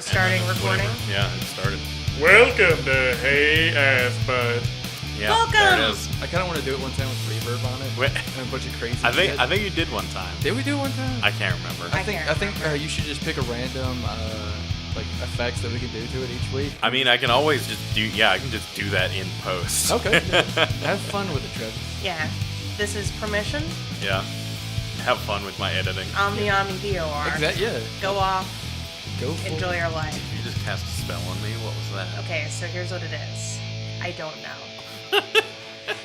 starting recording. Yeah, it started. Welcome to Hey Assbutt. Yeah, Welcome! there it is. I kind of want to do it one time with reverb on it Wait. and a bunch of crazy I shit. think you did one time. Did we do it one time? I can't remember. I can't remember. You should just pick a random like effects that we can do to it each week. I mean, I can always just do. Yeah, I can just do that in post. Okay. Have fun with it, Trev. Yeah. This is permission. Yeah. Have fun with my editing. Omni DOR. Exactly. Yeah. Go off. Go for Enjoy it. your life. You just cast a spell on me. What was that? Okay, so here's what it is. I don't know.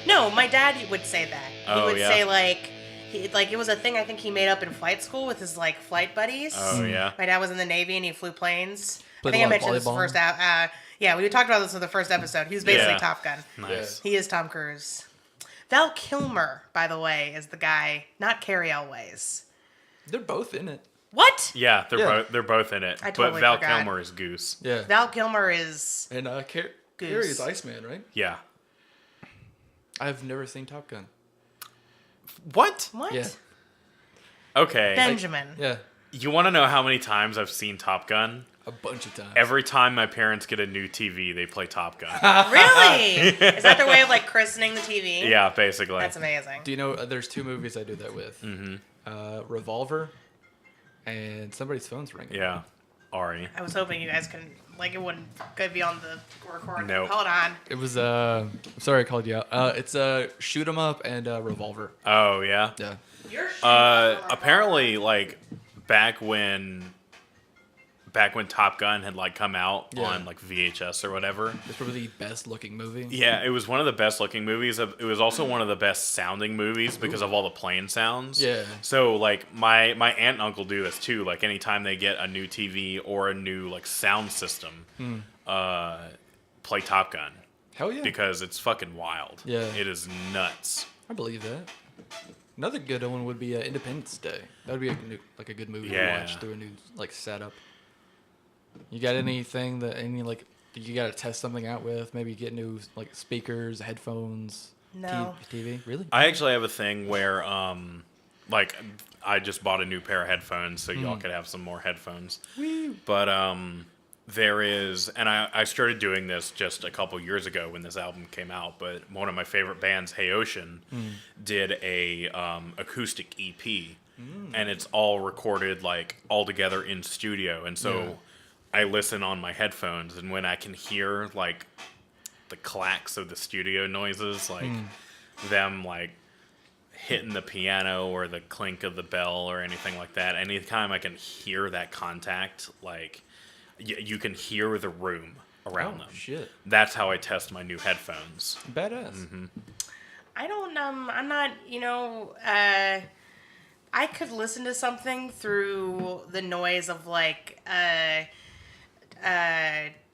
No, my dad would say that. He would say like it was a thing I think he made up in flight school with his like flight buddies. Oh yeah. My dad was in the Navy and he flew planes. Played I think a I lot of mentioned this volleyball. first out. Yeah, we talked about this in the first episode. He was basically Yeah. Top Gun. Nice. He is Tom Cruise. Val Kilmer, by the way, is the guy, not Carrie Elways. They're both in it. What? Yeah, Yeah. they're both in it. I totally but Val forgot. Kilmer is Goose. Yeah. Val Kilmer is And Goose. Carrie is Iceman, right? Yeah. I've never seen Top Gun. What? what? Yeah. Okay. Benjamin. Yeah. You want to know how many times I've seen Top Gun? A bunch of times. Every time my parents get a new TV, they play Top Gun. Really? Is that their way of like christening the TV? Yeah, basically. That's amazing. Do you know there's two movies I do that with? Mm-hmm. Revolver and somebody's phone's ringing. Yeah. Ari. I was hoping you guys could be on the record. Nope. Hold on. It was sorry I called you out. It's Shoot 'em Up and Revolver. Oh, yeah? Yeah. You're Apparently, like, back when Top Gun had like come out Yeah. on like VHS or whatever. It's probably the best looking movie. Yeah, it was one of the best looking movies. It was also one of the best sounding movies because of all the plane sounds. Yeah. So like my aunt and uncle do this too. Like anytime they get a new TV or a new like sound system, play Top Gun Hell yeah. because it's fucking wild. Yeah. It is nuts. I believe that. Another good one would be Independence Day. That would be a good movie to Yeah. watch through a new like setup. You got anything you got to test something out with? Maybe get new like speakers, headphones, No. TV. Really? I actually have a thing where like I just bought a new pair of headphones so y'all could have some more headphones. Woo. But there is, and I started doing this just a couple years ago when this album came out, but one of my favorite bands, Hey Ocean, did a acoustic EP, and it's all recorded like all together in studio, and so Yeah. I listen on my headphones, and when I can hear like the clacks of the studio noises, like them like hitting the piano or the clink of the bell or anything like that, anytime I can hear that contact, like you can hear the room around them. Shit. That's how I test my new headphones. Badass. I don't. I'm not. I could listen to something through the noise of like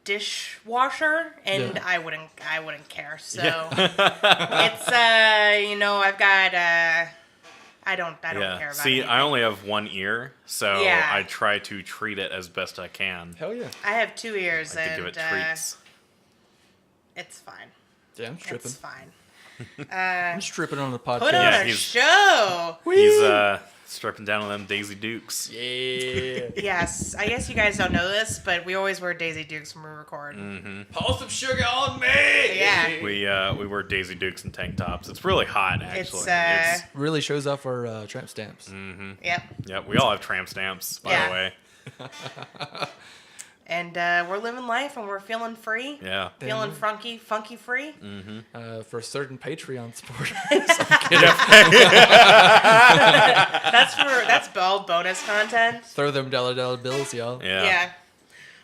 dishwasher, and Yeah. I wouldn't care. So it's I've got I don't care about. See, anything. I only have one ear, so Yeah. I try to treat it as best I can. Hell yeah. I have 2 ears, I like to and give it treats. it's fine. Yeah, I'm stripping. It's fine. I'm stripping on the podcast. Put on Yeah, a he's- show. He's stripping down on them Daisy Dukes. Yeah. Yes, I guess you guys don't know this, but we always wear Daisy Dukes when we record. Pour some sugar on me. Yeah. We wear Daisy Dukes and tank tops. It's really hot, actually. It's Really shows off our tramp stamps. Yep. Yeah, we all have tramp stamps, by Yeah. the way. And we're living life and we're feeling free. Yeah. Feeling funky free. For certain Patreon supporters. That's all bonus content. Throw them dollar bills, y'all. Yeah.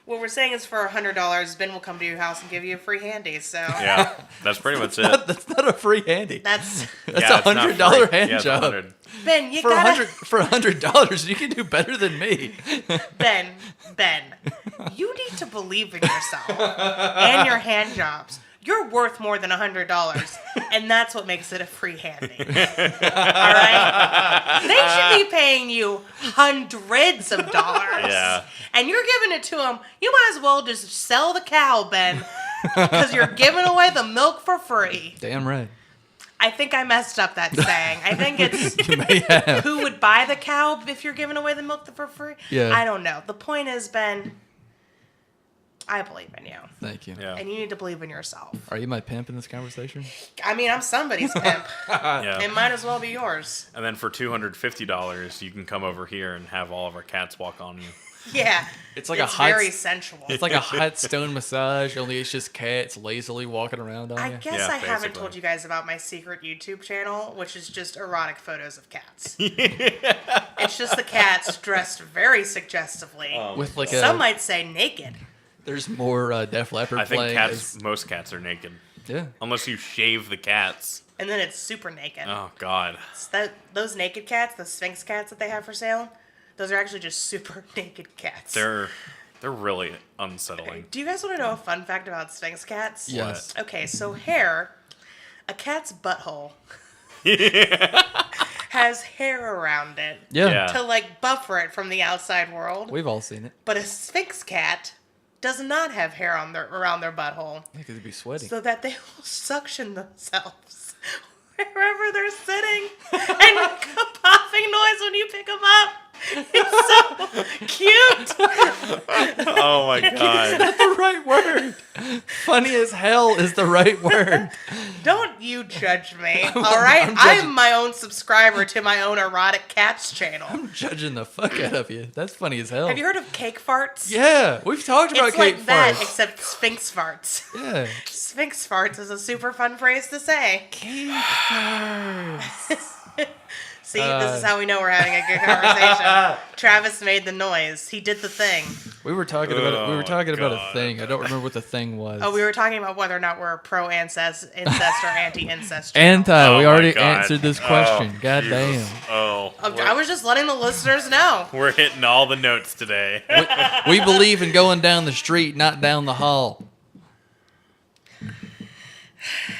What we're saying is for $100, Ben will come to your house and give you a free handy. So Yeah, that's pretty much it. That's not a free handy. that's That's Yeah, a it's not $100 free. hand Yeah, it's job. 100. Ben. You For gotta $100, you can do better than me. Ben. You need to believe in yourself and your hand jobs. You're worth more than $100, and that's what makes it a free handy. All right? They should be paying you hundreds of dollars. Yeah. And you're giving it to them. You might as well just sell the cow, Ben, because you're giving away the milk for free. Damn right. I think I messed up that saying. I think it's You may have. who would buy the cow if you're giving away the milk for free? Yeah. I don't know. The point is, Ben, I believe in you. Thank you. Yeah. And you need to believe in yourself. Are you my pimp in this conversation? I mean, I'm somebody's pimp. Yeah. It might as well be yours. And then for $250, you can come over here and have all of our cats walk on you. Yeah. It's like a hot- very sensual. It's like a hot stone massage, only it's just cats lazily walking around on I you. guess Yeah, I haven't basically. told you guys about my secret YouTube channel, which is just erotic photos of cats. It's just the cats dressed very suggestively. With like Some a, might say naked. there's more Def Leppard I think playing. most cats are naked. Yeah. Unless you shave the cats. And then it's super naked. Oh, God. It's those naked cats, the Sphinx cats that they have for sale, those are actually just super naked cats. They're really unsettling. Do you guys want to know a fun fact about Sphinx cats? Yes. Okay, so hair, a cat's butthole has hair around it Yeah. Yeah. to like buffer it from the outside world. We've all seen it. But a Sphinx cat does not have hair on around their butthole, Yeah, 'cause it'd be sweaty. so that they will suction themselves wherever they're sitting and make a popping noise when you pick them up. It's so cute. Oh, my God. the right word. Funny as hell is the right word. Don't you judge me, all right? I'm my own subscriber to my own erotic cats channel. I'm judging the fuck out of you. That's funny as hell. Have you heard of cake farts? Yeah, we've talked about It's cake like that, farts. except Sphinx farts. Yeah. Sphinx farts is a super fun phrase to say. Cake farts. See, this is how we know we're having a good conversation. Travis made the noise. He did the thing. We were talking about it. We were Oh, talking about a God. thing. I don't remember what the thing was. Oh, we were talking about whether or not we're pro-incest or anti-incest. Anti. Oh we my already God. answered this question. Oh, God Jesus. damn. Oh. I was just letting the listeners know. We're hitting all the notes today. We believe in going down the street, not down the hall.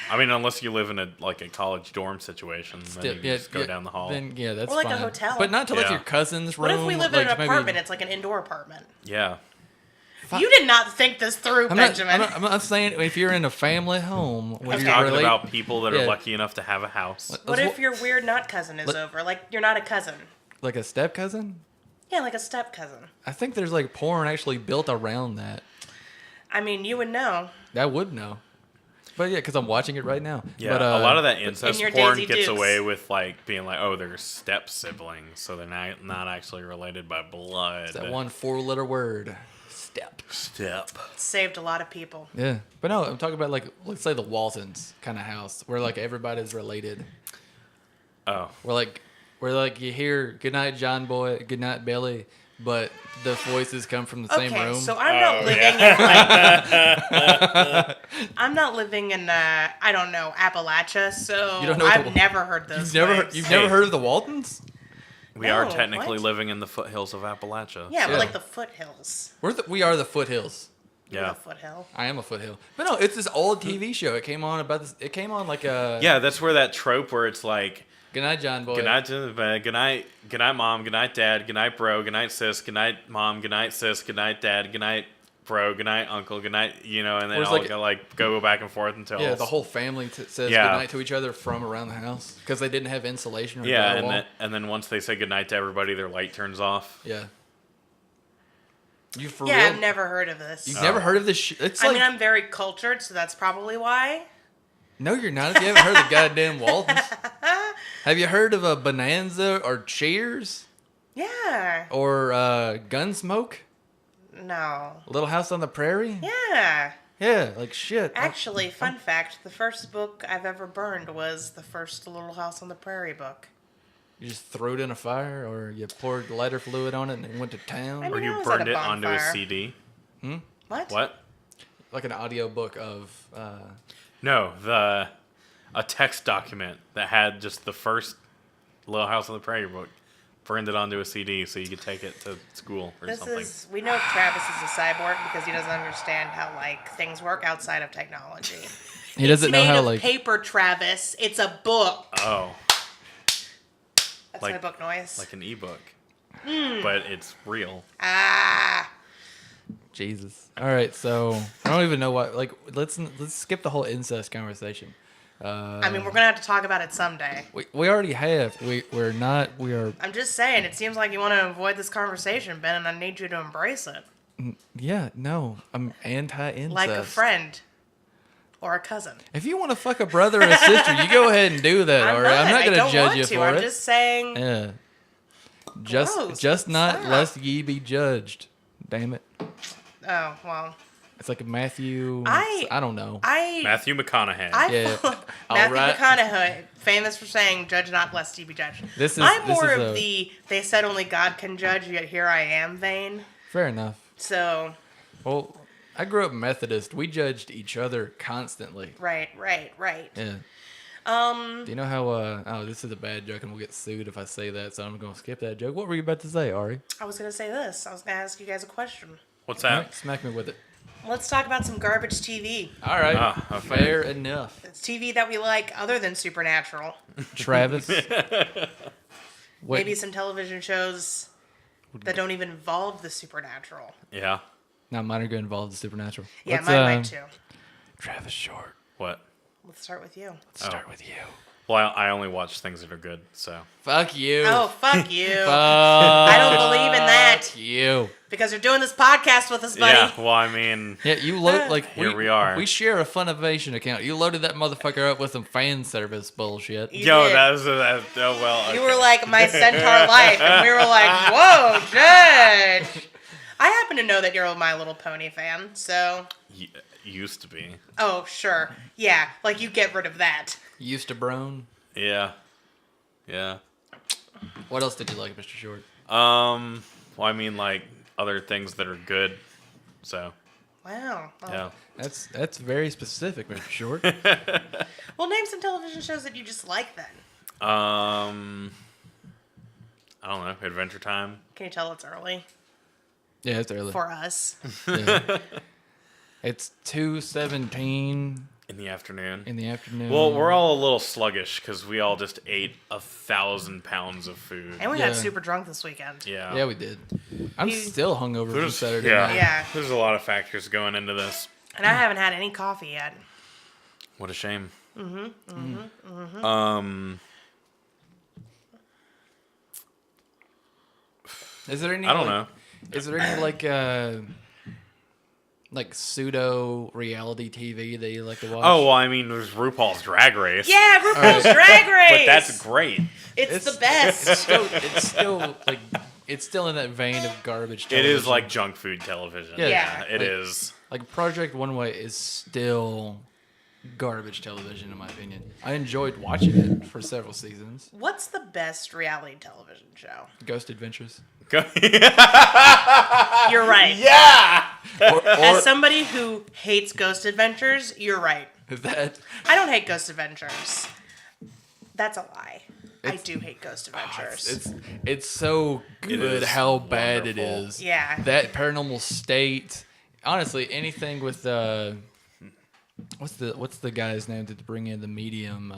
I mean, unless you live in a college dorm situation, then you just go down the hall. Then yeah, that's Or like a fine. hotel. But not to like Yeah. your cousin's What room. if we live in like an maybe- apartment? It's like an indoor apartment. Yeah. You did not think this through, I'm not, Benjamin. I'm not saying if you're in a family home. When Okay. you're Talking relate- about people that are Yeah. lucky enough to have a house. What if your weird nut cousin is over? Like, you're not a cousin. like a step cousin? Yeah, like a step cousin. I think there's like porn actually built around that. I mean, you would know. That would know. But yeah, because I'm watching it right now. Yeah, but, a lot of that incest your porn Daisy gets Dukes. away with being like, oh, they're step siblings, so they're not actually related by blood. that one 4-letter word. Step. Step. Saved a lot of people. Yeah. But no, I'm talking about like, let's say the Waltons kind of house where like everybody's related. Oh, Where like you hear goodnight John Boy, goodnight Billy, but the voices come from the same Okay, room. so I'm not living in like I'm not living in I don't know, Appalachia, so You don't know what I've never heard those. you've never heard of the Waltons? we are No, technically what? living in the foothills of Appalachia. Yeah, but Yeah. like the foothills. We are the foothills. You're Yeah. the foothill. I am a foothill. But no, it's this old TV show. It came on it came on like a Yeah, that's where that trope where it's like, Goodnight John Boy. good night to the bed, good night mom, good night dad, good night bro, good night sis, good night mom, good night sis, good night dad, good night bro, good night uncle, good night, and then Whereas, all like- go back and forth until Yeah, the whole family says Yeah. goodnight to each other from around the house because they didn't have insulation or yeah, drywall. and then once they say goodnight to everybody, their light turns off. Yeah. You for Yeah, real? I've never heard of this. You've never heard of this? It's I like mean, I'm very cultured, so that's probably why. no, you're not. If you haven't heard of the goddamn Waltons, have you heard of a Bonanza or Cheers Yeah. or Gunsmoke? No. Little House on the Prairie? Yeah. Yeah, like shit. Actually, fun fact, the first book I've ever burned was the first Little House on the Prairie book. You just threw it in a fire, or you poured lighter fluid on it and went to town, I Or mean, I you was burned at a it onto a bonfire. CD. What? What? like an audio book of. No, a text document that had just the first Little House on the Prairie book. Burned it onto a CD so you could take it to school or something. We know Travis is a cyborg because he doesn't understand how things work outside of technology. He doesn't know Made how of like. paper, Travis. It's a book. Oh, That's like- my book noise. like an ebook. But it's real. Ah. Jesus. All right, so I don't even know what. Like, let's skip the whole incest conversation. I mean, we're gonna have to talk about it someday. We already have. We're not. We are. I'm just saying. It seems like you want to avoid this conversation, Ben, and I need you to embrace it. Yeah, no, I'm anti-incest. Like a friend or a cousin. If you want to fuck a brother or a sister, you go ahead and do that. All right, I'm not I gonna don't judge want you to. for I'm it. just saying. Yeah. Gross. Just not Stop. lest ye be judged. Damn it. Oh well. It's like a Matthew. I don't know. Matthew McConaughey. Yeah. All Matthew right. McConaughey, famous for saying, "Judge not, lest ye be judged." This is- I'm this more is of a- the "they said only God can judge, yet here I am" vein. Fair enough. So, Well, I grew up Methodist. We judged each other constantly. right. Yeah. Do you know how? Oh, this is a bad joke, and we'll get sued if I say that. So I'm gonna skip that joke. What were you about to say, Ari? I was gonna say this. I was gonna ask you guys a question. What's All that? right, smack me with it. Let's talk about some garbage TV. All right. Ah, okay. Fair enough. It's TV that we like other than Supernatural. Travis. What- Maybe some television shows that don't even involve the supernatural. Yeah. Now mine are going to involve the supernatural. Yeah, Let's, mine might too. Travis Short. What? Let's start with you. Let's start with you. Well, I only watch things that are good, so. Fuck you. Oh, fuck you. Fuck I don't believe in that. you. Because you're doing this podcast with us, buddy. Yeah, well, I mean, Yeah, you load like Here we are. We share a Funimation account. You loaded that motherfucker up with some fan service bullshit. You yo, did. that was oh well. You okay. were like, my centaur life. And we were like, whoa, Judge. I happen to know that you're a My Little Pony fan, so. Used to be. Oh, sure. Yeah, like you get rid of that. Used to Brown. Yeah. Yeah. What else did you like, Mr. Short? Well, I mean, like other things that are good. So. Wow. Well, Yeah. That's very specific, Mr. Short. well, name some television shows that you just like then. I don't know. Adventure Time. Can you tell it's early Yeah, it's early. for us? Yeah. It's 2:17 In the afternoon. in the afternoon. Well, we're all a little sluggish because we all just ate 1,000 pounds of food. And we Yeah. got super drunk this weekend. Yeah. Yeah, we did. I'm You- still hungover from There's, Saturday yeah. night. Yeah. There's a lot of factors going into this. And I haven't had any coffee yet. What a shame. Is there any? I don't like, know. Is there any like pseudo reality TV that you like to watch? Oh, well, I mean, there's RuPaul's Drag Race. Yeah, RuPaul's Drag Race. But that's great. It's the best. It's still in that vein of garbage. It Television. is like junk food television. Yeah. Yeah. It Like- is. Like Project One Way is still garbage television in my opinion. I enjoyed watching it for several seasons. What's the best reality television show? Ghost Adventures. You're right. Yeah! As somebody who hates Ghost Adventures, you're right. That I don't hate Ghost Adventures. That's a lie. I do hate Ghost Adventures. it's so It good is how bad it wonderful. is. Yeah. That Paranormal State. Honestly, anything with what's the guy's name to bring in the medium?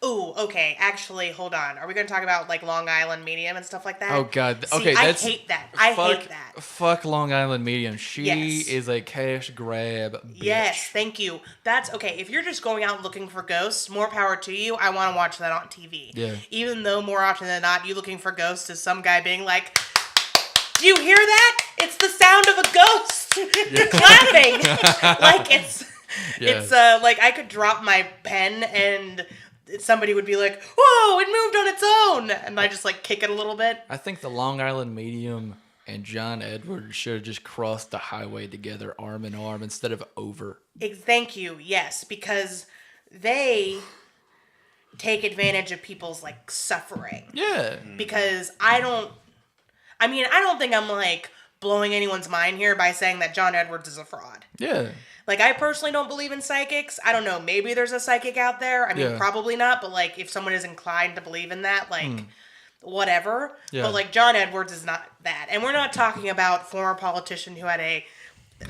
Ooh, okay. Actually, hold on. Are we going to talk about like Long Island Medium and stuff like that? Oh God. See, Okay, I that's hate that. I hate that. Fuck Long Island Medium. She Yes. is a cash grab bitch. Yes, thank you. That's okay. If you're just going out looking for ghosts, more power to you. I want to watch that on TV. Yeah. Even though more often than not, you looking for ghosts is some guy being like, "Do you hear that? It's the sound of a ghost clapping." Like it's like I could drop my pen and somebody would be like, "Whoa, it moved on its own," and I just like kick it a little bit. I think the Long Island Medium and John Edwards should have just crossed the highway together, arm in arm, instead of over. Thank you. Yes, because they take advantage of people's like suffering. Yeah. Because I don't think I'm like blowing anyone's mind here by saying that John Edwards is a fraud. Yeah. Like, I personally don't believe in psychics. I don't know. Maybe there's a psychic out there. I mean, Yeah. probably not. But, like, if someone is inclined to believe in that, like, whatever. Yeah. But, like, John Edwards is not that. And we're not talking about former politician who had a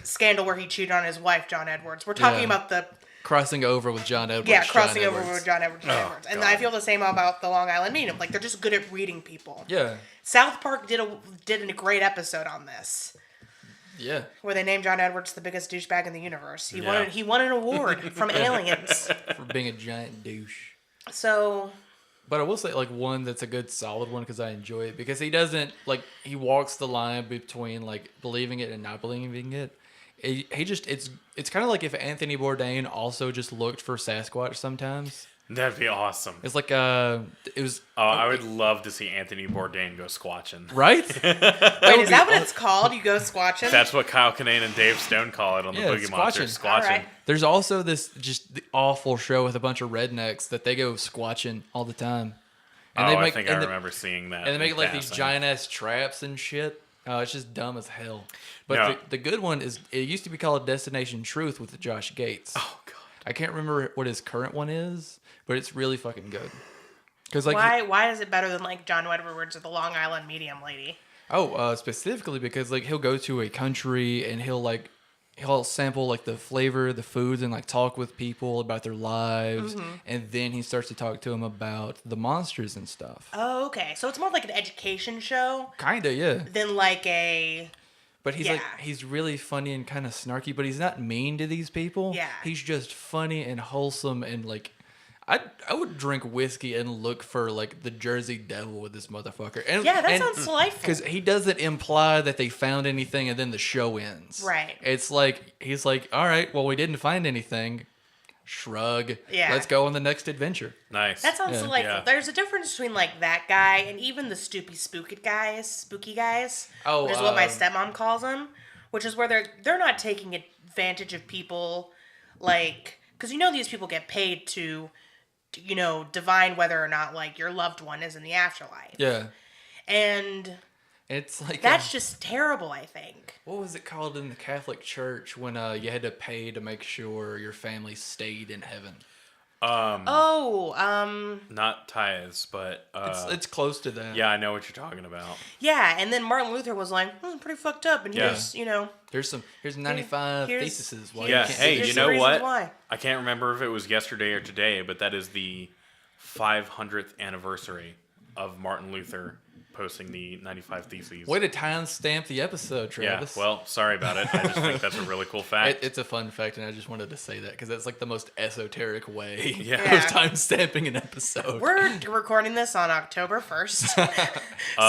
scandal where he cheated on his wife, John Edwards. We're talking Yeah. about the... Crossing over with John Edwards. Yeah, John crossing over Edwards. with John Edwards. And I feel the same about the Long Island Medium. Like, they're just good at reading people. Yeah. South Park did a great episode on this. Yeah. Where they named John Edwards the biggest douchebag in the universe. He won an award from aliens. For being a giant douche. So, But I will say, like, one that's a good solid one because I enjoy it because he doesn't like he walks the line between like believing it and not believing it. He just it's kind of like if Anthony Bourdain also just looked for Sasquatch sometimes. That'd be awesome. It's like it was I would love to see Anthony Bourdain go squatching. right. Wait, is that what it's called? You go squatching? That's what Kyle Kinane and Dave Stone call it on the Yeah, Boogie Monsters. All Squatching. right. There's also this just the awful show with a bunch of rednecks that they go squatching all the time. And I think I remember seeing that. And they make like these passing. giant ass traps and shit. It's just dumb as hell. But Yeah. the good one is it used to be called Destination Truth with Josh Gates. Oh god. I can't remember what his current one is, but it's really fucking good. Because like Why is it better than like John Edwards or the Long Island Medium Lady? specifically because like he'll go to a country and he'll sample like the flavor, the foods, and like talk with people about their lives, and then he starts to talk to them about the monsters and stuff. Oh, okay. So it's more like an education show Kinda, yeah. than like a. But he's Yeah. like he's really funny and kind of snarky, but he's not mean to these people. Yeah. He's just funny and wholesome and like I would drink whiskey and look for like the Jersey Devil with this motherfucker. And Yeah, that sounds delightful. because he doesn't imply that they found anything and then the show ends. Right. It's like he's like, all right, well we didn't find anything. Shrug. Yeah. Let's go on the next adventure. Nice. That sounds Yeah. delightful. Yeah. There's a difference between like that guy and even the spooky guys. Oh, which is what my stepmom calls them, which is where they're not taking advantage of people, like because these people get paid to, divine whether or not like your loved one is in the afterlife. Yeah. And It's like that's just terrible, I think. what was it called in the Catholic Church when you had to pay to make sure your family stayed in heaven? Not tithes, but It's close to that. yeah, I know what you're talking about. Yeah, and then Martin Luther was like, pretty fucked up, and Yeah. here's, Here's 95 here's- theses. Why Yeah, you can't hey, do here's you this. the know reasons what? why. I can't remember if it was yesterday or today, but that is the 500th anniversary of Martin Luther posting the 95 Theses. Way to timestamp the episode, Yeah, Travis. well, sorry about it. I just think that's a really cool fact. It's a fun fact, and I just wanted to say that because that's like the most esoteric way Yeah. of timestamping an episode. We're recording this on October 1st.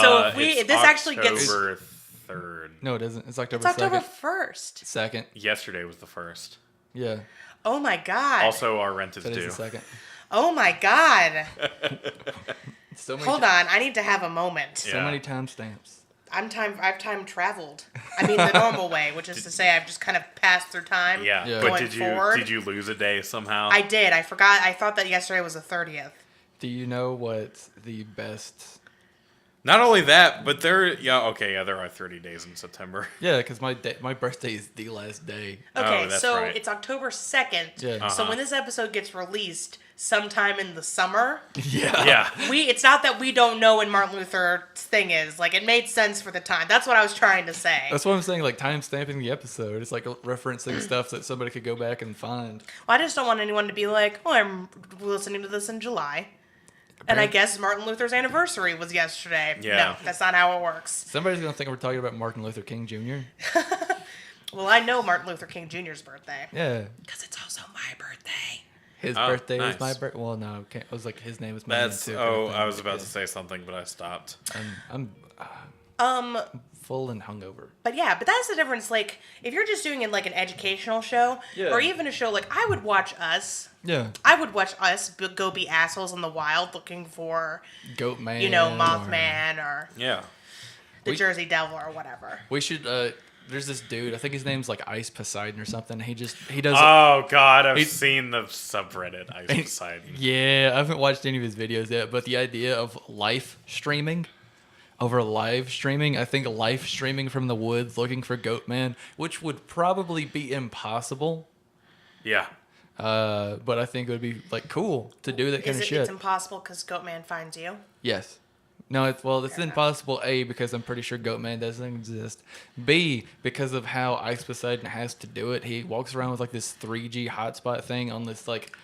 So if this actually gets October 3rd. No, it isn't. It's October it's October 2nd. 1st. Second. Yesterday was the first. Yeah. Oh my god. Also, our rent is That due. is the second. Oh my god. So many, Hold on, I need to have a moment. so Yeah. many timestamps. I've time traveled. I mean the normal way, which is to say I've just kind of passed through time. Yeah, Yeah. but Going forward. did you lose a day somehow? I did. I forgot. I thought that yesterday was the 30th. Do you know what the best... Not only that, but there are 30 days in September. Yeah, because my birthday is the last day. Okay, that's so right. it's October 2nd. Yeah. So when this episode gets released sometime in the summer, Yeah. Yeah. it's not that we don't know when Martin Luther's thing is. Like, it made sense for the time. That's what I was trying to say. That's what I'm saying, like timestamping the episode. It's like referencing stuff that somebody could go back and find. Well, I just don't want anyone to be like, oh, I'm listening to this in July. And I guess Martin Luther's anniversary was yesterday. Yeah. No, that's not how it works. Somebody's going to think we're talking about Martin Luther King Jr. Well, I know Martin Luther King Jr.'s birthday. Yeah. Because it's also my birthday. His Oh, birthday nice. is my birthday. Well, no, I was like, his name is my That's name too. kind of thing. I was about to say something, but I stopped. I'm full and hungover. But yeah, but that's the difference. Like, if you're just doing it like an educational show, Yeah. or even a show like I would watch Us. Yeah. I would watch Us go be assholes in the wild looking for, Goat Man. Mothman or Yeah. the Jersey Devil or whatever. We should, there's this dude, I think his name's like Ice Poseidon or something. He does. Oh God, I've He- seen the subreddit Ice Poseidon. Yeah, I haven't watched any of his videos yet, but the idea of live streaming over live streaming, I think live streaming from the woods looking for Goat Man, which would probably be impossible. Yeah. But I think it would be like cool to do that kind of shit. It's impossible because Goatman finds you? Yes. No, it's impossible. A, because I'm pretty sure Goatman doesn't exist. B, because of how Ice Poseidon has to do it. He walks around with like this 3G hotspot thing on this like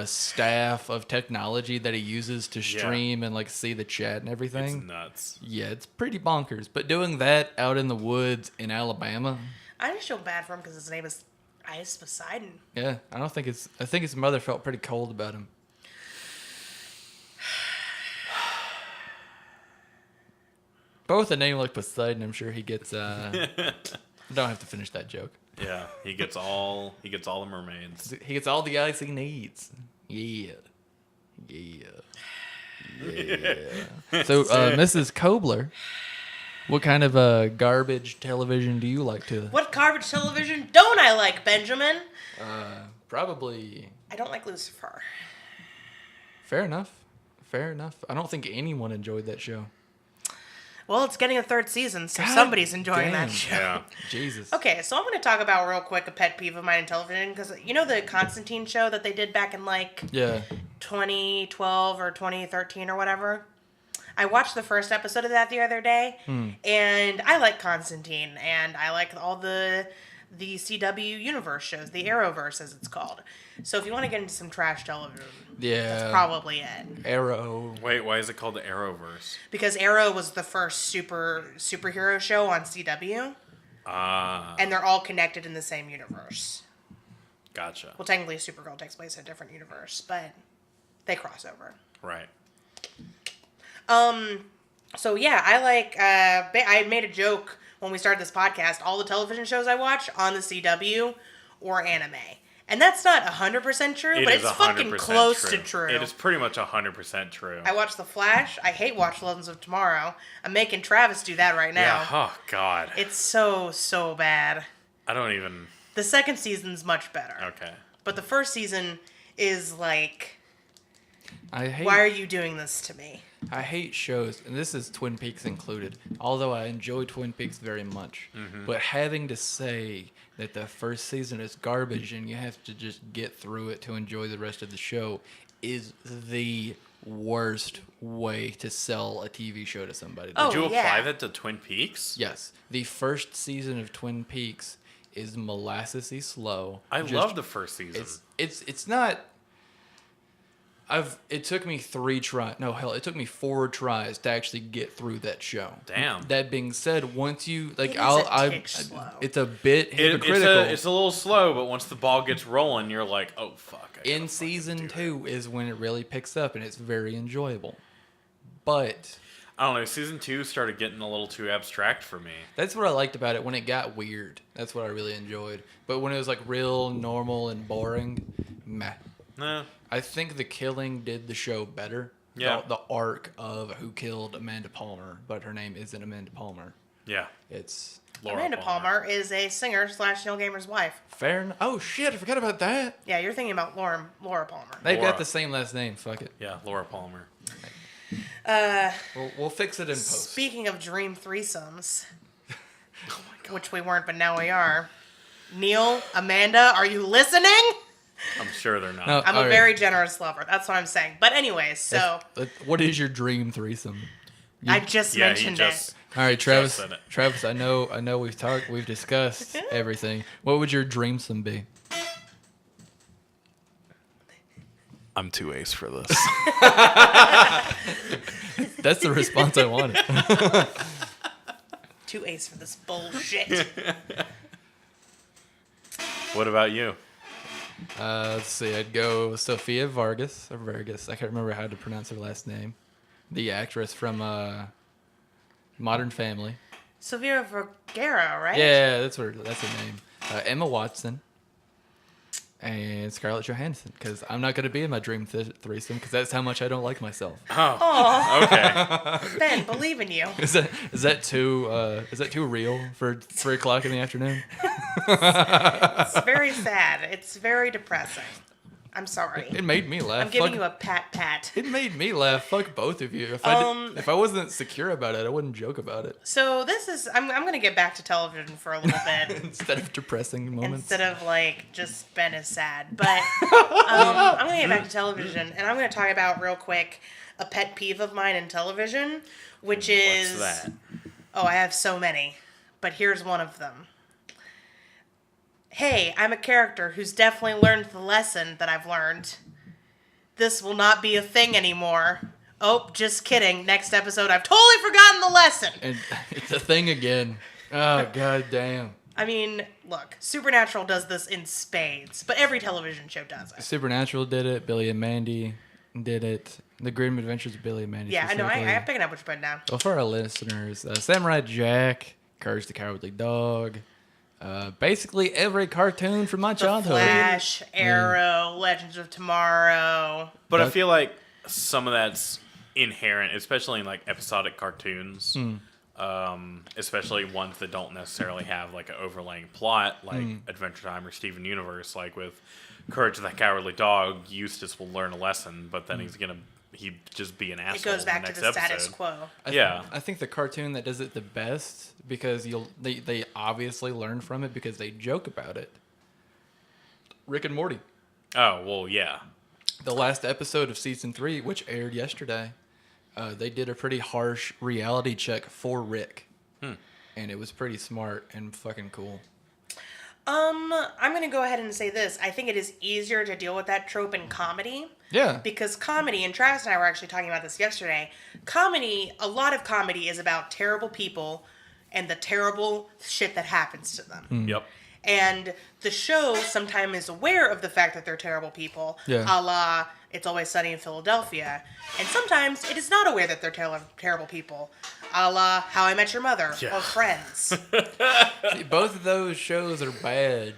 staff of technology that he uses to stream and like see the chat and everything. It's nuts. Yeah, it's pretty bonkers. But doing that out in the woods in Alabama, I just feel bad for him because his name is Ice Poseidon. yeah, I think his mother felt pretty cold about him. But with a name like Poseidon, I'm sure he gets. I don't have to finish that joke. Yeah, he gets all the mermaids. He gets all the guys he needs. Yeah. So, Mrs. Kobler, what kind of garbage television do you like to? What garbage television don't I like, Benjamin? Probably. I don't like Lucifer. Fair enough. I don't think anyone enjoyed that show. Well, it's getting a 3rd season, so God somebody's enjoying damn. that show. Yeah. Jesus. Okay, so I'm going to talk about real quick a pet peeve of mine in television, because you know the Constantine show that they did back in like Yeah. 2012 or 2013 or whatever? I watched the first episode of that the other day, and I like Constantine, and I like all the CW universe shows, the Arrowverse as it's called. So if you want to get into some trash television, that's probably it. Arrow. Wait, why is it called the Arrowverse? Because Arrow was the first superhero show on CW, and they're all connected in the same universe. Gotcha. Well, technically, Supergirl takes place in a different universe, but they cross over. Right. So yeah, I like. I made a joke when we started this podcast. All the television shows I watch on the CW or anime, and that's not 100% true, but it's fucking close to true. It is pretty much 100% true. I watch The Flash. I hate Watch Legends of Tomorrow. I'm making Travis do that right now. Yeah. Oh God. It's so bad. I don't even. The second season's much better. Okay. But the first season is like, Why are you doing this to me? I hate shows, and this is Twin Peaks included, although I enjoy Twin Peaks very much. But having to say that the first season is garbage and you have to just get through it to enjoy the rest of the show is the worst way to sell a TV show to somebody. Oh, Did you apply yeah. that to Twin Peaks? Yes. The first season of Twin Peaks is molassesy slow. I love the first season. It's not. It took me 3 tries. No, hell, it took me 4 tries to actually get through that show. Damn. That being said, once you like, It is a tick slow. it's a bit hypocritical. It's a little slow, but once the ball gets rolling, you're like, oh fuck. In season 2 is when it really picks up, and it's very enjoyable. But I don't know. Season 2 started getting a little too abstract for me. that's what I liked about it. When it got weird, that's what I really enjoyed. But when it was like real normal and boring, meh. Nah. I think The Killing did the show better. Yeah. The arc of who killed Amanda Palmer, but her name isn't Amanda Palmer. Yeah. It's Laura Amanda Palmer is a singer / Neil Gamer's wife. fair enough. Oh shit, I forgot about that. Yeah, you're thinking about Laura Palmer. They've Laura. got the same last name. Fuck it. Yeah, Laura Palmer. We'll fix it in post. Speaking of dream threesomes, which we weren't, but now we are. Neil, Amanda, are you listening? I'm sure they're not. No, I'm all a right. very generous lover. That's what I'm saying. But anyways, so What is your dream threesome? I just Yeah, he mentioned just- it. All right, Travis. said it. Travis, I know we've discussed everything. What would your dreamsome be? I'm too ace for this. That's the response I wanted. Too ace for this bullshit. What about you? Let's see. I'd go Sofia Vargas or Vargas. I can't remember how to pronounce her last name. The actress from Modern Family. Sofia Vergara, right? Yeah, that's her name. Emma Watson and Scarlett Johansson. Because I'm not going to be in my dream threesome because that's how much I don't like myself. Oh, okay. Ben, believe in you. Is that too real for 3 o'clock in the afternoon? It's very sad. It's very depressing. I'm sorry. It made me laugh. I'm giving you a pat. It made me laugh. Fuck both of you. If I wasn't secure about it, I wouldn't joke about it. So this is I'm going to get back to television for a little bit. Instead of depressing moments. Instead of like just Ben is sad. But I'm going to get back to television and I'm going to talk about real quick a pet peeve of mine in television, which is What's that? Oh, I have so many, but here's one of them. Hey, I'm a character who's definitely learned the lesson that I've learned. This will not be a thing anymore. Oh, just kidding. Next episode, I've totally forgotten the lesson. And it's a thing again. Oh, god damn. I mean, look, Supernatural does this in spades, but every television show does it. Supernatural did it. Billy and Mandy did it. The Grim Adventures of Billy and Mandy. Yeah, I know. specifically. I'm picking up what you're putting down. Well, for our listeners, Samurai Jack, Courage the Cowardly Dog, basically every cartoon from my The childhood. Flash, Arrow, Legends of Tomorrow. But I feel like some of that's inherent, especially in like episodic cartoons. Especially ones that don't necessarily have like an overlaying plot, like Adventure Time or Steven Universe. Like with Courage the Cowardly Dog, Eustace will learn a lesson, but then he'd just be an asshole. It goes back in the to next the episode. status quo. I think the cartoon that does it the best, because they obviously learn from it because they joke about it. Rick and Morty. Oh well, yeah. The last episode of season 3, which aired yesterday, they did a pretty harsh reality check for Rick, and it was pretty smart and fucking cool. I'm gonna go ahead and say this. I think it is easier to deal with that trope in comedy. Yeah. Because comedy, and Travis and I were actually talking about this yesterday, a lot of comedy is about terrible people and the terrible shit that happens to them. Yep. And the show sometimes is aware of the fact that they're terrible people, Yeah. a la It's Always Sunny in Philadelphia. And sometimes it is not aware that they're terrible people, a la How I Met Your Mother Yeah. or Friends. See, both of those shows are bad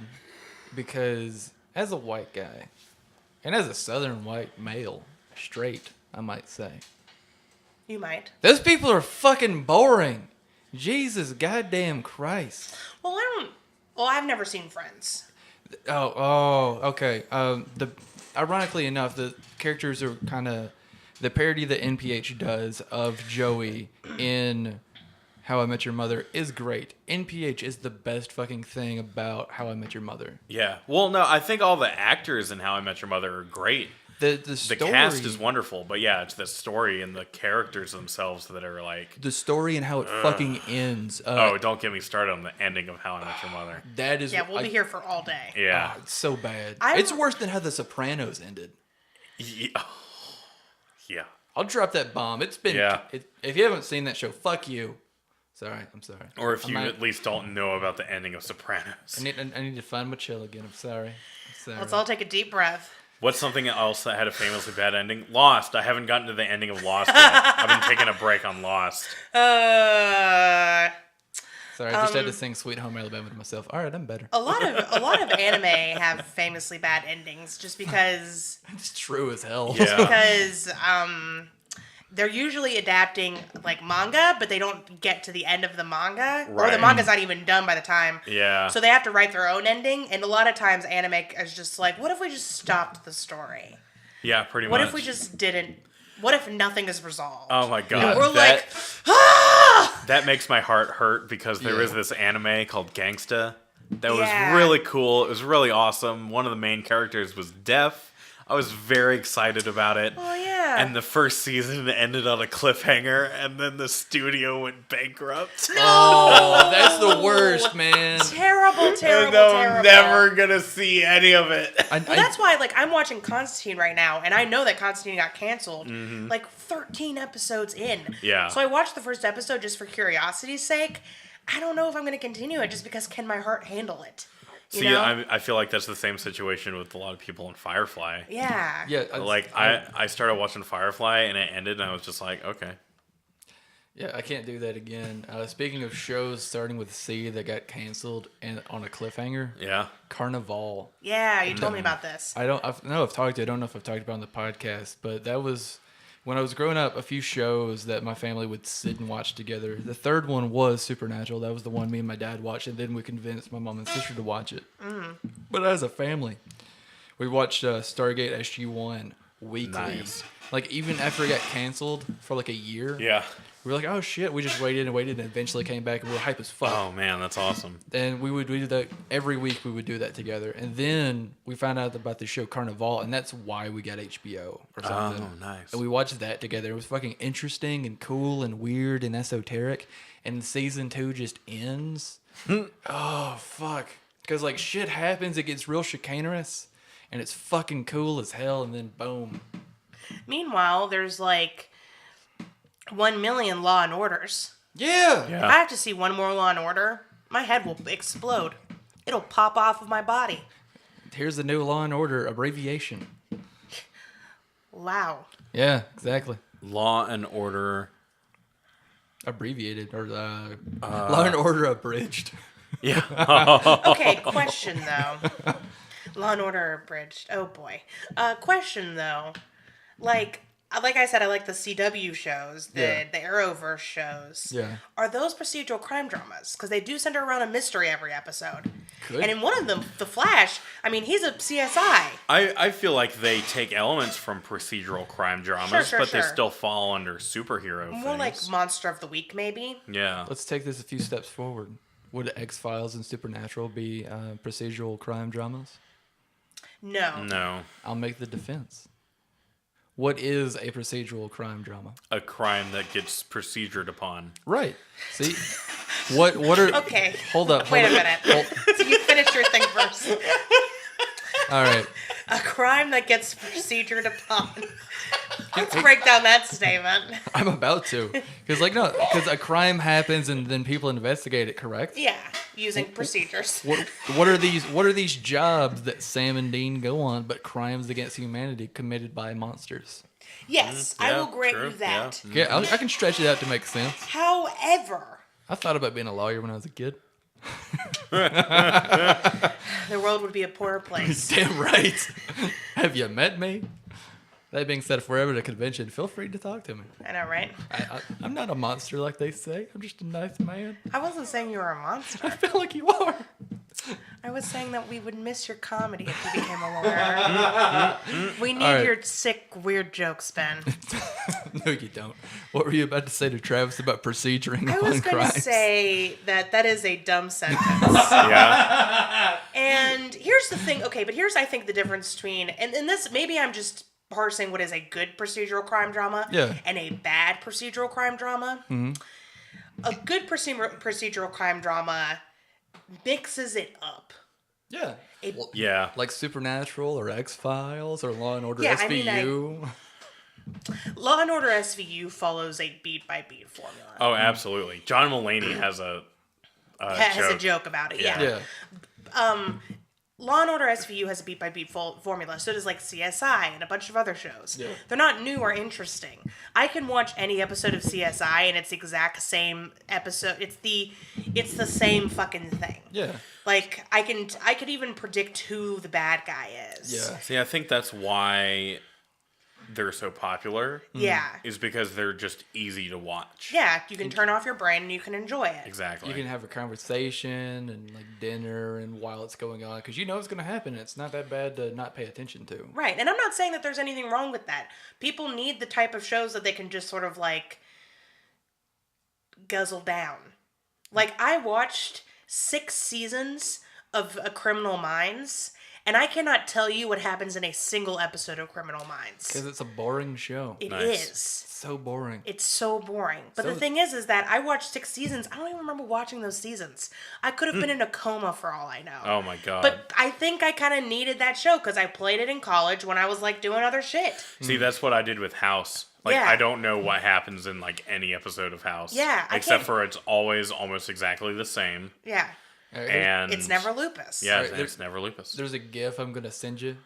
because as a white guy, and as a southern white male, straight, I might say, You might. those people are fucking boring. Jesus goddamn Christ. Well, I've never seen Friends. Okay. Ironically enough, the characters are kind of the parody that NPH does of Joey in How I Met Your Mother is great. NPH is the best fucking thing about How I Met Your Mother. Yeah. Well, no, I think all the actors in How I Met Your Mother are great. The The story, cast is wonderful, but yeah, it's the story and the characters themselves that are like. the story and how it fucking ends. Oh, don't get me started on the ending of How I Met Your Mother. That is Yeah, we'll be here for all day. Yeah. It's so bad. I'm- It's worse than how The Sopranos ended. Yeah. I'll drop that bomb. It's been. Yeah. If you haven't seen that show, fuck you. Sorry, I'm sorry. Or if I'm you not- at least don't know about the ending of Sopranos. I need to find my chill again. I'm sorry. Let's all take a deep breath. What's something else that had a famously bad ending? Lost. I haven't gotten to the ending of Lost yet. I've been taking a break on Lost. Sorry, I just had to sing "Sweet Home Alabama" to myself. All right, I'm better. A lot of anime have famously bad endings just because It's true as hell. Yeah. because they're usually adapting like manga, but they don't get to the end of the manga, or the Right. manga's not even done by the time. Yeah. So they have to write their own ending, and a lot of times anime is just like, what if we just stopped the story? Yeah, pretty What much. if we just didn't? What if nothing is resolved? Oh my god. We're that, like, ah! that makes my heart hurt because there Yeah. was this anime called Gangsta that was Yeah. really cool. It was really awesome. One of the main characters was deaf. I was very excited about it. Oh yeah. And the first season ended on a cliffhanger, and then the studio went bankrupt. Oh, that's the worst, man. terrible, terrible, And I'm terrible. never gonna see any of it. Well, that's why, like, I'm watching Constantine right now, and I know that Constantine got canceled, like, 13 episodes in. Yeah. So I watched the first episode just for curiosity's sake. I don't know if I'm going to continue it just because can my heart handle it? You See, know? I feel like that's the same situation with a lot of people in Firefly. Yeah. yeah, Like, I started watching Firefly, and it ended, and I was just like, okay. yeah, I can't do that again. Speaking of shows starting with C that got canceled and on a cliffhanger, Yeah. Carnival. Yeah, you told me about this. I don't know if I've talked about it on the podcast, but that was when I was growing up. A few shows that my family would sit and watch together. The third one was Supernatural. That was the one me and my dad watched, and then we convinced my mom and sister to watch it. But as a family, we watched Stargate SG-1 weekly. Nice. Like even after it got canceled for like a year, Yeah. we were like, oh shit, we just waited and eventually came back and we were hype as fuck. Oh, man, that's awesome. And we do that every week. We would do that together, and then we found out about the show Carnival, and that's why we got HBO or something. Oh, nice. And we watched that together. It was fucking interesting and cool and weird and esoteric. And season 2 just ends. Oh fuck! Because like shit happens, it gets real chicanerous, and it's fucking cool as hell. And then boom. Meanwhile, there's like 1 million Law and Orders. Yeah. If I have to see one more Law and Order, my head will explode. It'll pop off of my body. Here's the new Law and Order abbreviation. Wow. Yeah, exactly. Law and Order. Abbreviated or Law and Order abridged. Yeah. Okay, question though. Law and Order abridged. Oh boy. Question though. Like I said, I like the CW shows, the Arrowverse shows. Yeah. Are those procedural crime dramas? Because they do center around a mystery every episode. Could. And in one of them, The Flash, I mean, he's a CSI. I feel like they take elements from procedural crime dramas, Sure, but they sure. still fall under superhero More things. like Monster of the Week, maybe. Yeah. Let's take this a few steps forward. Would X-Files and Supernatural be procedural crime dramas? No. No. I'll make the defense. What is a procedural crime drama? A crime that gets procedured upon. Right. See? What are... Okay. Hold up. Wait a hold up. minute. So you finish your thing first. All right. A crime that gets procedured upon. Let's break down that statement. I'm about to. Because a crime happens and then people investigate it, correct? Yeah, using procedures. What are these jobs that Sam and Dean go on, but crimes against humanity committed by monsters? Yes, I Yeah, will grant true, you that. yeah. Yeah, I can stretch it out to make sense. However, I thought about being a lawyer when I was a kid. the world would be a poorer place. Damn right. Have you met me? That being said, if we're ever at a convention, feel free to talk to me. I know, right? I'm not a monster like they say. I'm just a nice man. I wasn't saying you were a monster. I feel like you are. I was saying that we would miss your comedy if you became a lawyer. We need right. your sick, weird jokes, Ben. No, you don't. What were you about to say to Travis about proceduring I upon was going to crimes? say that is a dumb sentence. Yeah. And here's the thing. Okay, but here's, I think, the difference between... And this, maybe I'm just parsing what is a good procedural crime drama and a bad procedural crime drama. Mm-hmm. A good procedural crime drama mixes it up. Yeah. Yeah. Like Supernatural or X-Files or Law and Order Yeah, SVU. Law and Order SVU follows a beat-by-beat formula. Oh, absolutely. John Mulaney has a has joke. a joke about it, Yeah. Law and Order SVU has a beat-by-beat formula. So does like CSI and a bunch of other shows. Yeah. They're not new or interesting. I can watch any episode of CSI and it's the exact same episode. It's the same fucking thing. Yeah. Like I could even predict who the bad guy is. Yeah. See, I think that's why they're so popular. Yeah. Is because they're just easy to watch. Yeah, you can turn off your brain and you can enjoy it. Exactly. You can have a conversation and like dinner and while it's going on because you know it's going to happen. And it's not that bad to not pay attention to. Right, and I'm not saying that there's anything wrong with that. People need the type of shows that they can just sort of like guzzle down. Like I watched 6 seasons of Criminal Minds, and I cannot tell you what happens in a single episode of Criminal Minds. Because it's a boring show. It Nice. is. So boring. It's so boring. But So- the thing is that I watched 6 seasons. I don't even remember watching those seasons. I could have been in a coma for all I know. Oh my god. But I think I kind of needed that show because I played it in college when I was like doing other shit. See, that's what I did with House. Like, Yeah. I don't know what happens in like any episode of House. Yeah, I Except can't- for it's always almost exactly the same. Yeah. And It's never lupus. Yeah, Right, it's never lupus. There's a GIF I'm going to send you.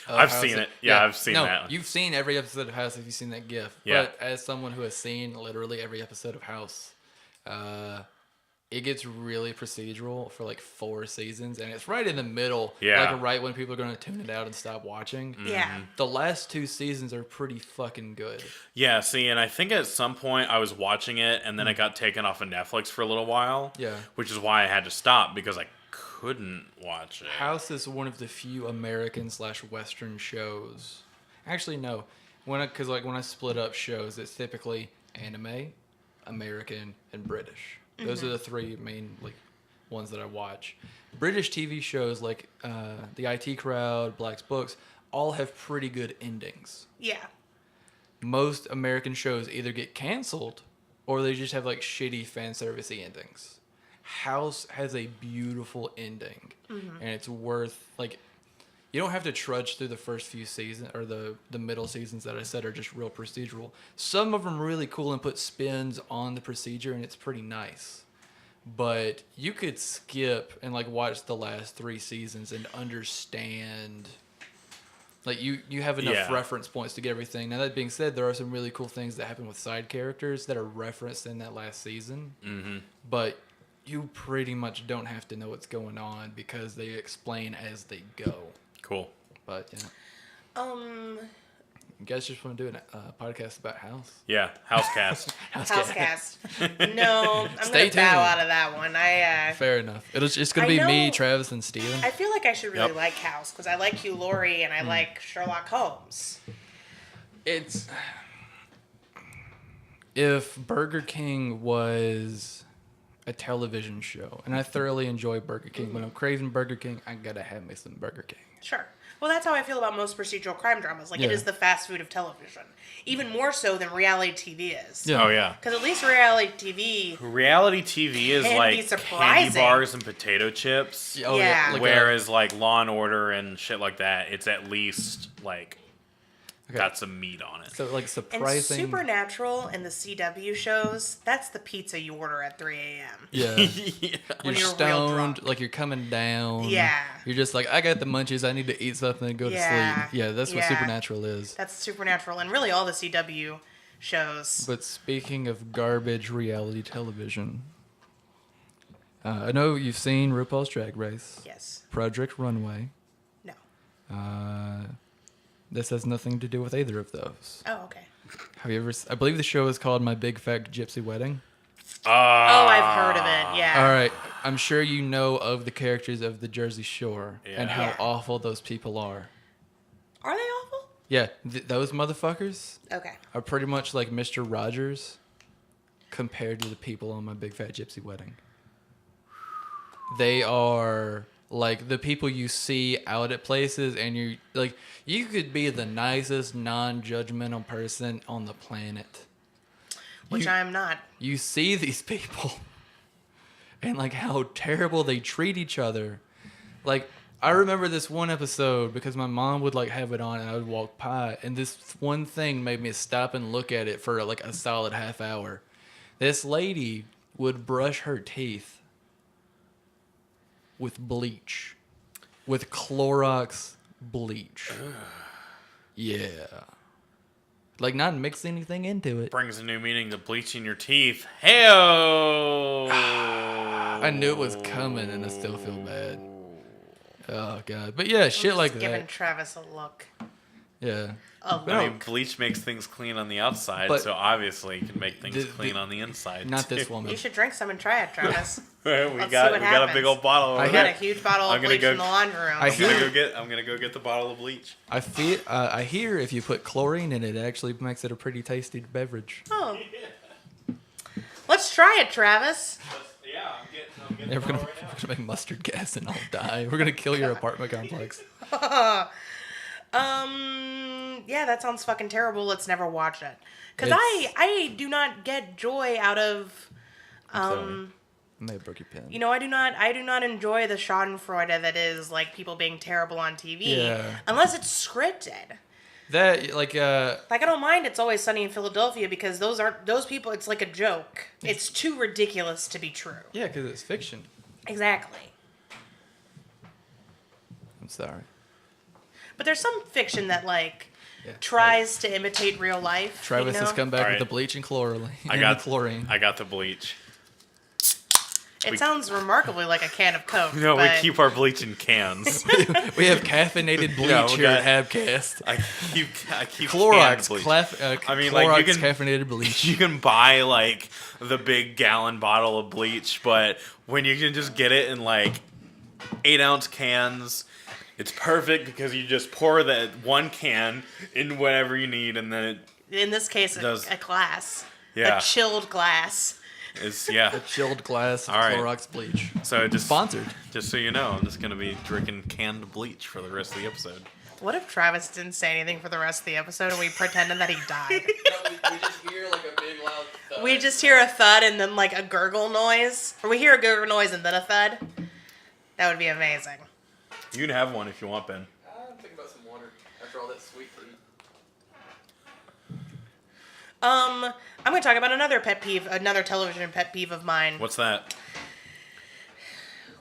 I've seen it. Yeah, I've seen that. You've seen every episode of House if you've seen that GIF. Yeah. But as someone who has seen literally every episode of House, it gets really procedural for like 4 seasons, and it's right in the middle. Yeah. Like right when people are going to tune it out and stop watching. Yeah. The last 2 seasons are pretty fucking good. Yeah, see, and I think at some point I was watching it, and then it got taken off of Netflix for a little while. Yeah. Which is why I had to stop, because I couldn't watch it. House is one of the few American/Western shows. Actually, no. Because when I split up shows, it's typically anime, American, and British. Those are the 3 main ones that I watch. British TV shows like The IT Crowd, Black's Books, all have pretty good endings. Yeah. Most American shows either get canceled or they just have like shitty fan servicey endings. House has a beautiful ending, and it's worth you don't have to trudge through the first few seasons or the middle seasons that I said are just real procedural. Some of them are really cool and put spins on the procedure, and it's pretty nice. But you could skip and watch the last 3 seasons and understand Like you have enough Yeah. reference points to get everything. Now that being said, there are some really cool things that happen with side characters that are referenced in that last season. Mm-hmm. But you pretty much don't have to know what's going on because they explain as they go. Cool. But you guys just want to do a podcast about House? Yeah, Housecast. Housecast. No, I'm Stay going to bow tuned. out of that one. Fair enough. It's going I to be me, know- Travis, and Steven. I feel like I should really Yep. like House because I like Hugh Laurie and I like Sherlock Holmes. It's if Burger King was a television show, and I thoroughly enjoy Burger King. When I'm craving Burger King, I gotta have me some Burger King. Sure. Well, that's how I feel about most procedural crime dramas. Like, it Yeah. is the fast food of television. Even more so than reality TV is. Yeah. Oh yeah. Because at least reality TV... Reality TV is Can be like candy surprising. bars and potato chips. Oh, Yeah. Like Whereas like Law and Order and shit like that, it's at least like got some meat on it. so like And surprising. Supernatural and the CW shows, that's the pizza you order at 3 a.m. Yeah. Yeah. When You're you're real stoned, drunk. like you're coming down. Yeah. You're just like, I got the munchies. I need to eat something and go to Yeah. sleep. Yeah, that's what Yeah. Supernatural is. That's Supernatural. And really all the CW shows. But speaking of garbage reality television, I know you've seen RuPaul's Drag Race, Yes. Project Runway. No. This has nothing to do with either of those. Oh, okay. Have you ever? I believe the show is called My Big Fat Gypsy Wedding. Oh, I've heard of it. Yeah. All right, I'm sure you know of the characters of the Jersey Shore and how Yeah. awful those people are. Are they awful? Yeah, those motherfuckers Okay. are pretty much like Mr. Rogers compared to the people on My Big Fat Gypsy Wedding. They are like the people you see out at places, and you could be the nicest, non-judgmental person on the planet. Which I am not. You see these people and like how terrible they treat each other. Like, I remember this one episode because my mom would like have it on and I would walk by, and this one thing made me stop and look at it for like a solid half hour. This lady would brush her teeth with bleach, with Clorox bleach. Yeah. Like, not mix anything into it. Brings a new meaning to bleaching your teeth. Heyo! I knew it was coming and I still feel bad. Oh, God. But yeah, shit Just like giving that. Travis a look. Yeah. A look. I mean, bleach makes things clean on the outside, But- so obviously you can make things The- clean on the inside. Not this too. woman. You should drink some and try it, Travis. we Let's got see what a big happens. old bottle. I I Over got there. a huge bottle I'm of gonna bleach go- in the laundry room. I hear- I'm gonna go get the bottle of bleach. I hear if you put chlorine in it, it actually makes it a pretty tasty beverage. Oh. Let's try it, Travis. Yeah, I'm getting Yeah, we're gonna make mustard gas and I'll die. We're gonna kill your apartment complex. Yeah, that sounds fucking terrible. Let's never watch it. Because It's- I do not get joy out of, Sorry. I may have broke your pen. you know, I do not enjoy the schadenfreude that is like people being terrible on TV. Yeah. Unless it's scripted. That like Like, I don't mind It's Always Sunny in Philadelphia because those people, it's like a joke. It's too ridiculous to be true. yeah, because it's fiction. Exactly. I'm sorry. But there's some fiction that, like, Yeah. tries to imitate real life. Travis you know? has come back with Alright. the bleach and chlorine. I got chlorine. I got the bleach. It sounds remarkably like a can of Coke. No, we but keep our bleach in cans. We have caffeinated bleach Yeah, we here at got- Habcast. I keep Clorox, canned bleach. I mean, Clorox like, you can- caffeinated bleach. You can buy like the big gallon bottle of bleach, but when you can just get it in like 8-ounce cans, it's perfect because you just pour that one can in whatever you need, and then in this case, Does- a glass. Yeah. A chilled glass. it's yeah. Chilled glass of All right. Clorox bleach. So just Sponsored. Just so you know, I'm just gonna be drinking canned bleach for the rest of the episode. What if Travis didn't say anything for the rest of the episode and we pretended that he died? we just hear like a big loud thud. We just hear a thud and then like a gurgle noise. Or we hear a gurgle noise and then a thud. That would be amazing. You can have one if you want, Ben. I'm thinking about some water after all that sweet tea. I'm going to talk about another pet peeve, another television pet peeve of mine. What's that?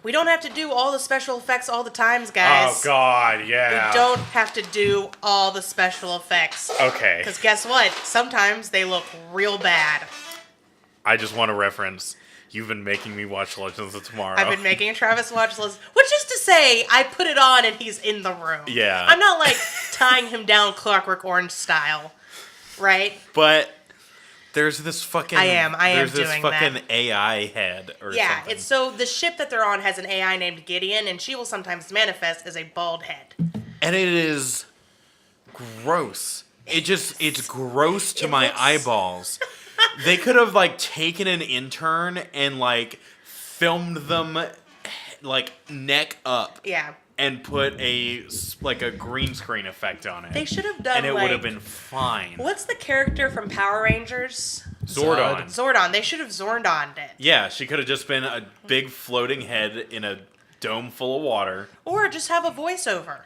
We don't have to do all the special effects all the times, guys. Oh God, yeah. We don't have to do all the special effects. Okay. Because guess what? Sometimes they look real bad. I just want to reference. You've been making me watch Legends of Tomorrow. I've been making Travis watch list, which is to say, I put it on and he's in the room. Yeah. I'm not like tying him down Clockwork Orange style, right? But there's this fucking. I am There's this doing fucking that. AI head or Yeah, something. it's so the ship that they're on has an AI named Gideon, and she will sometimes manifest as a bald head. And it is gross. It's gross to It my looks- eyeballs. They could have like taken an intern and like filmed them like neck up Yeah. and put a green screen effect on it. They should have done and it like, would have been fine. what's the character from Power Rangers? Zordon. Zordon. They should have Zordon'd it. Yeah, she could have just been a big floating head in a dome full of water. Or just have a voiceover.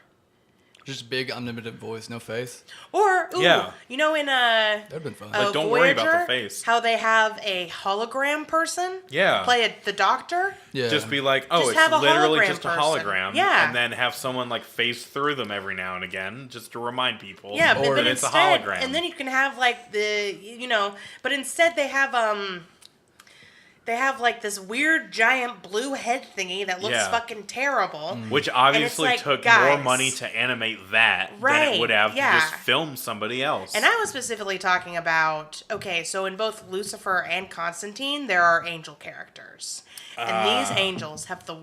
Just big omnipotent voice, no face. Or, ooh, Yeah. you know in That'd been fun. Like, don't worry about the Voyager, face. how they have a hologram person Yeah. play the doctor? Yeah. Just be like, oh, Just it's have a literally hologram just a person. hologram. Yeah. And then have someone like face through them every now and again just to remind people. Yeah, or but that it's a instead, hologram. and then you can have like but instead they have like this weird giant blue head thingy that looks Yeah. fucking terrible. Which obviously like, took more guys- money to animate that than Right, it would have yeah. to just film somebody else. And I was specifically talking about, okay, so in both Lucifer and Constantine, there are angel characters. And these angels have the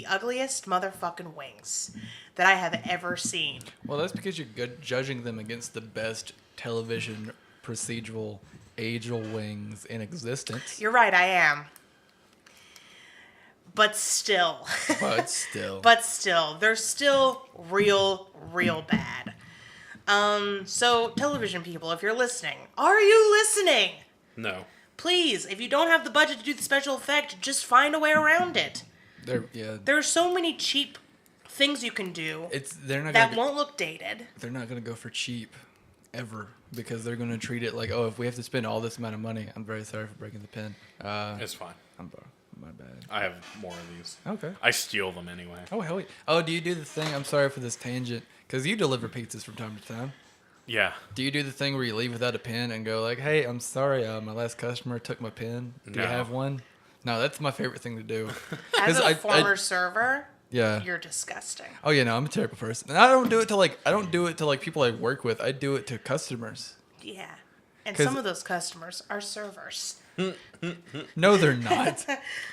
ugliest motherfucking wings that I have ever seen. Well, that's because you're judging them against the best television procedural angel wings in existence. You're right, I am. But still. But still. But still, they're still real bad. So television people, if you're listening, are you listening? no. Please, if you don't have the budget to do the special effect, just find a way around it. There are so many cheap things you can do they're not that gonna, won't look dated. they're not gonna go for cheap ever because they're gonna treat it like, oh, if we have to spend all this amount of money, I'm very sorry for breaking the pen. It's fine. My bad. I have more of these. Okay. I steal them anyway. Oh hell yeah. Oh, do you do the thing? I'm sorry for this tangent, because you deliver pizzas from time to time. Yeah. Do you do the thing where you leave without a pen and go like, "Hey, I'm sorry, my last customer took my pen. Do you No. have one?" No, that's my favorite thing to do. As 'Cause a I- former server, Yeah. you're disgusting. Oh yeah, no, I'm a terrible person. And I don't do it to like people I work with. I do it to customers. Yeah. And 'Cause- some of those customers are servers. No, they're not.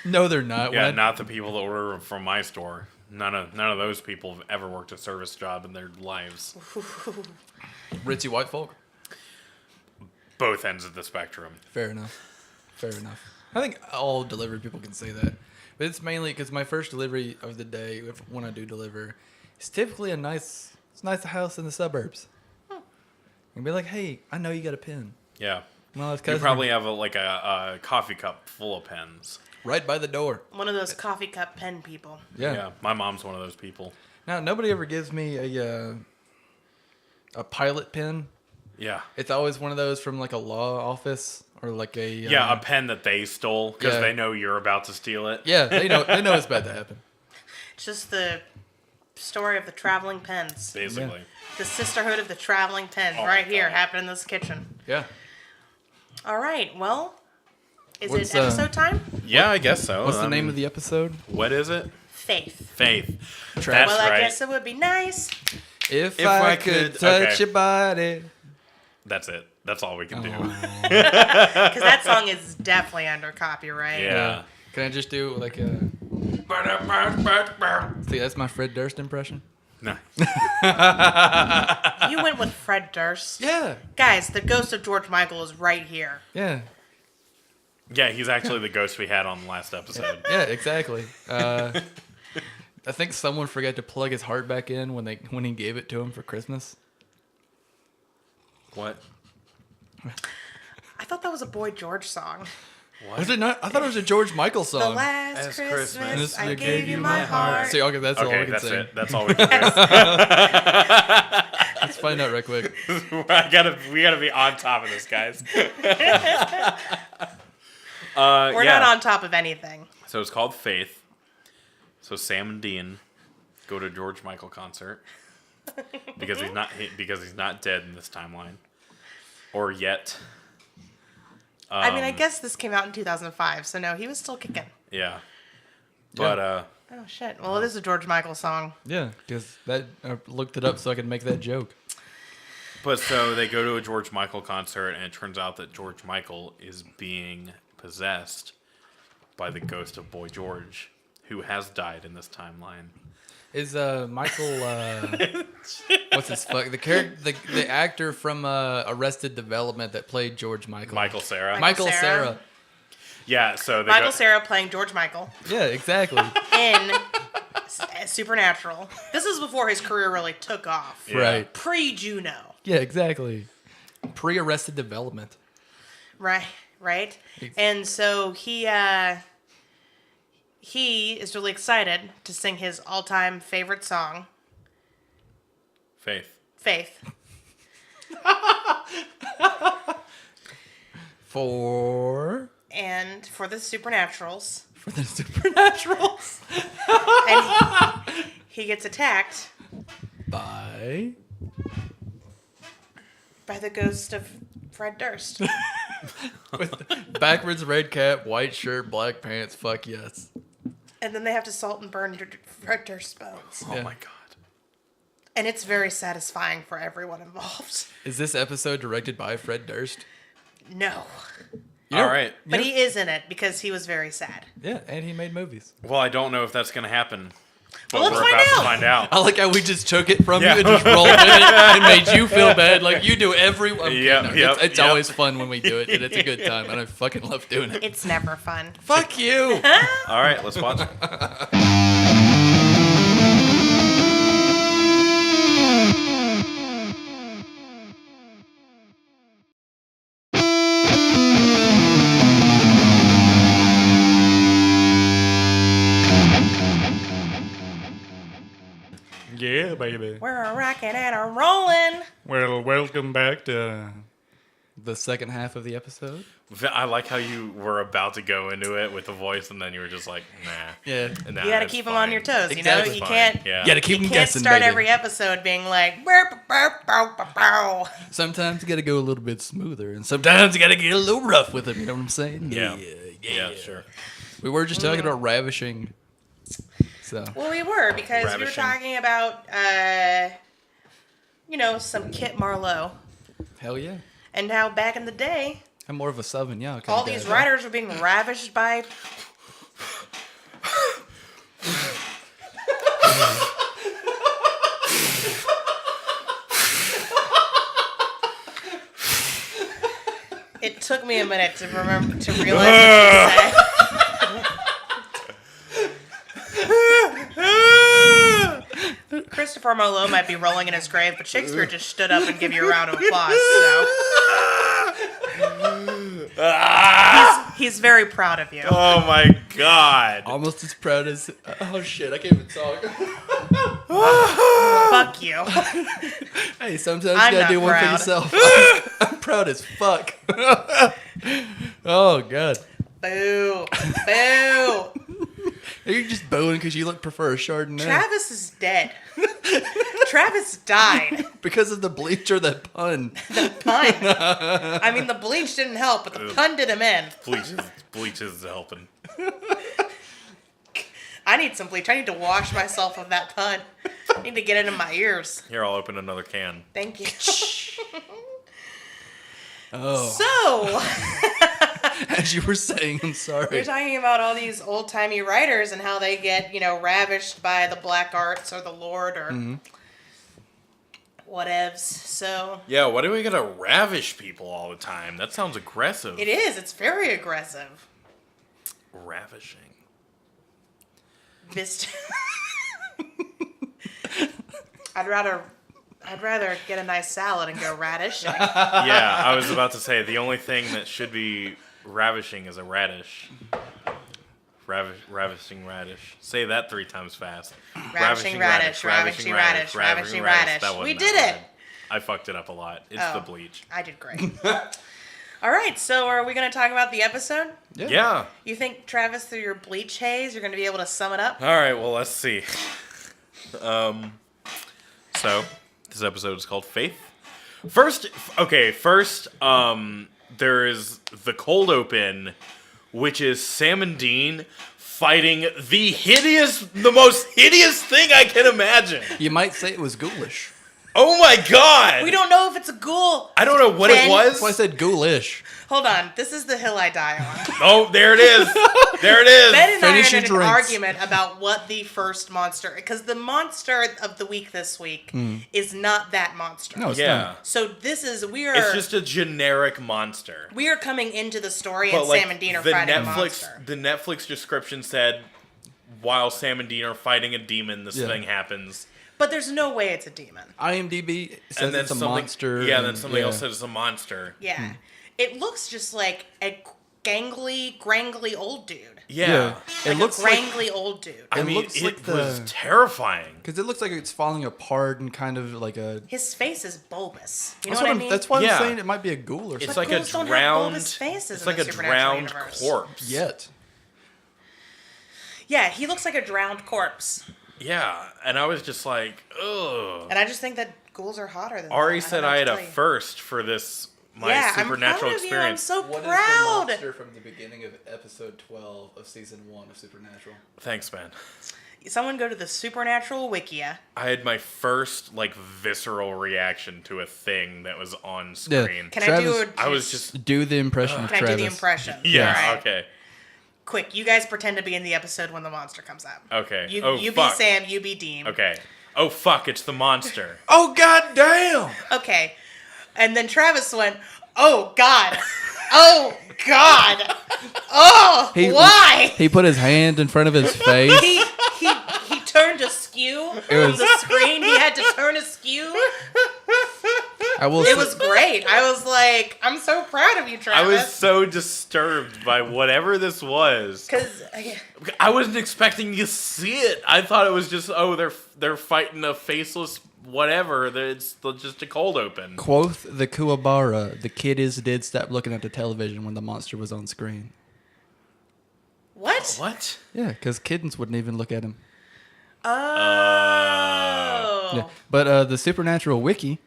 No, they're not. Yeah, When I- not the people that order from my store. None of those people have ever worked a service job in their lives. Ritzy white folk. Both ends of the spectrum. Fair enough. Fair enough. I think all delivery people can say that. But it's mainly because my first delivery of the day, when I do deliver, is typically a nice house in the suburbs. And be like, hey, I know you got a pen. Yeah. Well, it's You probably have a coffee cup full of pens. right by the door. One of those coffee cup pen people. Yeah. My mom's one of those people. Now, nobody ever gives me a pilot pen. Yeah. It's always one of those from like a law office or like a Yeah, a pen that they stole because yeah. they know you're about to steal it. yeah, they know it's about to happen. It's just the story of the traveling pens. Basically. The sisterhood of the traveling pens Oh right my here God. happened in this kitchen. Yeah. All right, well, is What's, it episode time? Yeah, I guess so. What's the name of the episode? What is it? Faith. Faith. Trash. That's Well, I right. guess it would be nice. If I I could- could touch okay. your body. That's it. That's all we can do. Because that song is definitely under copyright. Yeah. Can I just do like a... See, that's my Fred Durst impression. No. You went with Fred Durst. Yeah. Guys, the ghost of George Michael is right here. Yeah. Yeah, he's actually the ghost we had on the last episode. Yeah, exactly. I think someone forgot to plug his heart back in when he gave it to him for Christmas. What? I thought that was a Boy George song. Was it not? I thought it was a George Michael The song. last As Christmas, Christmas, I gave you my heart. See, okay, that's all I Okay, can that's say. it. That's all we can Let's find out right quick. do. We gotta be on top of this, guys. We're not on top of anything. So it's called Faith. So Sam and Dean go to George Michael concert because he's not dead in this timeline, or yet. I mean, I guess this came out in 2005, so no, he was still kicking. Yeah. But Oh shit! Well, it is a George Michael song. Yeah, because I looked it up so I could make that joke. But so they go to a George Michael concert, and it turns out that George Michael is being possessed by the ghost of Boy George, who has died in this timeline. Is Michael what's his fuck the actor from Arrested Development that played George Michael? Michael Cera. Michael Cera. Cera. Yeah, so they Michael go, Cera playing George Michael Yeah, exactly. in Supernatural. This is before his career really took off. Yeah. Right. Pre-Juno. Yeah, exactly. Pre-Arrested Development. Right. And so he is really excited to sing his all-time favorite song, Faith. For the Supernaturals. the Supernaturals. And he gets attacked By the ghost of Fred Durst. with backwards red cap, white shirt, black pants. Fuck yes. And then they have to salt and burn Fred Durst's bones. Oh Yeah. my god. And it's very satisfying for everyone involved. Is this episode directed by Fred Durst? No. All right. But he is in it because he was very sad. Yeah, and he made movies. Well, I don't know if that's going to happen. But Well, let's we're find about out. to find out. I like how we just took it from Yeah. you and just rolled with it and made you feel bad like you do every. Yep, yep, it's yep. always fun when we do it, and it's a good time, and I fucking love doing it. It's never fun. Fuck you. All right, let's watch. Yeah, baby. We're a rocking and a rolling. Well, welcome back to. The second half of the episode. I like how you were about to go into it with the voice, and then you were just like, nah. Yeah. Nah, You got to it's keep them fine. on your toes. You Exactly. know, you Fine. can't. Yeah. You gotta keep You them can't guessing, start baby. every episode being like, "Burp, burp, burp, burp, burp." Sometimes you gotta go a little bit smoother, and sometimes you gotta get a little rough with them. You know what I'm saying? Yeah. Yeah, sure. We were just talking about ravishing. So Well, we were because we were Ravishing. talking about, some Kit Marlowe hell yeah. and how back in the day, I'm more of a Sauvignon kind all of guy. these writers were being ravished by. It took me a minute to realize what you said. Christopher Marlowe might be rolling in his grave, but Shakespeare just stood up and gave you a round of applause. So he's very proud of you. Oh my god. Almost as proud as. Oh shit! I can't even talk. Fuck you. Hey, sometimes you I'm gotta not do one for proud. yourself. I'm proud as fuck. Oh god. Boo. Boo. You're just booing because you prefer a Chardonnay. Travis is dead. Travis died. Because of the bleach or that pun. The pun. I mean, the bleach didn't help, but the pun did him in. Bleach is helping. I need some bleach. I need to wash myself of that pun. I need to get it in my ears. Here, I'll open another can. Thank you. Oh. So, As you were saying, I'm sorry. we're talking about all these old-timey writers and how they get, ravished by the black arts or the Lord or whatevs. So, Yeah, why do we gotta ravish people all the time? That sounds aggressive. it is. It's very aggressive. Ravishing. This. I'd rather get a nice salad and go radish. Yeah, I was about to say, the only thing that should be ravishing is a radish. Ravishing radish. Say that 3 times fast. Ravishing radish, ravishing radish, ravishing radish. That wasn't We that did hard. it. I fucked it up a lot. It's Oh. the bleach. I did great. All right, so are we going to talk about the episode? Yeah. You think, Travis, through your Bleach haze, you're going to be able to sum it up? All right, well, let's see. So, this episode is called Faith. First, there is the cold open, which is Sam and Dean fighting the most hideous thing I can imagine. You might say it was ghoulish. Oh my god! We don't know if it's a ghoul. I don't know what Ben? it was. That's why I said ghoulish. Hold on. This is the hill I die on. Oh, there it is. There it is. Ben and I Finish are your in an drinks. argument about what the first monster... Because the monster of the week this week is not that monster. No, it's Yeah. not. So this is... It's just a generic monster. We are coming into the story But and like Sam and Dean are the fighting a monster. The Netflix description said, while Sam and Dean are fighting a demon, this Yeah. thing happens. But there's no way it's a demon. IMDb says And then it's a something, monster. Yeah, and then and- something else says it's a monster. Yeah. It looks just like a grangly old dude. Yeah. It looks a like grangly old dude. I It mean, looks it like was the- terrifying. because it looks like it's falling apart and kind of like a. His face is bulbous. You know That's what I what mean? That's why Yeah. I'm saying it might be a ghoul or It's something. like a ghouls don't have drowned. bulbous faces It's in like the a supernatural drowned universe. corpse. Yet. Yeah, he looks like a drowned corpse. Yeah, and I was just like, ugh. And I just think that ghouls are hotter than Ari that. said I had a first for this supernatural I'm proud experience. Of you. I'm so proud. from the beginning of episode 12 of season 1 of Supernatural? Thanks, man. Someone go to the Supernatural Wikia. I had my first visceral reaction to a thing that was on Yeah. screen. Can Travis, I do I was just Do the impression of Can I Travis. do the impression? yeah, All right. okay. Quick, you guys pretend to be in the episode when the monster comes out. Okay. You, Oh, you fuck. be Sam, you be Dean. Okay. Oh fuck, it's the monster. Oh, god damn! Okay. And then Travis went, "Oh God, oh God, oh why?" He put his hand in front of his face. He turned askew from the screen. He had to turn askew. I will It say- was great. I was like, I'm so proud of you, I Travis. was so disturbed by whatever this was. Because I wasn't expecting to see it. I thought it was just they're fighting a faceless whatever. It's just a cold open. Quoth the Kuwabara, the kiddies did stop looking at the television when the monster was on screen. what? What? Yeah, because kittens wouldn't even look at him. Oh. Yeah. But the Supernatural Wiki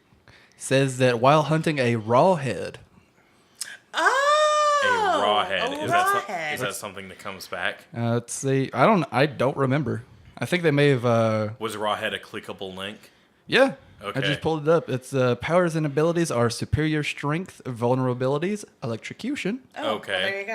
says that while hunting a rawhead, Oh. A rawhead. A Is rawhead. that something that comes back? let's see, I don't remember. I think they may have. Was rawhead a clickable link? Yeah. I Okay. just pulled it up. Its powers and abilities are superior strength, vulnerabilities, electrocution, Oh, Okay. well, there you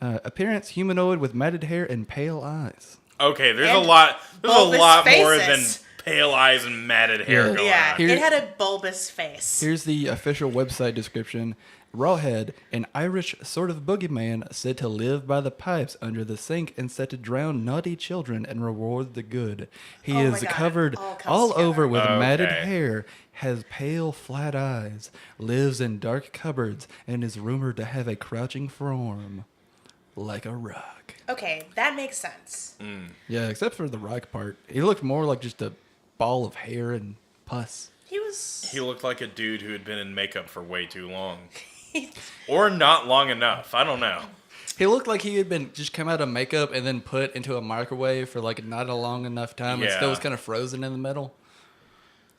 go. appearance humanoid with matted hair and pale eyes. Okay, there's And a lot. There's a bulbous lot more than faces. pale eyes and matted hair Yeah. going Yeah, on. Here- it had a bulbous face. Here's the official website description. Rawhead, an Irish sort of boogeyman said to live by the pipes under the sink and said to drown naughty children and reward the good. He Oh my is God, covered it all comes all together. over with matted Okay. hair, has pale flat eyes, lives in dark cupboards, and is rumored to have a crouching form like a rock. Okay, that makes sense. Yeah, except for the rock part. He looked more like just a ball of hair and pus. He looked like a dude who had been in makeup for way too long. Or not long enough. I don't know. He looked like he had been just come out of makeup and then put into a microwave for like not a long enough time and still Yeah. was kind of frozen in the middle,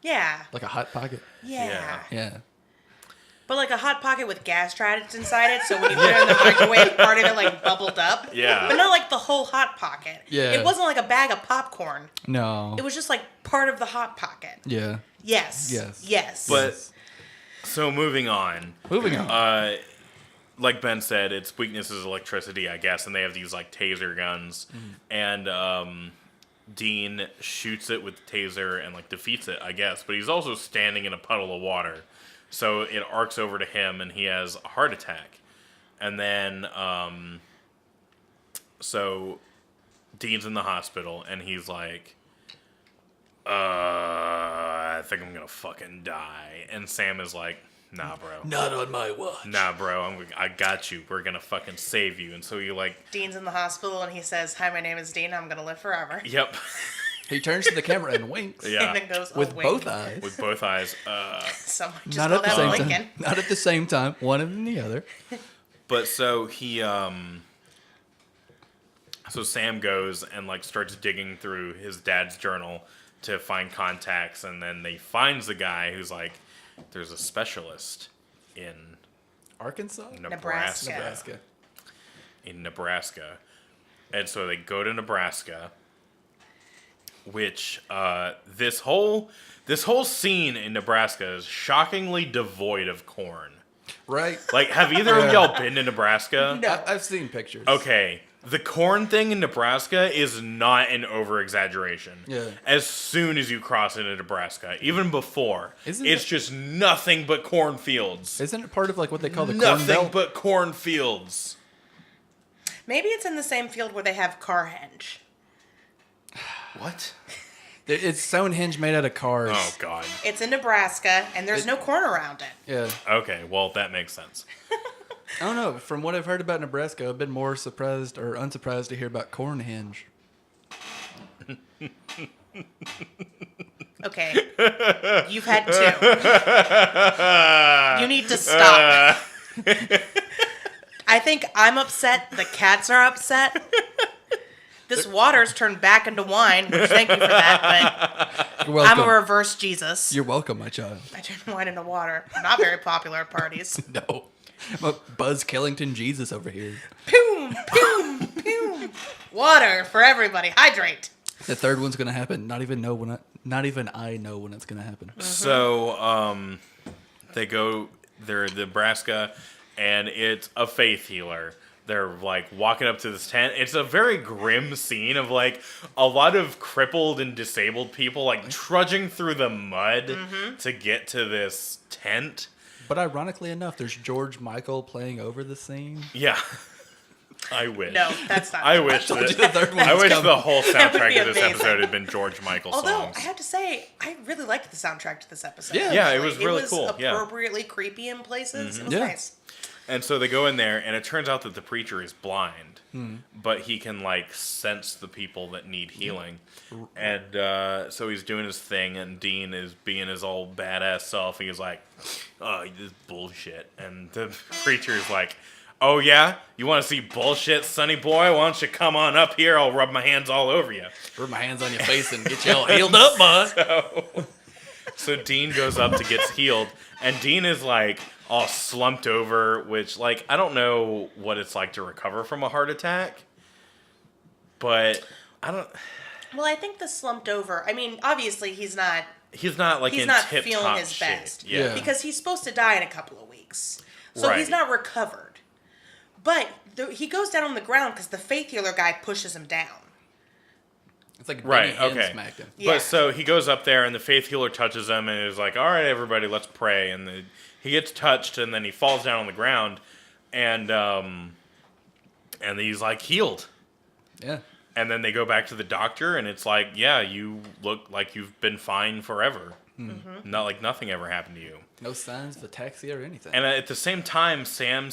Yeah. like a hot pocket. Yeah. Yeah. But like a hot pocket with gas trapped inside it, so when you put it in the microwave, part of it like bubbled up. Yeah. But not like the whole hot pocket. Yeah. It wasn't like a bag of popcorn. No. It was just like part of the hot pocket. Yeah. Yes. Yes. Yes. But so moving on. Moving on. Like Ben said, its weakness is electricity, I guess, and they have these like taser guns, and Dean shoots it with the taser and like defeats it, I guess. But he's also standing in a puddle of water, so it arcs over to him, and he has a heart attack. And then, so Dean's in the hospital, and he's like, I think I'm gonna fucking die. And Sam is like, nah, bro. Not on my watch. Nah, bro, I got you. We're gonna fucking save you. And so you like, Dean's in the hospital and he says, "Hi, my name is Dean. I'm gonna live forever." yep. He turns to the camera and winks. Yeah. And then goes, oh, With wait. both eyes. With both eyes. Someone just Not called at the out same Lincoln. time. Not at the same time. One and the other. But so so Sam goes and like starts digging through his dad's journal to find contacts, and then they finds the guy who's like, there's a specialist in Arkansas? Nebraska. Nebraska. In Nebraska. And so they go to Nebraska, which this whole scene in Nebraska is shockingly devoid of corn. Right? Like, have either of y'all been to Nebraska? No. I've seen pictures. Okay, the corn thing in Nebraska is not an over-exaggeration. Yeah. As soon as you cross into Nebraska, even before, Isn't it's it- just nothing but cornfields. Isn't it part of like what they call the corn Nothing belt? but cornfields. Maybe it's in the same field where they have Carhenge. What? It's Stonehenge made out of cars. Oh, God. It's in Nebraska, and there's no corn around it. Yeah. Okay, well, that makes sense. I don't know. From what I've heard about Nebraska, I've been more surprised or unsurprised to hear about Cornhenge. Okay. You've had two. You need to stop. I think I'm upset. The cats are upset. This water's turned back into wine, which thank you for that, You're but welcome. I'm a reverse Jesus. You're welcome, my child. I turned wine into water. Not very popular at parties. No. I'm a Buzz Killington Jesus over here. Poom, poom, poom. Water for everybody. Hydrate. The third one's gonna happen. Not even I know when it's gonna happen. So, they're in Nebraska, and it's a faith healer. They're, like, walking up to this tent. It's a very grim scene of, like, a lot of crippled and disabled people, like, trudging through the mud to get to this tent. But ironically enough, there's George Michael playing over the scene. Yeah. I wish. No, that's not I true. wish told you that. the third one I was wish coming. the whole That would soundtrack be of this amazing. episode had been George Michael Although, songs. I have to say, I really liked the soundtrack to this episode. Yeah. Yeah, it actually. was really cool, yeah. appropriately creepy in places. It was Yeah. nice. And so they go in there, and it turns out that the preacher is blind, but he can, like, sense the people that need healing. And so he's doing his thing, and Dean is being his old badass self. He's like, oh, this is bullshit. And the preacher's like, oh, yeah? You want to see bullshit, sonny boy? Why don't you come on up here? I'll rub my hands all over you. Rub my hands on your face and get you all healed up, bud. So Dean goes up to get healed, and Dean is like all slumped over, which, like, I don't know what it's like to recover from a heart attack, but I don't. Well, I think the slumped over. I mean, obviously he's not He's He's in not tip feeling top his shape. best. Yeah. because he's supposed to die in a couple of weeks, so he's Right. not recovered. But he goes down on the ground because the faith healer guy pushes him down. It's like Right. Benny Hinn Okay. smacked him. Yeah. But so he goes up there, and the faith healer touches him, and is like, "All right, everybody, let's pray." And he gets touched, and then he falls down on the ground, and he's like healed. Yeah. And then they go back to the doctor, and it's like, yeah, you look like you've been fine forever. Not like nothing ever happened to you. No signs of ataxia or anything. And at the same time, Sam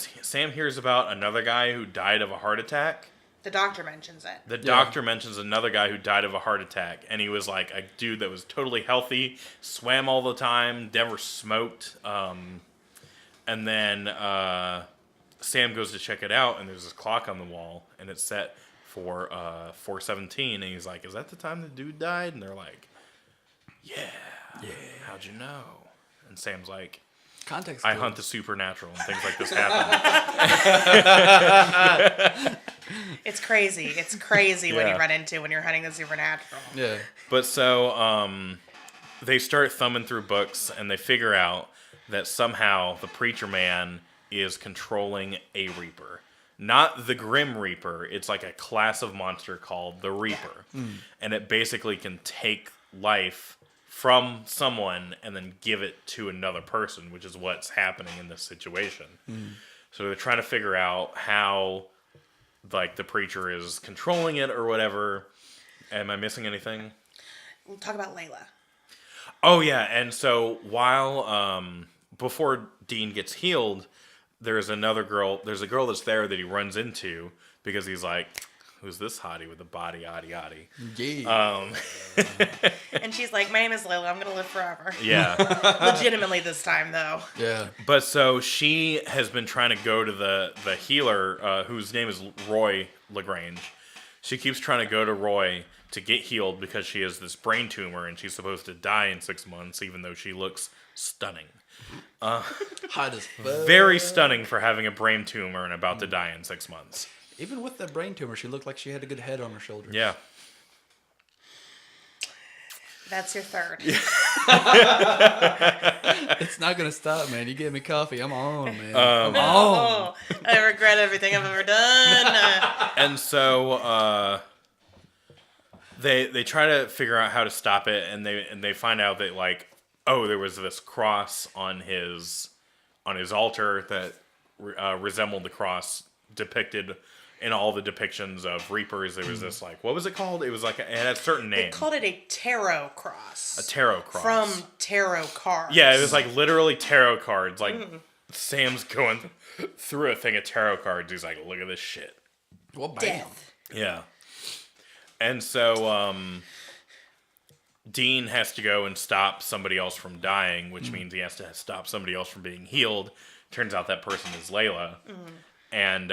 hears about another guy who died of a heart attack. The doctor mentions it. The doctor mentions another guy who died of a heart attack, and he was like a dude that was totally healthy, swam all the time, never smoked. And then Sam goes to check it out, and there's this clock on the wall, and it's set for 4:17, and he's like, "Is that the time the dude died?" And they're like, "Yeah. How'd you know?" And Sam's like, Context. "I clues. hunt the supernatural, and things like this happen." It's crazy. It's crazy when Yeah. you run into when you're hunting the supernatural. Yeah. But so they start thumbing through books, and they figure out that somehow the preacher man is controlling a Reaper. Not the Grim Reaper. It's like a class of monster called the Reaper. And it basically can take life from someone and then give it to another person, which is what's happening in this situation. So they're trying to figure out how, like, the preacher is controlling it or whatever. Am I missing anything? We'll talk about Layla. Oh, yeah. And so while, before Dean gets healed, there's a girl that's there that he runs into because he's like, who's this hottie with a body, yaddy. Yeah. And she's like, my name is Layla. I'm going to live forever. Yeah. Legitimately this time, though. Yeah. But so she has been trying to go to the healer, whose name is Roy LaGrange. She keeps trying to go to Roy to get healed because she has this brain tumor and she's supposed to die in 6 months, even though she looks stunning. Hot as fuck. Very stunning for having a brain tumor and about to die in 6 months. Even with that brain tumor, she looked like she had a good head on her shoulders. Yeah. That's your third. It's not gonna stop, man. You gave me coffee. I'm on, man. I'm on. Oh, I regret everything I've ever done. And so they try to figure out how to stop it, and they find out that like, oh, there was this cross on his altar that resembled the cross depicted in all the depictions of Reapers. There was this like, what was it called? It was like it had a certain name. They called it a tarot cross. A tarot cross. From tarot cards. Yeah, it was like literally tarot cards. Like Sam's going through a thing of tarot cards. He's like, look at this shit. Well, bam. Death. Yeah. And so Dean has to go and stop somebody else from dying, which means he has to stop somebody else from being healed. Turns out that person is Layla. And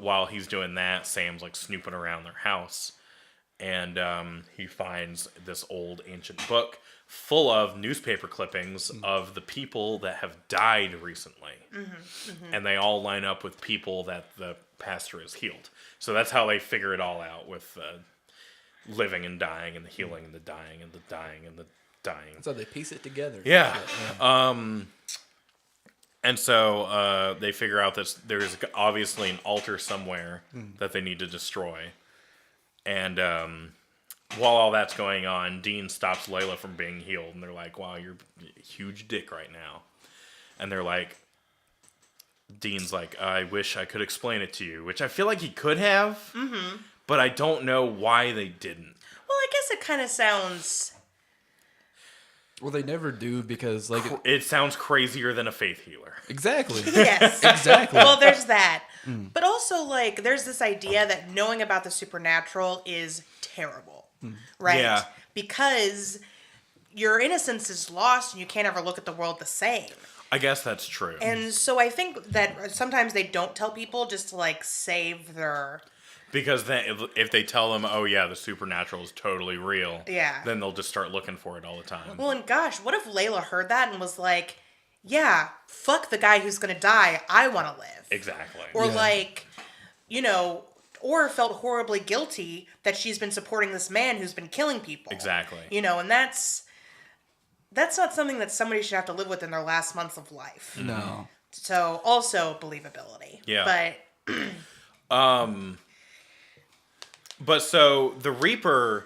while he's doing that, Sam's like snooping around their house. And he finds this old ancient book full of newspaper clippings of the people that have died recently. And they all line up with people that the pastor has healed. So that's how they figure it all out with living and dying and the healing and the dying and the dying and the dying. So they piece it together. Yeah. And so they figure out that there's obviously an altar somewhere that they need to destroy. And while all that's going on, Dean stops Layla from being healed. And they're like, wow, you're a huge dick right now. And they're like, Dean's like, I wish I could explain it to you. Which I feel like he could have. But I don't know why they didn't. Well, I guess it kind of sounds... Well, they never do because, like... It sounds crazier than a faith healer. Exactly. Yes. Exactly. Well, there's that. But also, like, there's this idea that knowing about the supernatural is terrible. Right? Yeah. Because your innocence is lost and you can't ever look at the world the same. I guess that's true. And so I think that sometimes they don't tell people just to, like, save their... Because then if they tell them, oh yeah, the supernatural is totally real, then they'll just start looking for it all the time. Well, and gosh, what if Layla heard that and was like, yeah, fuck the guy who's going to die, I want to live. Exactly. Or like, you know, or felt horribly guilty that she's been supporting this man who's been killing people. Exactly. You know, and that's not something that somebody should have to live with in their last months of life. No. So also believability. Yeah. But But so the Reaper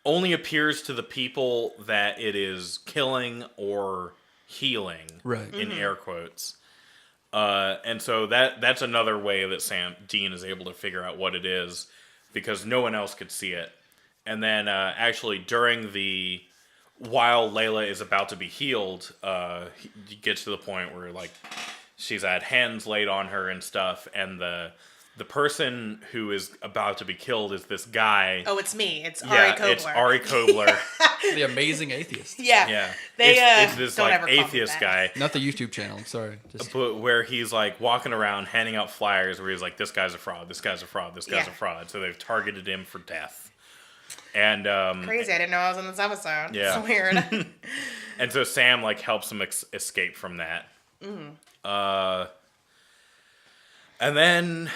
only appears to the people that it is killing or healing, Right. in air quotes. And so that's another way that Dean is able to figure out what it is, because no one else could see it. And then actually while Layla is about to be healed, he gets to the point where like she's had hands laid on her and stuff, and the person who is about to be killed is this guy. oh, it's me. It's Ari Kobler. It's Ari Kobler. The amazing atheist. Yeah. Yeah. It's this don't like ever call me atheist that. guy. Not the YouTube channel. Sorry. Just But where he's like walking around handing out flyers where he's like, this guy's a fraud, this guy's a fraud, this guy's a fraud. So they've targeted him for death. And Crazy. I didn't know I was in this episode. Yeah. It's weird. and so Sam like helps him escape from that. And then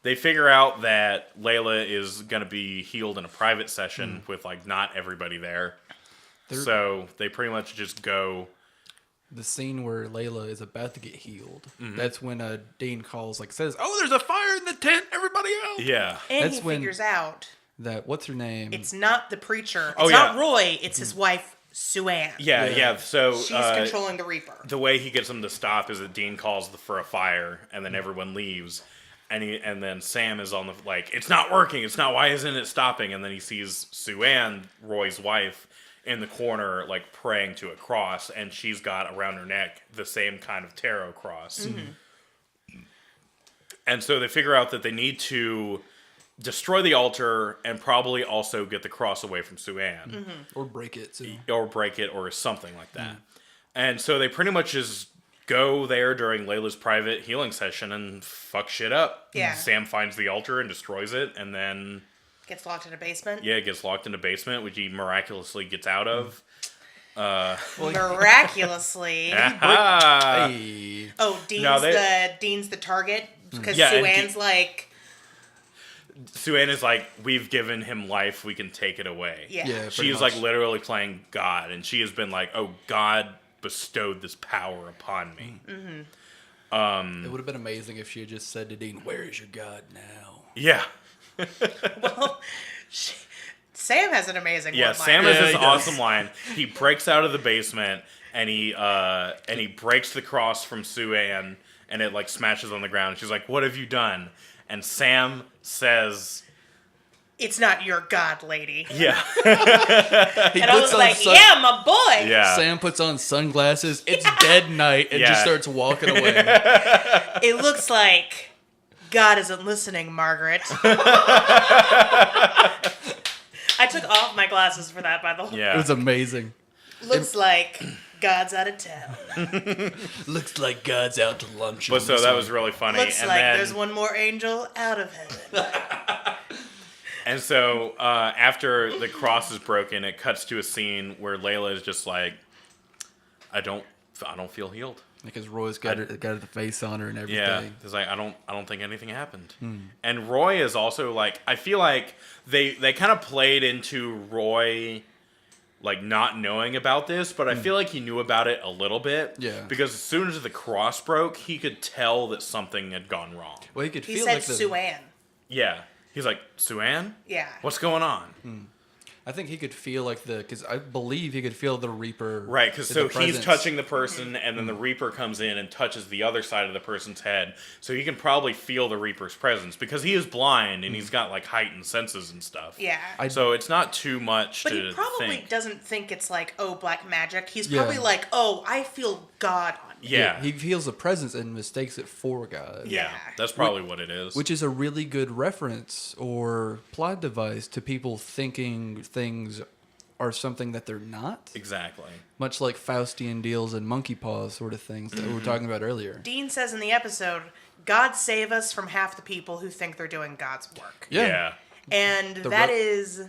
they figure out that Layla is going to be healed in a private session with like not everybody there. So they pretty much just go. the scene where Layla is about to get healed. That's when Dean calls, like says, "Oh, there's a fire in the tent. Everybody out!" Yeah. And That's he when- figures out That what's her name? it's not the preacher. It's Oh, not yeah. Roy. It's his wife, Sue Ann. Yeah. So She's controlling the Reaper. the way he gets them to stop is that Dean calls for a fire, and then everyone leaves, and then Sam is on the like, it's not working. It's not. Why isn't it stopping? And then he sees Sue Ann, Roy's wife, in the corner, like praying to a cross, and she's got around her neck the same kind of tarot cross. And so they figure out that they need to destroy the altar and probably also get the cross away from Sue-Ann. Or break it. So. Or break it or something like that. And so they pretty much just go there during Layla's private healing session and fuck shit up. Yeah. Sam finds the altar and destroys it, and then... Gets locked in a basement. Yeah, it gets locked in a basement, which he miraculously gets out of. Miraculously. Hey. Oh, Dean's the target? Because Yeah, and Sue-Ann's like... Sue-Ann is like, we've given him life, we can take it away. Yeah. Yeah. She is like literally playing God, and she has been like, oh, God bestowed this power upon me. It would have been amazing if she had just said to Dean, "Where is your God now?" Yeah. Well, Sam has an amazing Yeah, one. Sam has this he does. awesome line. He breaks out of the basement, and he breaks the cross from Sue-Ann, and it like smashes on the ground. She's like, "What have you done?" And Sam says, It's not your God, lady. "Yeah, He And I was like, yeah, my boy. yeah." Sam puts on sunglasses. It's dead night and Yeah. just starts walking away. It looks like God isn't listening, Margaret. I took off my glasses for that, by the way. Yeah. It was amazing. Looks like God's out of town. Looks like God's out to lunch. But so that was really funny. Looks and like then, there's one more angel out of heaven. And so after the cross is broken, it cuts to a scene where Layla is just like, I don't feel healed. Because Roy's got the face on her and everything. Yeah, it's like I don't think anything happened. And Roy is also like, I feel like they kind of played into Roy like not knowing about this, but I feel like he knew about it a little bit. Yeah. Because as soon as the cross broke, he could tell that something had gone wrong. Well, he could He feel said like Sue-Ann. Yeah. He's like, Sue-Ann? Yeah. What's going on? I think he could feel like because I believe he could feel the Reaper. Right, because the so he's presence. touching the person, and then the Reaper comes in and touches the other side of the person's head. So he can probably feel the Reaper's presence because he is blind and he's got like heightened senses and stuff. Yeah. So it's not too much But to he probably think. doesn't think it's like, oh, black magic. He's Yeah. probably like, oh, I feel God on me. Yeah. He feels the presence and mistakes it for God. Yeah, Yeah. that's probably what it is. Which is a really good reference or plot device to people thinking things are something that they're not. Exactly. Much like Faustian deals and monkey paws sort of things that we were talking about earlier. Dean says in the episode, God save us from half the people who think they're doing God's work. Yeah. And The that ro- is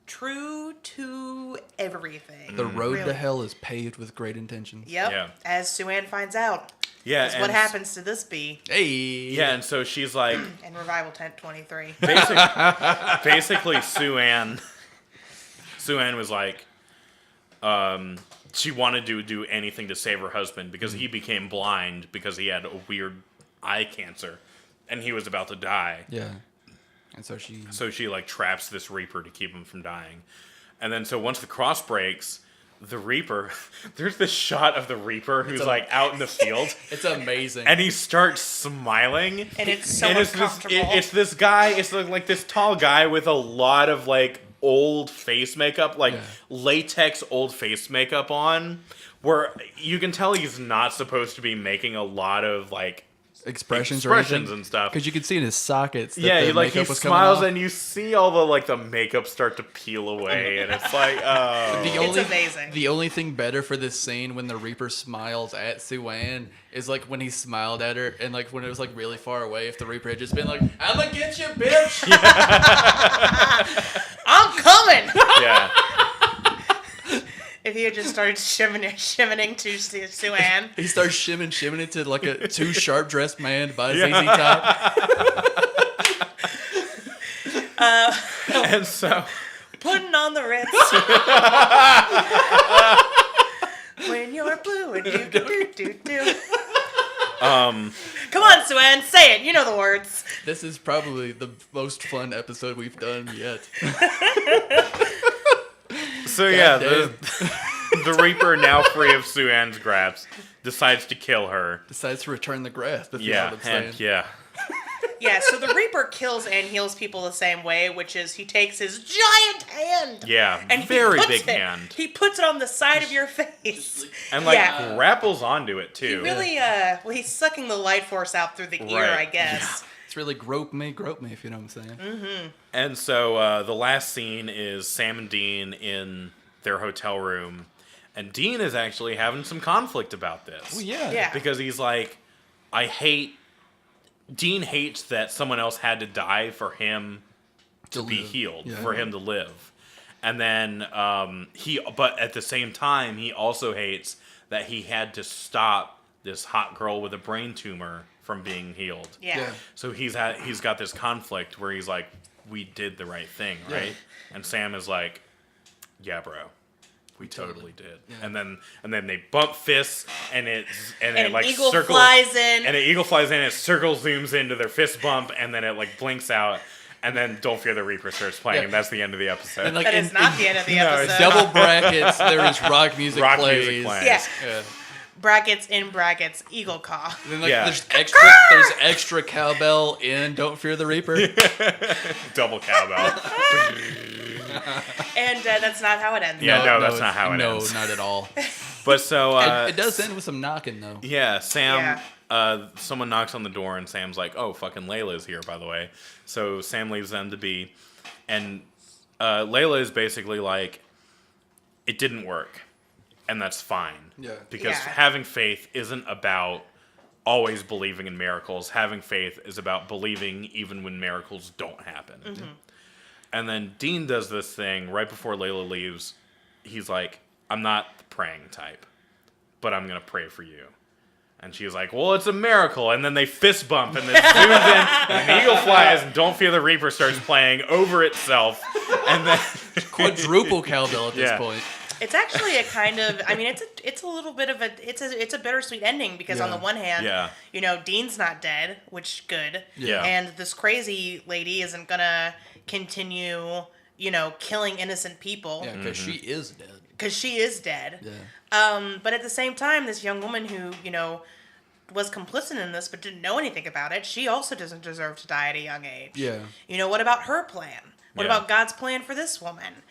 true to everything. The road to Really. hell is paved with great intentions. Yep. Yeah. As Sue-Ann finds out. Yeah. Is what happens to this bee Hey. Yeah, and so she's like, in Revival Tent 23. basically Sue-Ann was like, she wanted to do anything to save her husband because he became blind because he had a weird eye cancer and he was about to die. Yeah. And so she. So she like traps this Reaper to keep him from dying. And then so once the cross breaks, the Reaper, there's this shot of the Reaper who's like out in the field It's amazing. and he starts smiling. And it's so And uncomfortable. it's this guy, it's like this tall guy with a lot of like old face makeup, like latex old face makeup on, where you can tell he's not supposed to be making a lot of like expressions and stuff. Because you can see in his sockets. That Yeah, the he makeup was coming smiles off. and you see all the like the makeup start to peel away, and it's like, oh, It's amazing. The only thing better for this scene when the Reaper smiles at Sue-Ann is like when he smiled at her and like when it was like really far away. If the Reaper had just been like, "I'ma get you, bitch," I'm coming! yeah. If he had just started shimmening to Sue-Ann. he starts shimming it to like a too sharp dressed man by ZZ Top. And so Putting on the Ritz. When you're blue and you do. Come on, Sue-Ann, say it. You know the words. This is probably the most fun episode we've done yet. So yeah, damn. the Reaper, now free of Sue-Ann's grasp, decides to kill her. Decides to return the grasp. If you know Yeah, what I'm saying. and yeah. Yeah, so the Reaper kills and heals people the same way, which is he takes his giant hand. Yeah, And very he big puts it, hand. He puts it on the side of your face. And like yeah. grapples onto it He too. really, well, he's sucking the light force out through the ear, Right. I guess. It's really grope me, if you know what I'm saying. Mm-hmm. And so the last scene is Sam and Dean in their hotel room, and Dean is actually having some conflict about this. Well, yeah. Yeah. Because he's like, Dean hates that someone else had to die for him to be live. healed, Yeah. for him to live. And then but at the same time, he also hates that he had to stop this hot girl with a brain tumor from being healed. Yeah. So he's got this conflict where he's like, we did the right thing, right? Yeah. And Sam is like, yeah, bro. We totally did. Yeah. And then they bump fists and it an like eagle circles flies in. and an eagle flies in, it circle zooms into their fist bump, and then it like blinks out, and then Don't Fear the Reaper starts playing, Yeah. and that's the end of the episode. And, like, That is not the end of the episode. double brackets, there is rock music Rock plays. music plays. Yeah. Yeah. Brackets in brackets, eagle caw. And then, like, Yeah. there's extra cowbell in Don't Fear the Reaper. Double cowbell. And that's not how it ends. Yeah, no, that's not how it ends. No, not at all. But so It does end with some knocking, though. yeah, Sam. Yeah. Someone knocks on the door, and Sam's like, "Oh, fucking Layla's here, by the way." So Sam leaves them to be, and Layla is basically like, "It didn't work, and that's fine." Yeah. Because Yeah. having faith isn't about always believing in miracles. Having faith is about believing even when miracles don't happen. Mm-hmm. And then Dean does this thing right before Layla leaves. He's like, "I'm not the praying type, but I'm going to pray for you." And she's like, "Well, it's a miracle." And then they fist bump, and then zooms in, and an eagle flies, and Don't Fear the Reaper starts playing over itself. And then Quadruple cowbell at this Yeah. point. It's actually a kind of, I mean, it's a little bit of it's a bittersweet ending because on Yeah. the one hand, Yeah. you know, Dean's not dead, which good. Yeah. And this crazy lady isn't gonna continue, you know, killing innocent people Yeah, because she is dead. because she is dead. Yeah. But at the same time, this young woman who, you know, was complicit in this but didn't know anything about it, she also doesn't deserve to die at a young age. Yeah. You know, what about her plan? What Yeah. about God's plan for this woman?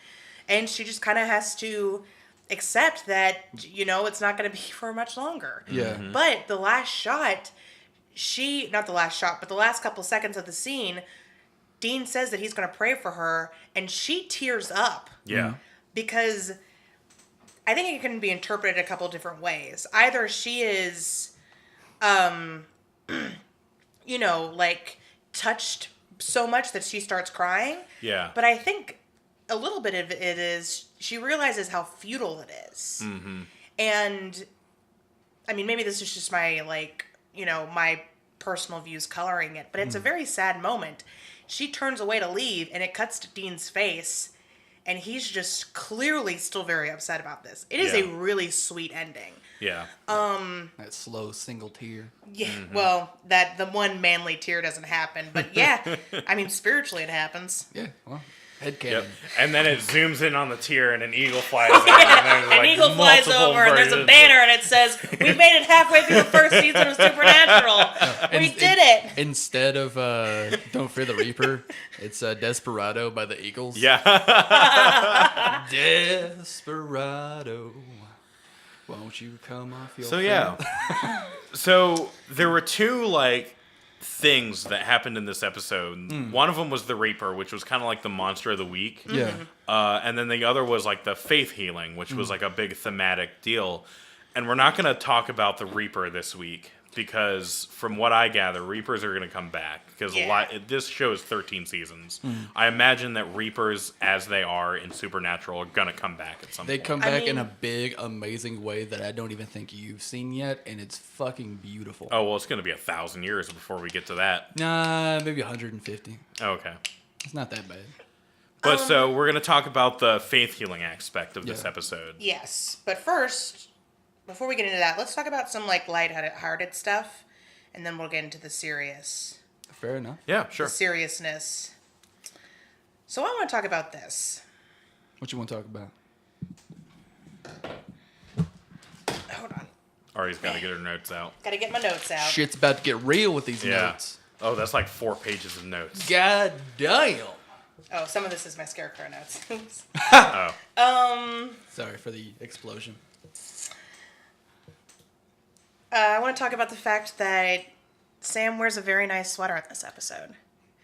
And she just kind of has to accept that, you know, it's not going to be for much longer. Yeah. But the last shot, not the last shot, but the last couple seconds of the scene, Dean says that he's going to pray for her, and she tears up yeah. because I think it can be interpreted a couple different ways. Either she is, you know, like touched so much that she starts crying. Yeah. But I think a little bit of it is she realizes how futile it is. Mm-hmm. And I mean, maybe this is just my, like, you know, my personal views coloring it, but it's a very sad moment. She turns away to leave, and it cuts to Dean's face, and he's just clearly still very upset about this. It is Yeah. a really sweet ending. Yeah. That slow single tear. Yeah, well, that the one manly tear doesn't happen, but yeah, I mean, spiritually it happens. Yeah. Well, headcanon. Yep. And then it zooms in on the tier, and an eagle flies in. And there's, An like, eagle flies multiple over, and there's a versions. banner, and it says, "We made it halfway through the first season of Supernatural. We did it." Instead of Don't Fear the Reaper, it's Desperado by the Eagles. Yeah. Desperado. Won't you come off your So yeah. So there were two like things that happened in this episode. One of them was the Reaper, which was kind of like the monster of the week. Yeah. And then the other was like the faith healing, which was like a big thematic deal. And we're not going to talk about the Reaper this week because, from what I gather, Reapers are going to come back because this show is 13 seasons. I imagine that Reapers, as they are in Supernatural, are going to come back at some They point. come I back in mean- a big, amazing way that I don't even think you've seen yet, and it's fucking beautiful. Oh well, it's going to be 1,000 years before we get to that. Nah, maybe 150. Okay. It's not that bad. But so we're going to talk about the faith healing aspect of this Yeah. episode. Yes, but first, before we get into that, let's talk about some like lighthearted stuff, and then we'll get into the serious, Fair enough. Yeah, sure. the seriousness. So I want to talk about this. What you want to talk about? Hold on, Ari's got to get her notes out. gotta get my notes out. Shit's about to get real with these Yeah. notes. Oh, that's like 4 pages of notes. God damn. Oh, some of this is my scarecrow notes. Oops. Oh. Sorry for the explosion. I want to talk about the fact that Sam wears a very nice sweater in this episode.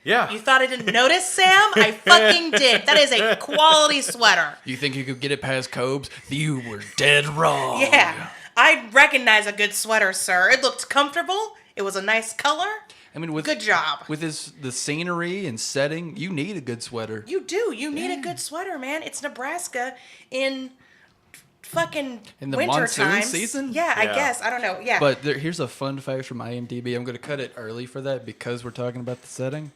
Yeah. You thought I didn't notice, Sam? I fucking did. That is a quality sweater. You think you could get it past Cobes? You were dead wrong. Yeah. I recognize a good sweater, sir. It looked comfortable. It was a nice color. I mean, with Good job. With the scenery and setting, you need a good sweater. You do. You need a good sweater, man. It's Nebraska in fucking In the winter monsoon times. season? Yeah, I Yeah. guess. I don't know. Yeah. But here's a fun fact from IMDb. I'm going to cut it early for that because we're talking about the setting.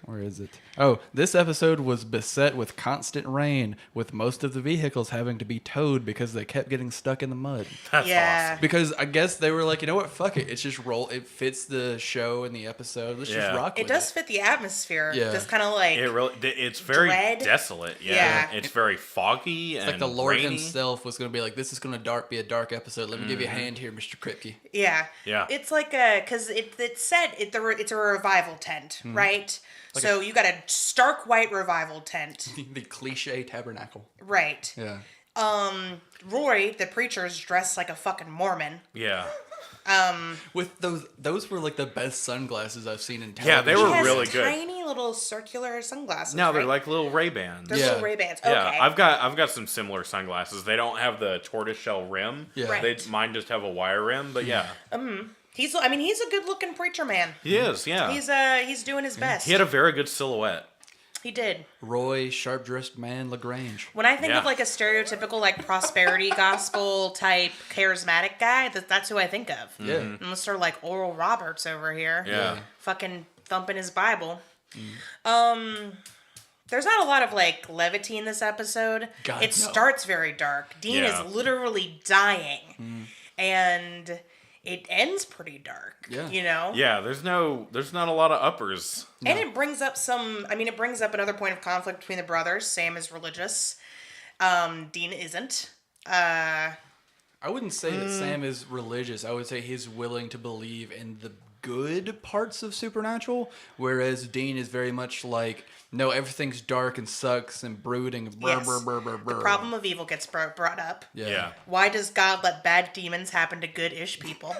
Where is it? Oh, this episode was beset with constant rain, with most of the vehicles having to be towed because they kept getting stuck in the mud. That's yeah. awesome. Because I guess they were like, you know what? Fuck it. It's just roll. It fits the show and the episode. Let's just Yeah. rock with It does fit the atmosphere. Yeah. Just kind of like It's very dread. desolate. Yeah. Yeah. It's very foggy and Like the Lord rainy. himself was going to be like, this is going to be a dark episode. Let me give you a hand here, Mr. Kripke. yeah. Yeah. It's like because it's said it's a revival tent, right? So you got a stark white revival tent, The cliche tabernacle. right? Yeah. Roy, the preacher, is dressed like a fucking Mormon. Yeah. With those were like the best sunglasses I've seen in Yeah, television. they were He has really good. tiny little circular sunglasses. No, they're right? like little Ray-Bans. They're Yeah. little Ray-Bans. Okay. Yeah, I've got some similar sunglasses. They don't have the tortoiseshell rim. Yeah. Right. Mine just have a wire rim, but yeah. He's a good-looking preacher man. He is, yeah. He's doing his best. He had a very good silhouette. He did. Roy, sharp-dressed man, LaGrange. When I think Yeah. of like a stereotypical like prosperity gospel type charismatic guy, that's who I think of. Yeah. Unless they're like Oral Roberts over here. Yeah. Fucking thumping his Bible. There's not a lot of like levity in this episode. God, it no. starts very dark. Dean Yeah. is literally dying. And it ends pretty dark. Yeah. You know? Yeah, there's not a lot of uppers. And it brings up another point of conflict between the brothers. Sam is religious. Dean isn't. I wouldn't say that Sam is religious. I would say he's willing to believe in the good parts of Supernatural, whereas Dean is very much like, no, everything's dark and sucks and brooding. And Yes. brr. The problem of evil gets brought up. Yeah. Why does God let bad demons happen to good-ish people?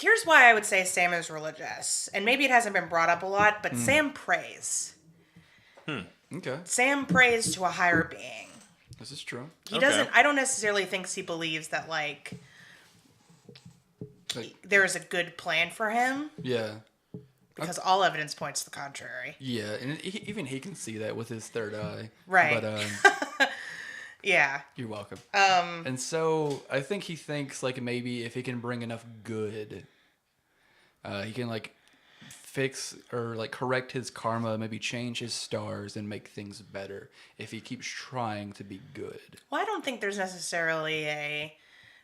Here's why I would say Sam is religious. And maybe it hasn't been brought up a lot, but Sam prays. Okay, Sam prays to a higher being. this is true. He Okay. doesn't, I don't necessarily think he believes that, like, Like, there is a good plan for him, yeah. because all evidence points to the contrary. Yeah, and even he can see that with his third eye. Right. But Yeah. you're welcome. And so I think he thinks like maybe if he can bring enough good, he can like fix or like correct his karma, maybe change his stars and make things better if he keeps trying to be good. Well, I don't think there's necessarily a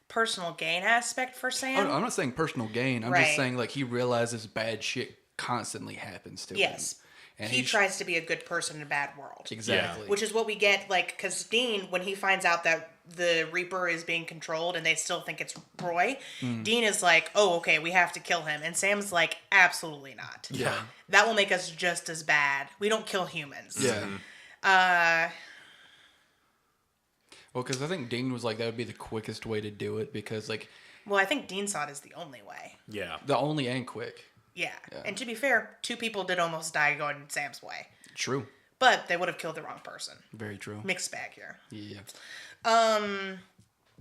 personal gain aspect for Sam. I'm not saying personal gain. I'm Right. just saying like he realizes bad shit constantly happens to him. Yes. And he tries to be a good person in a bad world. Exactly. Which is what we get, like, because Dean, when he finds out that the Reaper is being controlled and they still think it's Roy, Dean is like, oh, okay, we have to kill him. And Sam's like, absolutely not. Yeah. That will make us just as bad. We don't kill humans. Yeah. Well, because I think Dean was like, that would be the quickest way to do it because, like, Well, I think Dean saw it as the only way. Yeah. the only and quick. Yeah. And to be fair, 2 people did almost die going Sam's way. True. But they would have killed the wrong person. Very true. Mixed bag here. Yeah.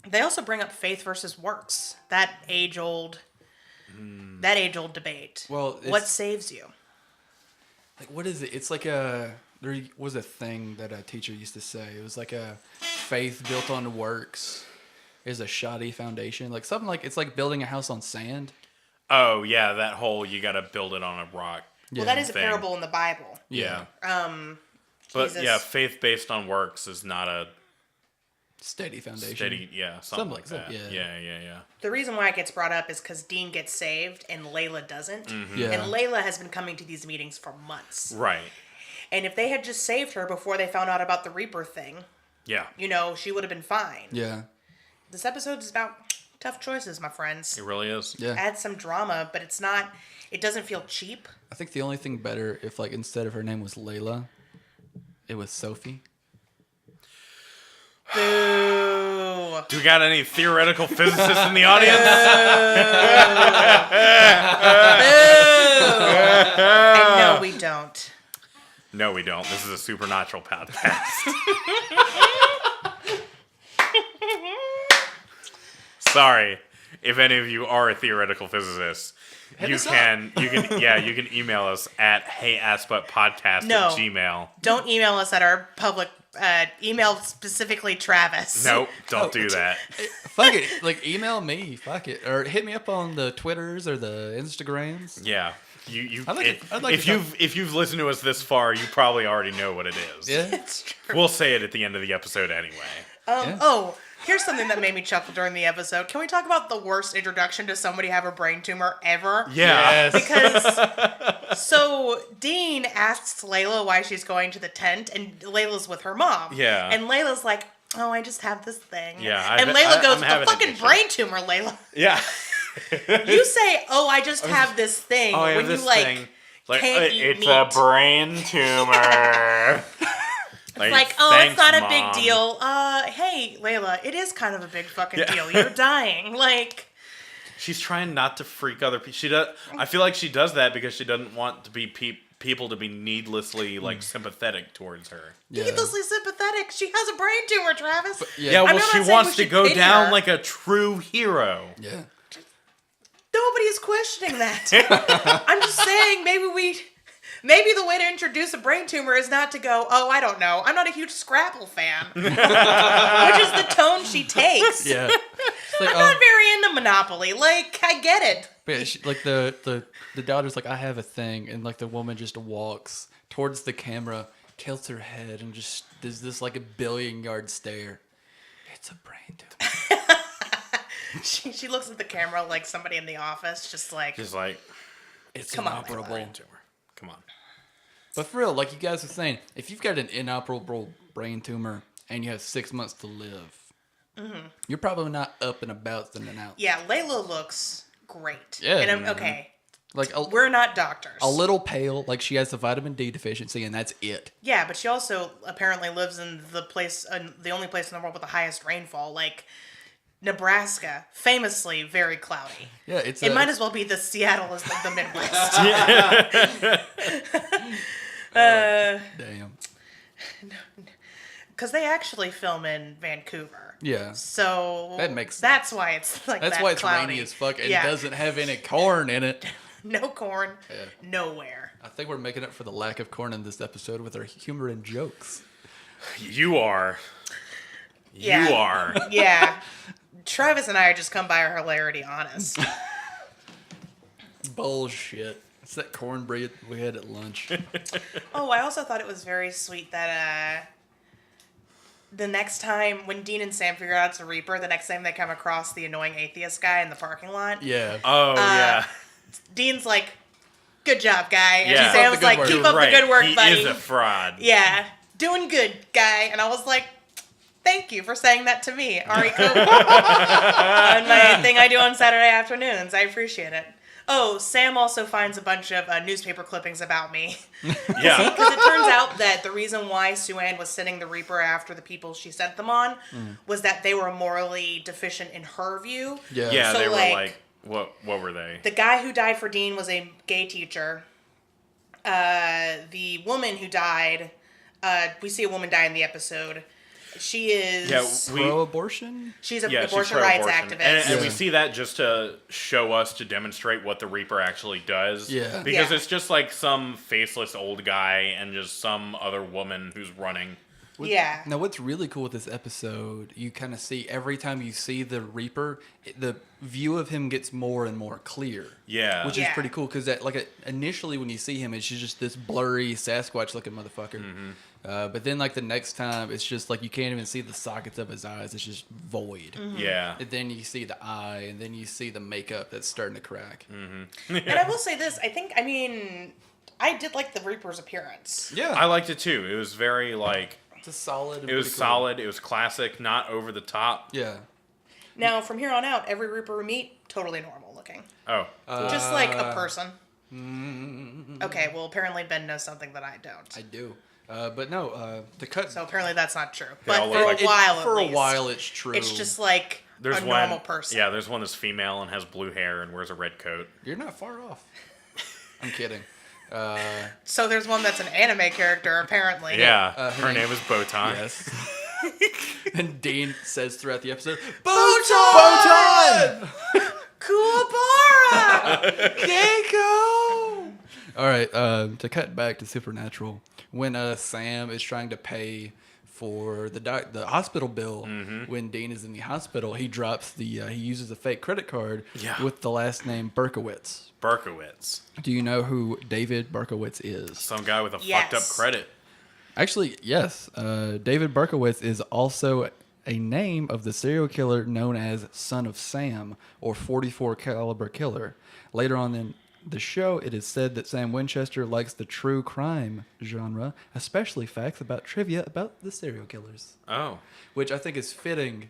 They also bring up faith versus works. That age-old debate. Well, what it's- saves you? Like, what is it? It's like there was a thing that a teacher used to say. It was like a faith built on works is a shoddy foundation. Like something like, it's like building a house on sand. Oh, yeah, that whole you got to build it on a rock. Well, that is a thing. parable in the Bible. Yeah. But Jesus. yeah, faith based on works is not a Steady foundation. steady, something like Something, that. yeah. Yeah. The reason why it gets brought up is because Dean gets saved and Layla doesn't. Yeah. And Layla has been coming to these meetings for months. Right. And if they had just saved her before they found out about the Reaper thing, Yeah. she would have been fine. Yeah. This episode is about tough choices, my friends. It really is. Yeah. Add some drama, but it doesn't feel cheap. I think the only thing better if like instead of her name was Layla, it was Sophie. Boo. Boo. Do we got any theoretical physicists in the audience? And no, we don't. No, we don't. This is a supernatural podcast. Sorry, if any of you are a theoretical physicist, you can email us at heyassbuttpodcast@gmail. Don't email us at our public email, specifically Travis. Nope, don't do that. Fuck it. Like, email me. Fuck it. Or hit me up on the Twitters or the Instagrams. Yeah. If If you've listened to us this far, you probably already know what it is. Yeah. It's true. We'll say it at the end of the episode anyway. Yeah. Oh, here's something that made me chuckle during the episode. Can we talk about the worst introduction to somebody have a brain tumor ever? Yeah. Yes. Because, so Dean asks Layla why she's going to the tent, and Layla's with her mom. Yeah. And Layla's like, oh, I just have this thing. Yeah, And Layla goes, I'm the having an fucking issue." brain tumor, Layla. Yeah. You say, oh, I just have this thing. Oh, I have when this you, like, thing. Like, can't eat it's meat. a brain tumor. Like, oh, thanks, it's not a Mom. big deal. Hey, Layla, it is kind of a big fucking Yeah. deal. You're dying. Like, She's trying not to freak other people. She does. I feel like she does that because she doesn't want to be people to be needlessly sympathetic towards her. Yeah. needlessly sympathetic. She has a brain tumor, Travis. Yeah, I'm well, not she saying wants we to should go pity down her. like a true hero. Yeah. Nobody is questioning that. I'm just saying, maybe the way to introduce a brain tumor is not to go, oh, I don't know, I'm not a huge Scrabble fan. Which is the tone she takes. Yeah. It's like, I'm not very into Monopoly. Like, I get it. but yeah, like the daughter's like, I have a thing, and like the woman just walks towards the camera, tilts her head, and just does this like a 1,000,000,000 stare. It's a brain tumor. She looks at the camera like somebody in the office, just like, Just like, It's Come on, inoperable. brain tumor. Come on. But for real, like you guys were saying, if you've got an inoperable brain tumor and you have 6 months to live, you're probably not up and about than an out. yeah, Layla looks great. Yeah. And I'm, okay, Like we're not doctors. a little pale, like she has a vitamin D deficiency, and that's it. Yeah, but she also apparently lives in the only place in the world with the highest rainfall, like Nebraska, famously very cloudy. Yeah, it's It might as well be the Seattle as the Midwest. damn. Because they actually film in Vancouver. Yeah. So That makes that's why it's like That's that why it's cloudy. rainy as fuck and Yeah. doesn't have any corn in it. No corn, Yeah. nowhere. I think we're making up for the lack of corn in this episode with our humor and jokes. You are. Yeah. You are. Yeah. Travis and I are just come by our hilarity honest. Bullshit. It's that cornbread we had at lunch. Oh, I also thought it was very sweet that the next time when Dean and Sam figure out it's a Reaper, the next time they come across the annoying atheist guy in the parking lot, Yeah. Oh, yeah. Dean's like, "Good job, guy," and Yeah. Sam's Keep up the like, good work. "Keep You're up right. the good work, he buddy." is a fraud. Yeah, doing good, guy. And I was like, "Thank you for saying that to me, Ari Cope." On my thing I do on Saturday afternoons. I appreciate it. Oh, Sam also finds a bunch of newspaper clippings about me. Yeah. Because it turns out that the reason why Sue-Ann was sending the Reaper after the people she sent them on was that they were morally deficient in her view. Yeah. Yeah, So, they were like- like, what were they? The guy who died for Dean was a gay teacher. The woman who died, we see a woman die in the episode. She is... Yeah, Pro-abortion? she's an Yeah, she's abortion rights pro-abortion. activist. And we Yeah. see that just to show us, to demonstrate what the Reaper actually does. Yeah. Because Yeah. it's just like some faceless old guy and just some other woman who's running. Yeah. Now, what's really cool with this episode, you kind of see every time you see the Reaper, the view of him gets more and more clear. Yeah. Which Yeah. is pretty cool because initially when you see him, it's just this blurry Sasquatch-looking motherfucker. Mm-hmm. But then like the next time, it's just like you can't even see the sockets of his eyes. It's just void. Yeah. And then you see the eye, and then you see the makeup that's starting to crack. And I will say this, I did like the Reaper's appearance. Yeah, I liked it too. It was very like, it's a solid. and it was pretty cool. solid. It was classic, not over the top. Yeah. Now, from here on out, every Reaper we meet, totally normal looking. Oh. Just like a person. Okay, well, apparently Ben knows something that I don't. I do. But no, the cut So apparently that's not true. They all But look for a like- while, at for a least, while it's true. it's just like There's a one, normal person. Yeah, there's one that's female and has blue hair and wears a red coat. You're not far off. I'm kidding. So there's one that's an anime character, apparently. Yeah, her her name- name is Botan. Yes. And Dean says throughout the episode, Botan! Botan! Kuwabara! Keiko! All right, to cut back to Supernatural, when Sam is trying to pay for the hospital bill, when Dean is in the hospital, he drops he uses a fake credit card with the last name Berkowitz. Berkowitz. Do you know who David Berkowitz is? Some guy with a Yes. fucked up credit. Actually, yes. David Berkowitz is also a name of the serial killer known as Son of Sam or 44 caliber killer. Later on in the show, it is said that Sam Winchester likes the true crime genre, especially facts about trivia about the serial killers, Oh. which I think is fitting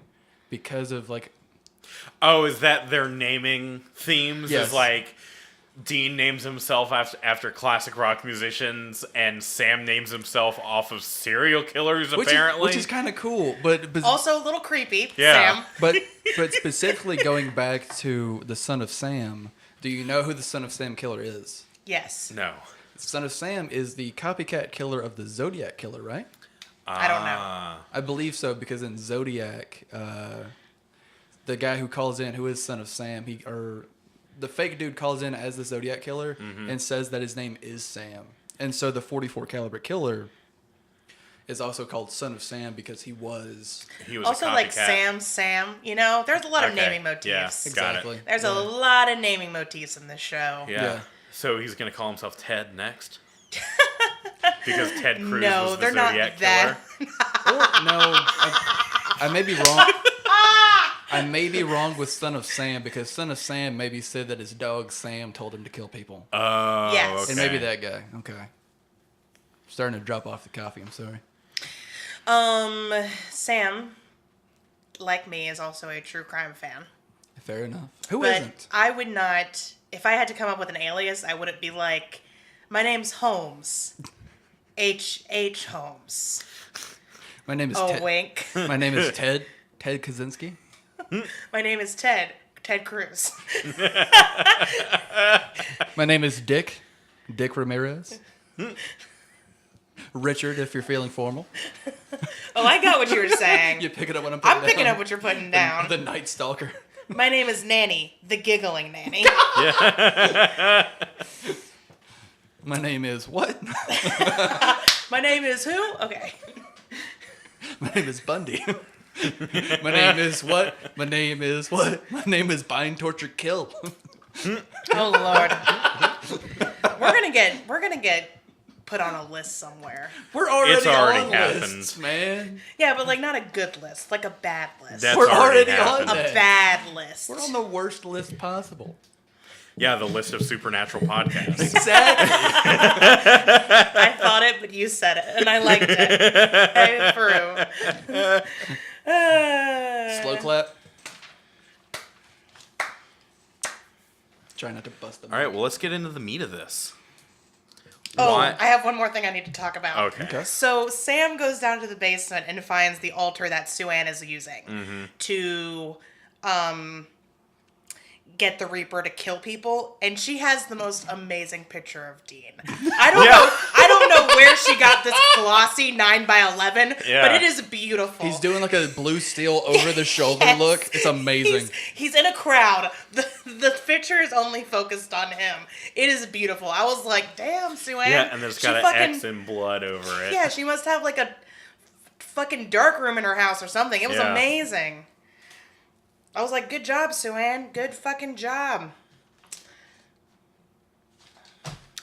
because of Oh, is that their naming themes? Yes. Is like Dean names himself after classic rock musicians, and Sam names himself off of serial killers. Apparently, which is kind of cool, but Also a little creepy, Yeah. Sam. but specifically going back to the Son of Sam, do you know who the Son of Sam killer is? Yes. no. Son of Sam is the copycat killer of the Zodiac killer, right? I don't know. I believe so because in Zodiac, the guy who calls in, who is Son of Sam, the fake dude calls in as the Zodiac killer and says that his name is Sam, and so the 44 caliber killer is also called Son of Sam because he was Also, a like copycat. Sam, there's a lot of Okay. naming motifs. Yeah, got exactly. it. There's a lot of naming motifs in this show. Yeah. Yeah. So he's gonna call himself Ted next. Because Ted Cruz No, was the they're not Zodiac that. killer. Or, no, I may be wrong. I may be wrong with Son of Sam because Son of Sam maybe said that his dog Sam told him to kill people. Oh, Yes. okay. And maybe that guy. Okay. Starting to drop off the coffee. I'm sorry. Sam, like me, is also a true crime fan. Fair enough. Who But isn't? I would not, if I had to come up with an alias, I wouldn't be like, my name's Holmes. H. Holmes. My name is Oh, Ted. wink. My name is Ted. Ted Kaczynski. My name is Ted. Ted Cruz. My name is Dick. Dick Ramirez. Richard, if you're feeling formal. Oh, I got what you were saying. You pick it up when I'm putting I'm picking down. up what you're putting down. The Night Stalker. My name is Nanny, the giggling nanny. My name is what? My name is who? Okay. My name is Bundy. My name is what? My name is what? My name is Bind, Torture, Kill. Oh Lord. We're gonna get put on a list somewhere. We're already It's already on happened. lists, man. Yeah, but like not a good list, like a bad list. That's We're already happened. on a that. bad list. We're on the worst list possible. Yeah, the list of supernatural podcasts. Exactly. I thought it, but you said it, and I liked it. I approve. Slow clap. Try not to bust them. All right, well, let's get into the meat of this. Oh, Why- I have one more thing I need to talk about. Okay. So Sam goes down to the basement and finds the altar that Sue-Ann is using to get the Reaper to kill people, and she has the most amazing picture of Dean. I don't know where she got this glossy 9x11, Yeah. but it is beautiful. He's doing like a blue steel over the shoulder Yes. look. It's amazing. He's in a crowd. The picture is only focused on him. It is beautiful. I was like, damn, Sue-Ann. Yeah, and there's She got an fucking- X in blood over it. Yeah, she must have like a fucking dark room in her house or something. It was Yeah. amazing. I was like, good job, Sue-Ann. Good fucking job.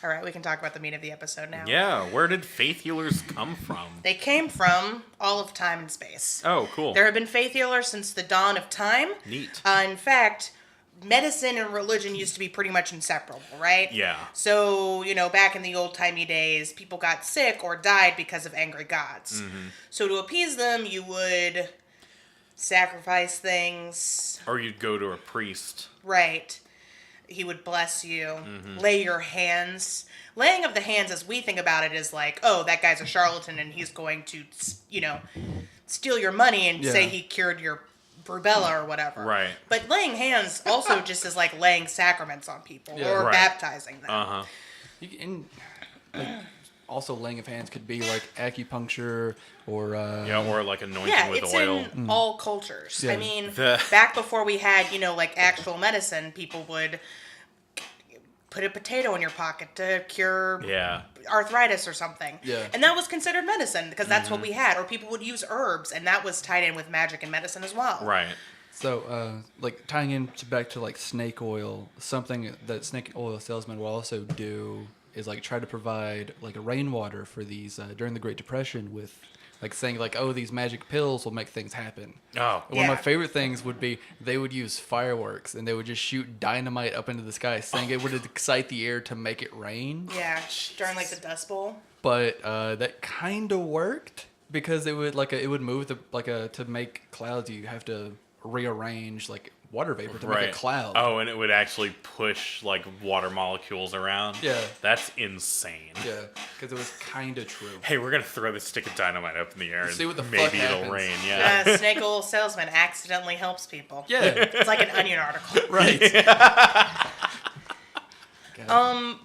All right, we can talk about the meat of the episode now. Yeah, where did faith healers come from? They came from all of time and space. Oh, cool. There have been faith healers since the dawn of time. Neat. In fact, medicine and religion used to be pretty much inseparable, right? Yeah. So, back in the old-timey days, people got sick or died because of angry gods. So to appease them, you would sacrifice things. Or you'd go to a priest. Right. he would bless you, lay your hands. Laying of the hands, as we think about it, is like, oh, that guy's a charlatan and he's going to, steal your money and say he cured your rubella or whatever. Right. But laying hands also just is like laying sacraments on people or Right. baptizing them. Uh-huh. Also, laying of hands could be like acupuncture or Or like anointing Yeah, with it's oil. in all cultures. Yeah. I mean, The- back before we had, like actual medicine, people would put a potato in your pocket to cure Yeah. arthritis or something. Yeah. And that was considered medicine because that's what we had. Or people would use herbs, and that was tied in with magic and medicine as well. Right. So, like tying in back to like snake oil, something that snake oil salesmen will also do is like try to provide like a rainwater for these during the Great Depression with like saying like, oh, these magic pills will make things happen. Oh. One of my Yeah. favorite things would be they would use fireworks and they would just shoot dynamite up into the sky, saying it would excite the air to make it rain. Yeah, during like the Dust Bowl. But that kind of worked because it would it would move to make clouds. You have to rearrange like water vapor to make a cloud. Oh, and it would actually push like water molecules around. Yeah. That's insane. Yeah, because it was kind of true. Hey, we're gonna throw this stick of dynamite up in the air and See what the fuck maybe it'll happens. rain. Yeah. Snake oil salesman accidentally helps people. Yeah, It's like an Onion article. right.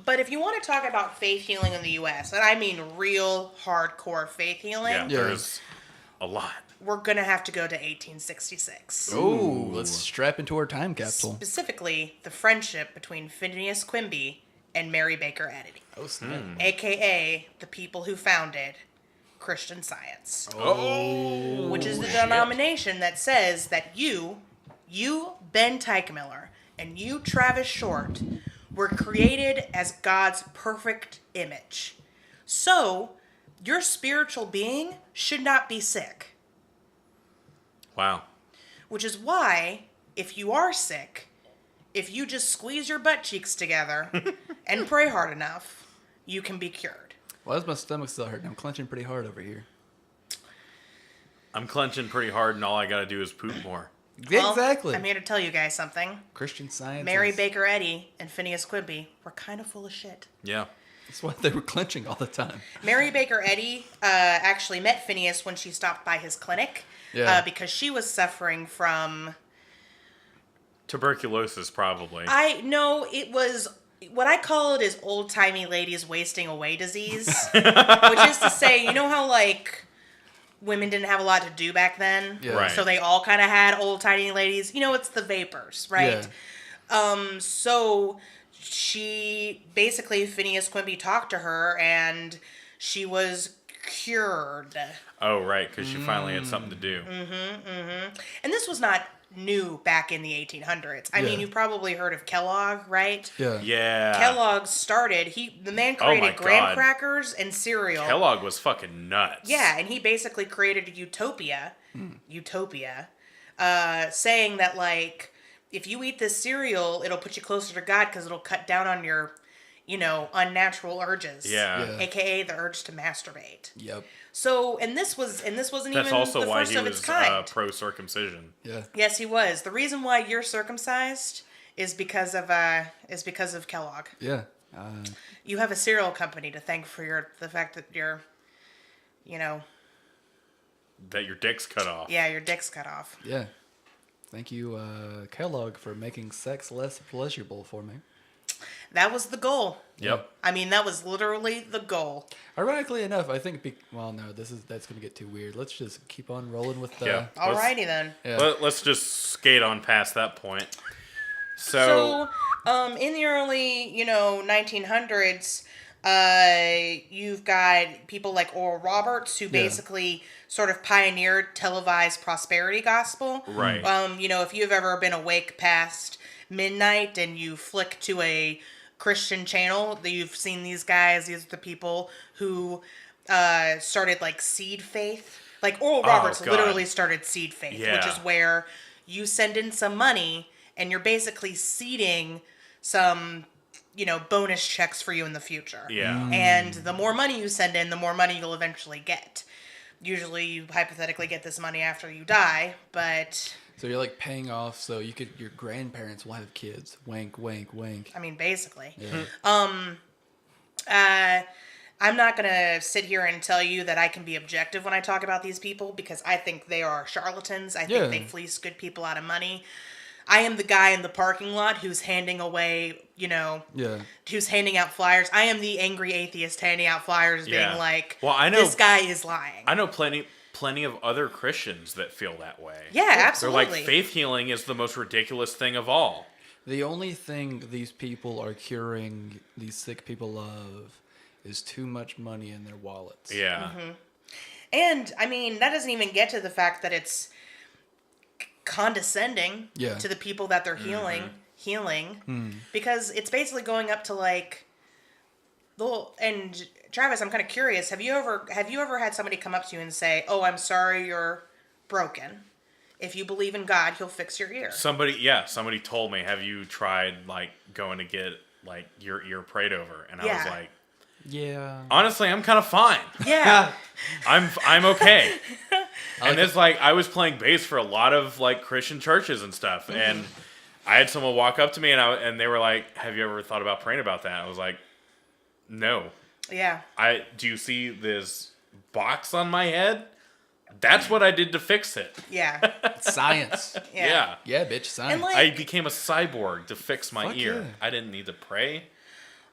But if you want to talk about faith healing in the U.S., and I mean real hardcore faith healing, Yeah. There's a lot. we're going to have to go to 1866. Ooh, let's strap into our time capsule. Specifically, the friendship between Phineas Quimby and Mary Baker Eddy, Oh, snap. a.k.a. the people who founded Christian Science, Oh. which is the denomination that says that you, Ben Teichmiller, and you, Travis Short, were created as God's perfect image. So, your spiritual being should not be sick. Wow. Which is why, if you are sick, if you just squeeze your butt cheeks together and pray hard enough, you can be cured. Why is my stomach still hurting? I'm clenching pretty hard over here. I'm clenching pretty hard, and all I gotta do is poop more. Well, Exactly. I'm here to tell you guys something. Christian Science. Mary Baker Eddy and Phineas Quimby were kind of full of shit. Yeah. That's why they were clenching all the time. Mary Baker Eddy actually met Phineas when she stopped by his clinic because she was suffering from... Tuberculosis, probably. It was... What I call it is old-timey ladies wasting away disease. Which is to say, you know how, women didn't have a lot to do back then? Yeah. Right. So they all kind of had old-timey ladies. It's the vapors, right? Yeah. So she... Basically, Phineas Quimby talked to her, and she was cured. Oh, right, because she finally had something to do. And this was not new back in the 1800s. I mean, you probably heard of Kellogg, right? Yeah. Yeah. Kellogg started, the man created my graham God. crackers and cereal. Kellogg was fucking nuts. Yeah, and he basically created a utopia, saying that, if you eat this cereal, it'll put you closer to God because it'll cut down on your, unnatural urges. Yeah. AKA the urge to masturbate. Yep. So, and this wasn't That's even also the why first he of its was kind. pro-circumcision. Yeah. Yes, he was. The reason why you're circumcised is because of Kellogg. Yeah. You have a cereal company to thank for the fact that you're, That your dick's cut off. your dick's cut off. Yeah. Thank you, Kellogg, for making sex less pleasurable for me. That was the goal. Yep. I mean, that was literally the goal. Ironically enough, I think. That's gonna get too weird. Let's just keep on rolling with the. Yeah. Alrighty then. Yeah. Let's just skate on past that point. So In the early, 1900s, you've got people like Oral Roberts who basically sort of pioneered televised prosperity gospel. Right. If you've ever been awake past midnight and you flick to a Christian channel, you've seen these guys. These are the people who started seed faith. Oral Roberts God. literally started seed faith, which Yeah. is where you send in some money and you're basically seeding some, bonus checks for you in the future. Yeah. And the more money you send in, the more money you'll eventually get. Usually you hypothetically get this money after you die, but So you're like paying off so your grandparents will have kids. Wink, wink, wink. I mean, basically. Yeah. I'm not going to sit here and tell you that I can be objective when I talk about these people because I think they are charlatans. I think they fleece good people out of money. I am the guy in the parking lot who's handing away, who's handing out flyers. I am the angry atheist handing out flyers being like, well, I know, this guy is lying. I know plenty of other Christians that feel that way. Yeah, absolutely. They're like, faith healing is the most ridiculous thing of all. The only thing these people are curing these sick people of is too much money in their wallets. Yeah. Mm-hmm. And, I mean, that doesn't even get to the fact that it's condescending to the people that they're healing. Because it's basically going up to, like, and Travis, I'm kind of curious, have you ever had somebody come up to you and say, "Oh, I'm sorry you're broken. If you believe in God, he'll fix your ear"? Somebody told me, "Have you tried like going to get like your ear prayed over?" And I was like, yeah. Honestly, I'm kind of fine. Yeah. I'm okay. And it's like I was playing bass for a lot of like Christian churches and stuff, and I had someone walk up to me and they were like, "Have you ever thought about praying about that?" I was like, "No." Yeah. Do you see this box on my head? That's what I did to fix it. Yeah. Science. Yeah. Yeah, bitch, science. And, like, I became a cyborg to fix my Fuck ear. yeah. I didn't need to pray.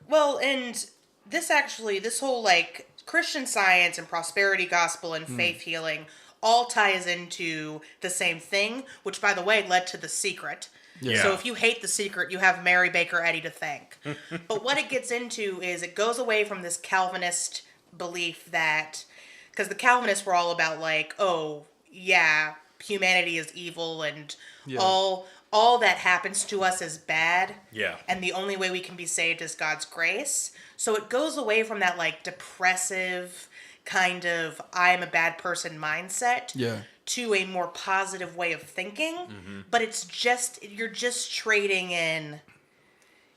Well, and this whole, like, Christian Science and prosperity gospel and faith healing all ties into the same thing, which, by the way, led to The Secret. Yeah. So if you hate The Secret, you have Mary Baker Eddy to thank. But what it gets into is it goes away from this Calvinist belief that, because the Calvinists were all about like, oh, yeah, humanity is evil and all that happens to us is bad. Yeah. And the only way we can be saved is God's grace. So it goes away from that like depressive kind of I'm a bad person mindset to a more positive way of thinking. But it's just, you're trading in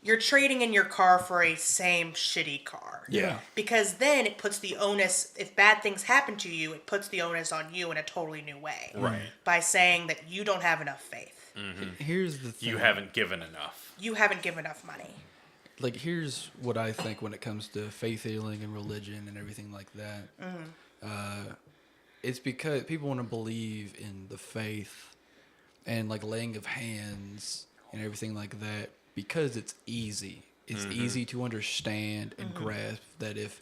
your car for a same shitty car. Yeah. Because then it puts the onus, if bad things happen to you, it puts the onus on you in a totally new way. Right. By saying that you don't have enough faith. Here's the thing. You haven't given enough. You haven't given enough money. Like, here's what I think when it comes to faith healing and religion and everything like that. It's because people want to believe in the faith and, like, laying of hands and everything like that because it's easy. It's easy to understand and grasp that if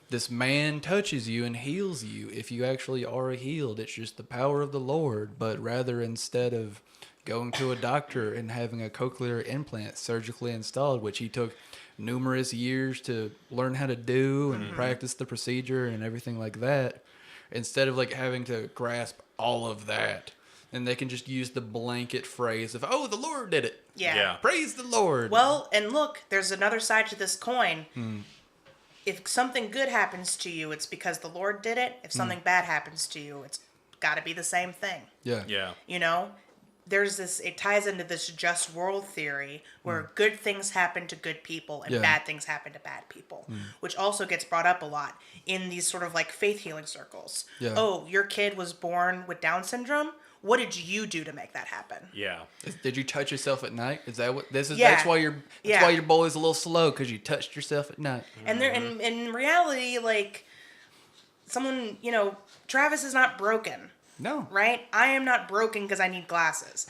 this man touches you and heals you, if you actually are healed, it's just the power of the Lord. But rather, instead of going to a doctor and having a cochlear implant surgically installed, which he took numerous years to learn how to do and practice the procedure and everything like that, instead of like having to grasp all of that, and they can just use the blanket phrase of, "Oh, the Lord did it. Yeah. Praise the Lord." Well, and look, there's another side to this coin. If something good happens to you, it's because the Lord did it. If something bad happens to you, it's got to be the same thing. Yeah. Yeah. You know? It ties into this just world theory where good things happen to good people and bad things happen to bad people, which also gets brought up a lot in these sort of like faith healing circles. Yeah. Oh, your kid was born with Down syndrome. What did you do to make that happen? Yeah. Did you touch yourself at night? Is that what this is? Yeah. That's why your boy is a little slow, because you touched yourself at night. And there, and in reality, like someone, Travis is not broken. No. Right? I am not broken because I need glasses.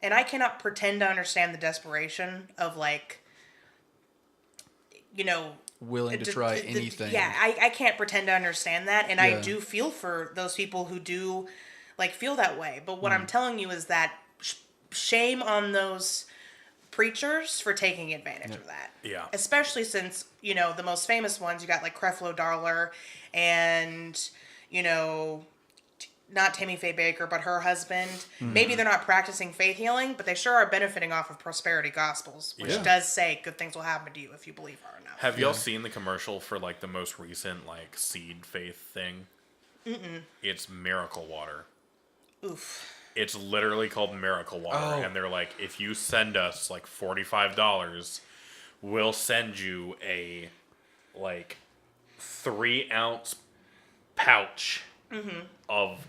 And I cannot pretend to understand the desperation of, like, willing to try anything. Yeah, I can't pretend to understand that. And I do feel for those people who do, like, feel that way. But what I'm telling you is that shame on those preachers for taking advantage of that. Yeah. Especially since, the most famous ones, you got, like, Creflo Dollar and, not Tammy Faye Baker, but her husband. Maybe they're not practicing faith healing, but they sure are benefiting off of prosperity gospels, which does say good things will happen to you if you believe hard enough. Have y'all seen the commercial for like the most recent like seed faith thing? It's Miracle Water. Oof. It's literally called Miracle Water, and they're like, if you send us like $45, we'll send you a like 3-ounce pouch of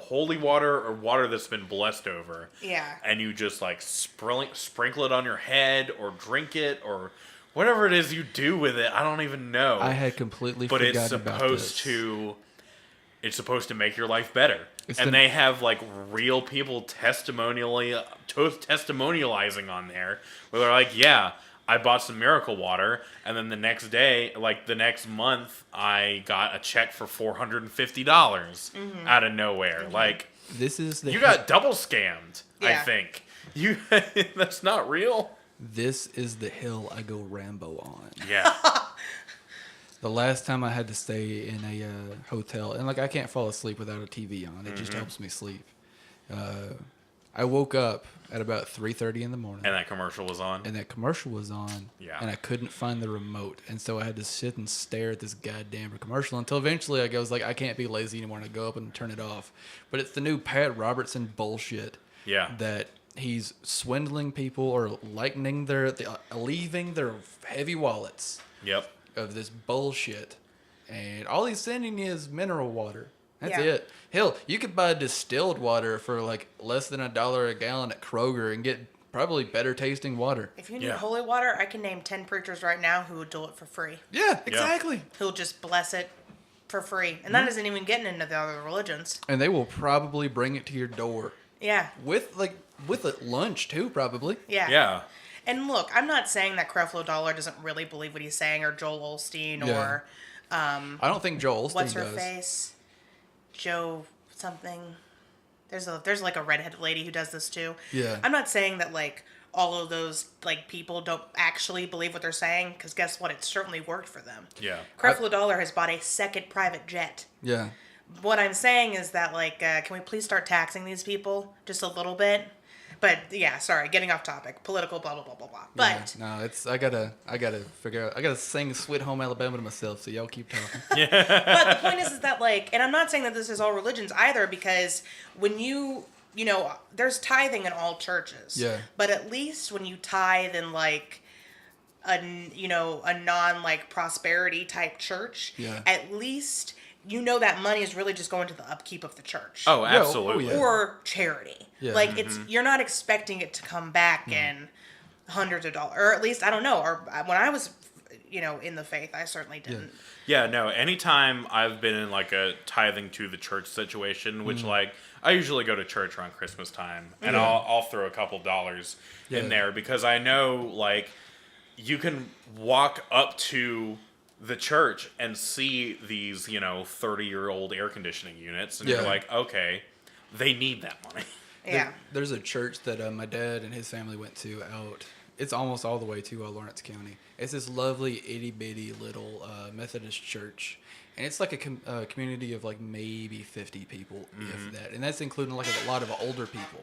holy water or water that's been blessed over. Yeah. And you just like sprinkle it on your head or drink it or whatever it is you do with it. I don't even know. I had completely but forgotten it's about supposed this. to. It's supposed to make your life better. It's and the- they have like real people testimonializing on there where they're like, yeah, I bought some miracle water, and then the next day, like the next month, I got a check for $450 out of nowhere. Like, This is the you got double scammed, I Yeah. think. You that's not real. This is the hill I go Rambo on. Yeah. The last time I had to stay in a hotel, and like I can't fall asleep without a TV on. It just helps me sleep. I woke up at about 3:30 in the morning, And that commercial was on. and that commercial was on, Yeah. and I couldn't find the remote, and so I had to sit and stare at this goddamn commercial until eventually I was like, I can't be lazy anymore, and I go up and turn it off. But it's the new Pat Robertson bullshit. Yeah. That he's swindling people or leaving their heavy wallets Yep. of this bullshit, and all he's sending you is mineral water. That's Yeah. it. Hell, you could buy distilled water for like less than $1 a gallon at Kroger and get probably better tasting water. If you need Yeah. holy water, I can name 10 preachers right now who would do it for free. Yeah, exactly. Who'll just bless it for free. And that isn't even getting into the other religions. And they will probably bring it to your door Yeah. with a lunch too, probably. Yeah. Yeah. And look, I'm not saying that Creflo Dollar doesn't really believe what he's saying, or Joel Osteen, Yeah. or I don't think Joel Osteen what's her does. face, Joe something. There's like a redheaded lady who does this too. Yeah. I'm not saying that like all of those like people don't actually believe what they're saying, because guess what? It certainly worked for them. Yeah. Creflo Dollar has bought a second private jet. Yeah. What I'm saying is that like, can we please start taxing these people just a little bit? But yeah, sorry, getting off topic, political, blah blah blah blah blah. But Yeah, no, it's I gotta figure out. I gotta sing "Sweet Home Alabama" to myself. So y'all keep talking. but the point is that like, and I'm not saying that this is all religions either, because when you know, there's tithing in all churches. Yeah. But at least when you tithe in like a non like prosperity type church, Yeah. at least you know that money is really just going to the upkeep of the church. Oh, Yeah, oh, absolutely. yeah. Or charity. Yeah. Like it's you're not expecting it to come back in hundreds of dollars, or at least I don't know. Or when I was, in the faith, I certainly didn't. Yeah, no, anytime I've been in like a tithing to the church situation, which like I usually go to church around Christmas time, and I'll throw a couple dollars Yeah. in there because I know like you can walk up to the church and see these 30-year-old air conditioning units, and you're Yeah. like, okay, they need that money. Yeah. There's a church that my dad and his family went to out. It's almost all the way to Lawrence County. It's this lovely itty bitty little Methodist church, and it's like a community of like maybe 50 people, if that, and that's including like a lot of older people,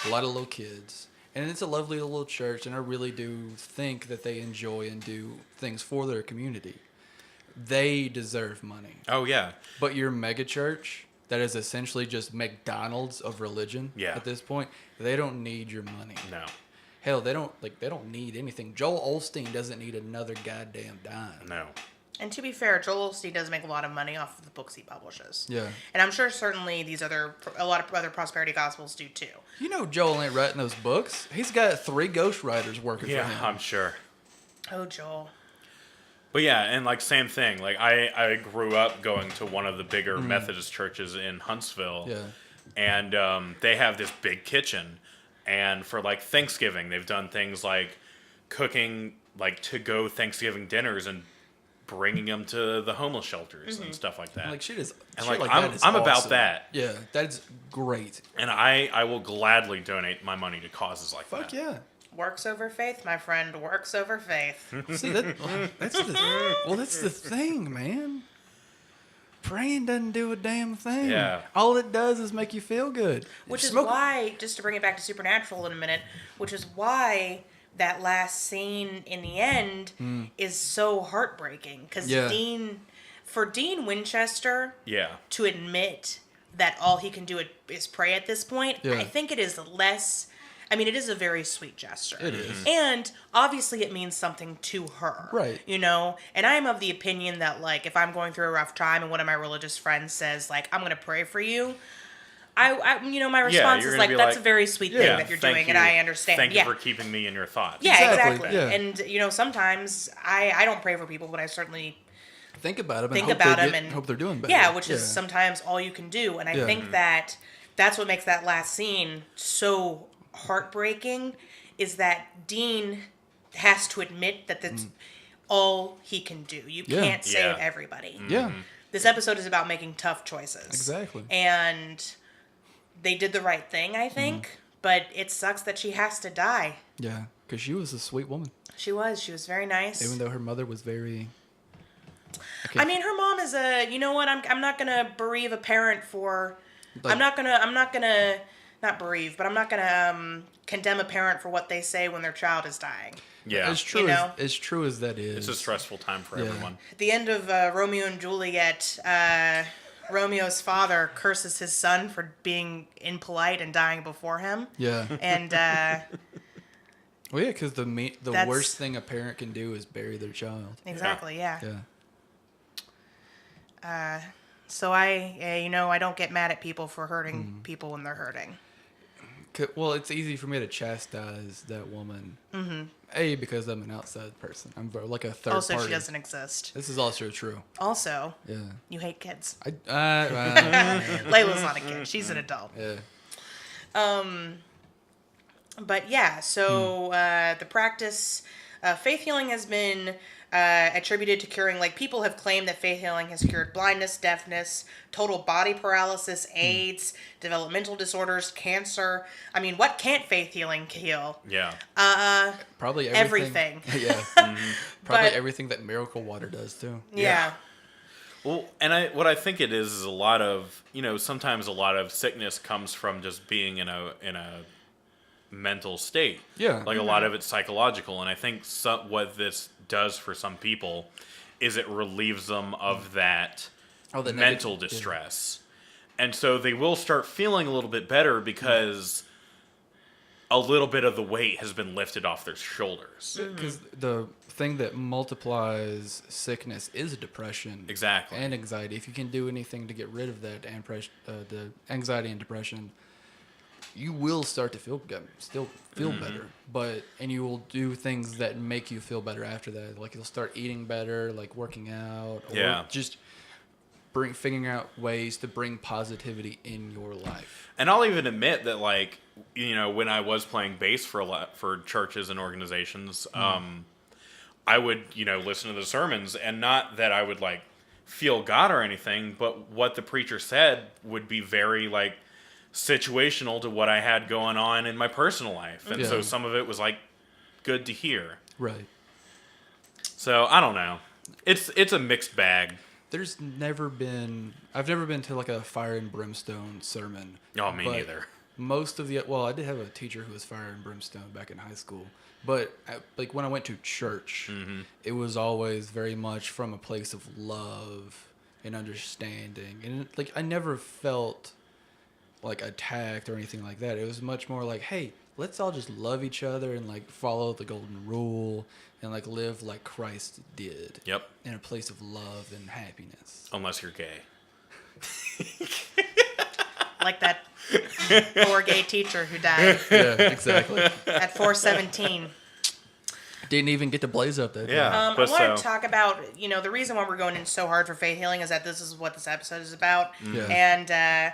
a lot of little kids. And it's a lovely little church, and I really do think that they enjoy and do things for their community. They deserve money. Oh yeah, But your mega church, that is essentially just McDonald's of religion at this point, they don't need your money. no, Hell, they don't need anything. Joel Osteen doesn't need another goddamn dime. no. And to be fair, Joel Osteen does make a lot of money off of the books he publishes. Yeah. And I'm sure certainly a lot of other prosperity gospels do too. You know Joel ain't writing those books. He's got 3 ghostwriters working Yeah, for him. I'm sure. Oh, Joel. But yeah, and like same thing. Like I grew up going to one of the bigger Methodist churches in Huntsville. Yeah. And they have this big kitchen. And for like Thanksgiving, they've done things like cooking like to-go Thanksgiving dinners and bringing them to the homeless shelters and stuff like that. Like shit is And shit like that is I'm about awesome. that. Yeah, that's great. And I will gladly donate my money to causes like Fuck that. yeah. Works over faith, my friend. Works over faith. See that's the thing, man. Praying doesn't do a damn thing. Yeah. All it does is make you feel good. Which is Smoke- why, just to bring it back to Supernatural in a minute, which is why that last scene in the end is so heartbreaking. Because Yeah. for Dean Winchester Yeah. to admit that all he can do is pray at this point, Yeah. I think it is less. I mean, it is a very sweet gesture. It is. And obviously it means something to her. Right. And I'm of the opinion that, like, if I'm going through a rough time and one of my religious friends says, like, I'm going to pray for you, my response you're is gonna like, be that's like, a very sweet thing that you're thank doing, you. and I understand. Thank yeah. you for keeping me in your thoughts. Yeah, Exactly, exactly. yeah. And, sometimes I don't pray for people, but I certainly Think about them think and about them and hope they're doing better. Yeah, which is sometimes all you can do. And I Yeah. think that that's what makes that last scene so heartbreaking is that Dean has to admit that that's all he can do. You Yeah. can't save Yeah. everybody. Yeah, This episode is about making tough choices. exactly. And they did the right thing, I think. But it sucks that she has to die. Yeah, because she was a sweet woman, She was very nice. even though her mother was very. I mean, her mom is you know what? I'm not gonna bereave a parent for. Like- I'm not gonna not bereave, but I'm not gonna condemn a parent for what they say when their child is dying. Yeah. As true know? as true as that is. It's a stressful time for Yeah. everyone. At the end of Romeo and Juliet, Romeo's father curses his son for being impolite and dying before him, Yeah. and Well, yeah, because the That's- worst thing a parent can do is bury their child. exactly, yeah. Yeah. So I don't get mad at people for hurting people when they're hurting. Well, it's easy for me to chastise that woman. Mm-hmm. A, because I'm an outside person. I'm like a third Also, party. she doesn't exist. This is also true. Also, Yeah. you hate kids. Layla's not a kid; she's an adult. Yeah. But yeah, so the practice, faith healing has been attributed to curing, like people have claimed that faith healing has cured blindness, deafness, total body paralysis, AIDS, developmental disorders, cancer. I mean, what can't faith healing heal? Yeah. Probably Everything. Yeah. Probably But- everything that miracle water does too. Yeah. Well, and what I think it is a lot of, sometimes a lot of sickness comes from just being in a mental state. Yeah. Like a lot of it's psychological, and I think what this does for some people is it relieves them of that The mental negative- distress. And so they will start feeling a little bit better because a little bit of the weight has been lifted off their shoulders. Because the thing that multiplies sickness is depression. Exactly. And anxiety. If you can do anything to get rid of that and the anxiety and depression, you will start to still feel better. And you will do things that make you feel better after that. Like you'll start eating better, like working out, or just figuring out ways to bring positivity in your life. And I'll even admit that, like, when I was playing bass for churches and organizations, I would, listen to the sermons, and not that I would like feel God or anything, but what the preacher said would be very like situational to what I had going on in my personal life, and so some of it was like good to hear. Right. So I don't know. It's a mixed bag. I've never been to like a fire and brimstone sermon. Oh, me but neither. Most of I did have a teacher who was fire and brimstone back in high school. But like when I went to church, it was always very much from a place of love and understanding. And like I never felt like attacked or anything like that. It was much more like, hey, let's all just love each other and like follow the golden rule and like live like Christ did. Yep. In a place of love and happiness. Unless you're gay. Like that poor gay teacher who died Yeah, exactly. at 417. Didn't even get to blaze up that day. Yeah. I But want to so- talk about, the reason why we're going in so hard for faith healing is that this is what this episode is about. Yeah. And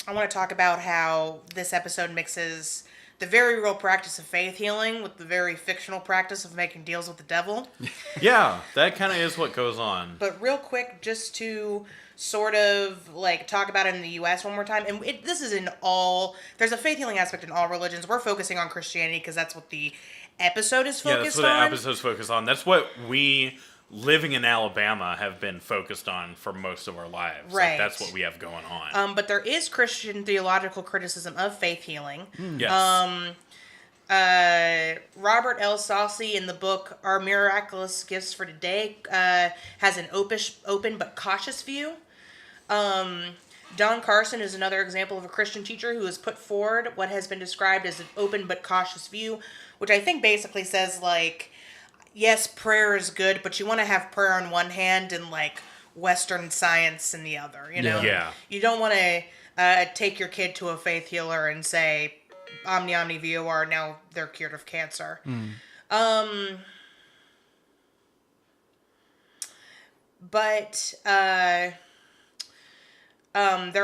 I want to talk about how this episode mixes the very real practice of faith healing with the very fictional practice of making deals with the devil. Yeah, that kind of is what goes on. But real quick, just to sort of like talk about it in the U.S. one more time, and this is in there's a faith healing aspect in all religions. We're focusing on Christianity because that's what the episode is Yeah, focused that's what on. the episode's focused on. That's what we, living in Alabama, have been focused on for most of our lives. Like, Right. that's what we have going on. But there is Christian theological criticism of faith healing. Yes. Robert L. Saucy in the book Our Miraculous Gifts for Today has an open but cautious view. Don Carson is another example of a Christian teacher who has put forward what has been described as an open but cautious view, which I think basically says, like, yes, prayer is good, but you want to have prayer on one hand and, like, Western science in the other. You know, Yeah. you don't want to take your kid to a faith healer and say, Omni Omni VOR, now they're cured of cancer. But there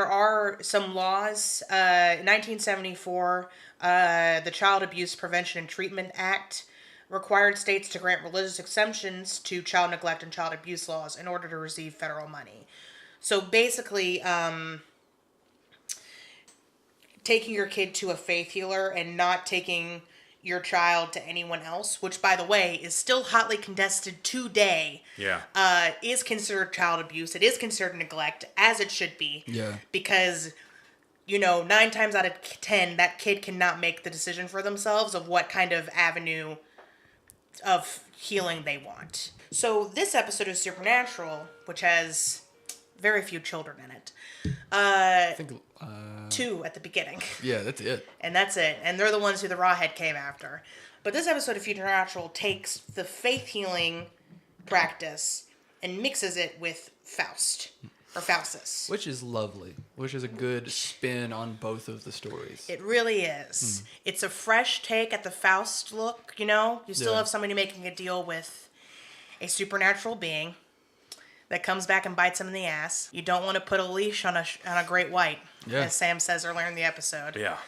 are some laws. In 1974, the Child Abuse Prevention and Treatment Act required states to grant religious exemptions to child neglect and child abuse laws in order to receive federal money. So basically, taking your kid to a faith healer and not taking your child to anyone else, which, by the way, is still hotly contested today, is considered child abuse. It is considered neglect, as it should be. Yeah. Because, 9 times out of 10, that kid cannot make the decision for themselves of what kind of avenue of healing they want. So this episode of Supernatural, which has very few children in it. I think 2 at the beginning. Yeah, that's it. And that's it. And they're the ones who the Rawhead came after. But this episode of Supernatural takes the faith healing practice and mixes it with Faust. Or Faustus. Which is lovely. Which is a good spin on both of the stories. It really is. It's a fresh take at the Faust look, You still have somebody making a deal with a supernatural being that comes back and bites him in the ass. You don't want to put a leash on a great white, as Sam says earlier in the episode. Yeah.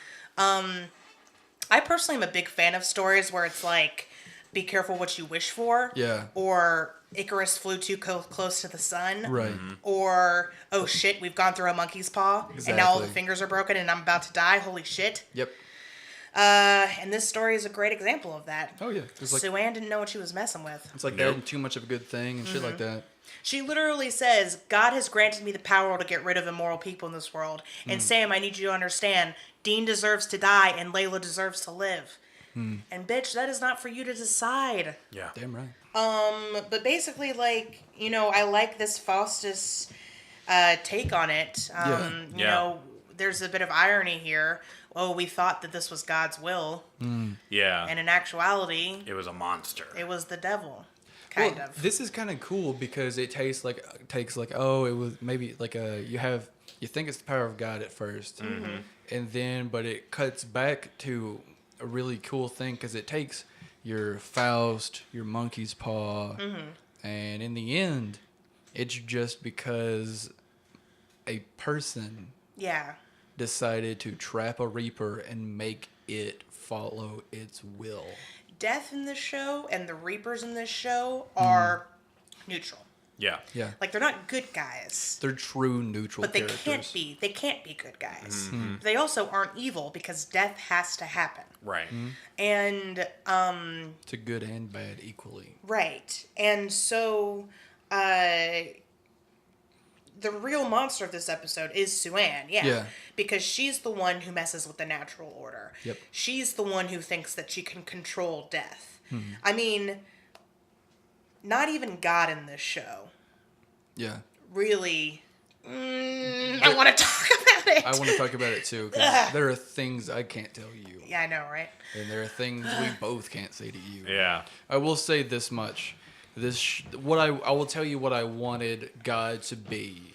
I personally am a big fan of stories where it's like, be careful what you wish for. Yeah. Or Icarus flew too close to the sun. Right. Or, oh shit, we've gone through a monkey's paw. And now all the Exactly. fingers are broken and I'm about to die. Holy shit. Yep. And this story is a great example of that. Oh, yeah. It's like, Sue Ann didn't know what she was messing with. it's like Nope. adding too much of a good thing and shit like that. She literally says, God has granted me the power to get rid of immoral people in this world. And Sam, I need you to understand, Dean deserves to die and Layla deserves to live. And bitch, that is not for you to decide. Yeah. Damn right. But basically, like, I like this Faustus take on it. There's a bit of irony here. Oh, we thought that this was God's will. Yeah. And in actuality, It was a monster. it was the devil. Kind Well, of. this is kind of cool because it takes like oh, it was maybe like you think it's the power of God at 1st, and then but it cuts back to a really cool thing because it takes your Faust, your monkey's paw, and in the end, it's just because a person Yeah. decided to trap a reaper and make it follow its will. Death in this show and the Reapers in this show are neutral. Yeah. Yeah. Like, they're not good guys. They're true neutral But they characters. can't be. They can't be good guys. They also aren't evil because death has to happen. Right. And, It's a good and bad equally. right. And so, the real monster of this episode is Sue Ann, Yeah. because she's the one who messes with the natural order. Yep. She's the one who thinks that she can control death. I mean, not even God in this show Yeah. really. I want to talk about it. I want to talk about it too, because there are things I can't tell you. Yeah, I know, right? And there are things we both can't say to you. Yeah. I will say this much. I will tell you what I wanted God to be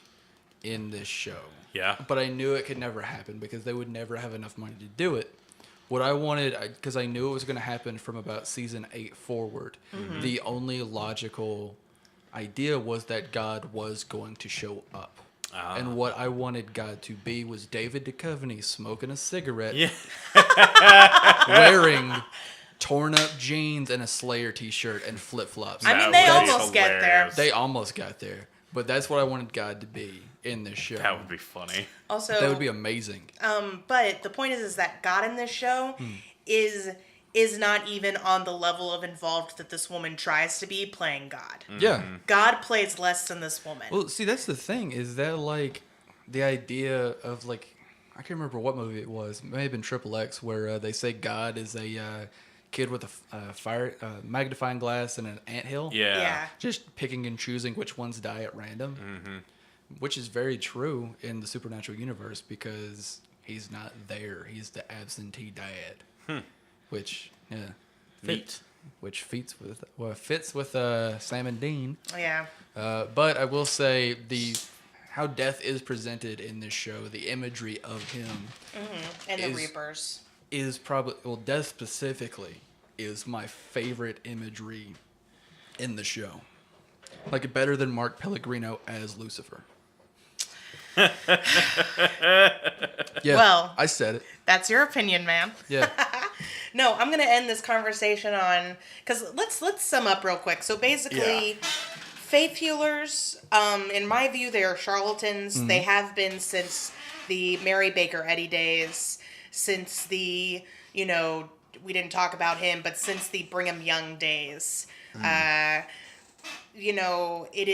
in this show. Yeah. But I knew it could never happen because they would never have enough money to do it. What I wanted, because I knew it was going to happen from about season 8 forward, the only logical idea was that God was going to show up. And what I wanted God to be was David Duchovny smoking a cigarette, Yeah. wearing torn up jeans and a Slayer t-shirt and flip-flops. I mean, That they would be almost get there. hilarious. They almost got there. But that's what I wanted God to be in this show. That would be funny. Also, That would be amazing. but the point is that God in this show is not even on the level of involved that this woman tries to be playing God. Yeah. God plays less than this woman. Well, see, that's the thing, is that, like, the idea of, like, I can't remember what movie it was. It may have been Triple X, where they say God is a kid with a magnifying glass and an anthill. Yeah. Just picking and choosing which ones die at random. Which is very true in the Supernatural universe because he's not there. He's the absentee dad. Which, yeah. Neat. which fits with Sam and Dean. Yeah. But I will say how death is presented in this show, the imagery of him, And the Reapers. is probably, well, death specifically is my favorite imagery in the show. Like, better than Mark Pellegrino as Lucifer. Yeah, Well, I said it. That's your opinion, man. Yeah. No, I'm gonna end this conversation on because let's sum up real quick. So basically, faith healers, in my view, they are charlatans. They have been since the Mary Baker Eddy days, since the we didn't talk about him, but since the Brigham Young days. It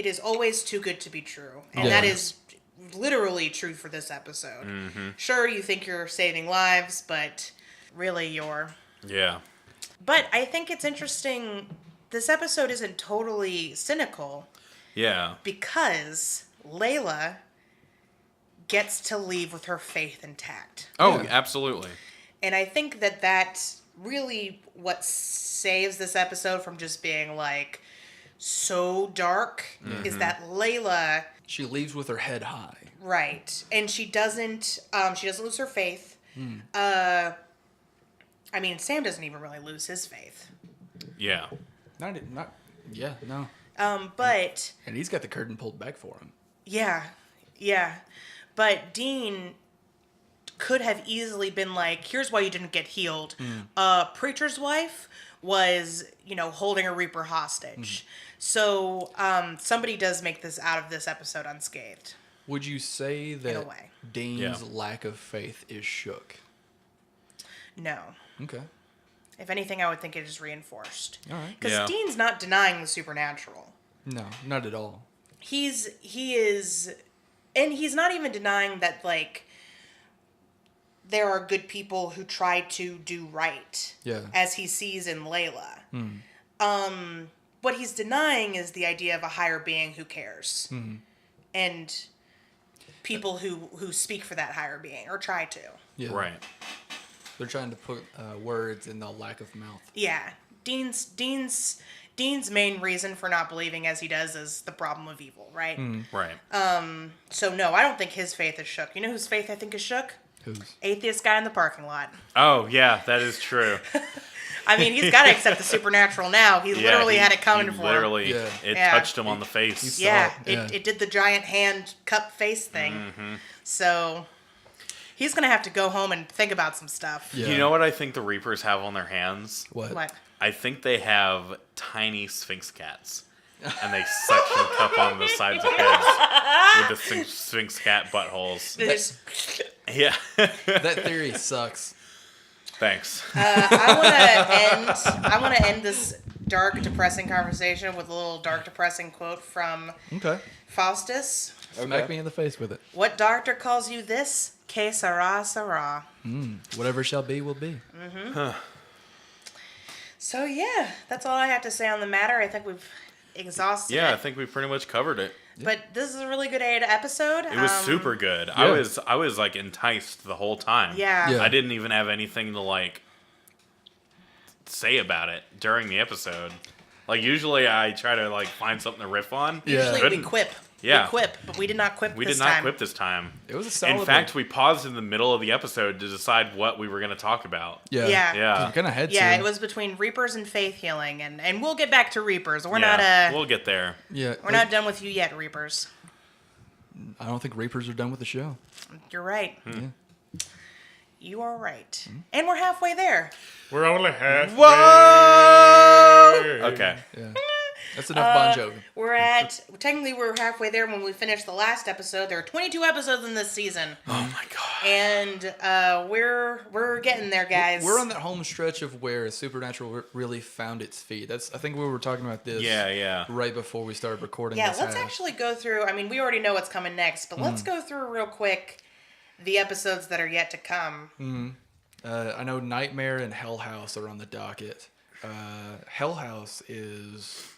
is always too good to be true, and that is literally true for this episode. Sure, you think you're saving lives, but really you're... Yeah. But I think it's interesting, this episode isn't totally cynical. Yeah. Because Layla gets to leave with her faith intact. Oh, Yeah. absolutely. And I think that that's really what saves this episode from just being, like, so dark, is that Layla... She leaves with her head high. Right. And she doesn't lose her faith. Sam doesn't even really lose his faith. Yeah. No. But And he's got the curtain pulled back for him. yeah. But Dean could have easily been like, here's why you didn't get healed. Preacher's wife was, holding a Reaper hostage. So somebody does make this out of this episode unscathed. Would you say that a way. Dean's lack of faith is shook? No. Okay. If anything, I would think it is reinforced. All right. Because Yeah. Dean's not denying the supernatural. No, not at all. He is, and he's not even denying that, like, there are good people who try to do right. Yeah. As he sees in Layla. What he's denying is the idea of a higher being who cares. And people who speak for that higher being, or try to. Yeah. Right. They're trying to put words in the lack of mouth. Yeah. Dean's main reason for not believing as he does is the problem of evil, right? Right. So no, I don't think his faith is shook. You know whose faith I think is shook? Who's? Atheist guy in the parking lot. Oh, yeah, that is true. I mean, he's got to accept the supernatural now. He literally had it coming for him. Literally, it touched him on the face. Yeah, Yeah. it did the giant hand cup face thing. So he's going to have to go home and think about some stuff. Yeah. You know what I think the Reapers have on their hands? What? I think they have tiny Sphinx cats. And they suction cup on the sides of heads with the Sphinx cat buttholes. They just- Yeah. That theory sucks. Thanks. I want to end this dark, depressing conversation with a little dark, depressing quote from Okay. Faustus. Smack me in the face with it. What doctor calls you this? Que sera, sera. Whatever shall be, will be. So yeah, that's all I have to say on the matter. I think we've exhausted Yeah, I it. think we pretty much covered it. But this is a really good episode. It was super good. Yeah. I was like enticed the whole time. Yeah. Yeah. I didn't even have anything to like say about it during the episode. Like usually I try to like find something to riff on. Yeah. Usually we Couldn't. quip. Yeah. We quip, but we did not quip We this did not time. quip this time. It was a solid In fact, one. we paused in the middle of the episode to decide what we were going to talk about. Yeah. Yeah. Yeah. We kind of had Yeah, to. it was between Reapers and Faith Healing, and we'll get back to Reapers. We're Yeah, not we'll get there. Yeah. we're not done with you yet, Reapers. I don't think Reapers are done with the show. You're right. Yeah. You are right. And we're halfway there. We're only halfway. Okay. Yeah. That's enough Bon Jovi. Technically we're halfway there when we finished the last episode. There are 22 episodes in this season. Oh my god. And we're getting there, guys. We're on that home stretch of where Supernatural really found its feet. I think we were talking about this. Yeah. Right before we started recording. Yeah, this let's half. actually go through. I mean, we already know what's coming next, but let's go through real quick the episodes that are yet to come. I know Nightmare and Hell House are on the docket. Hell House is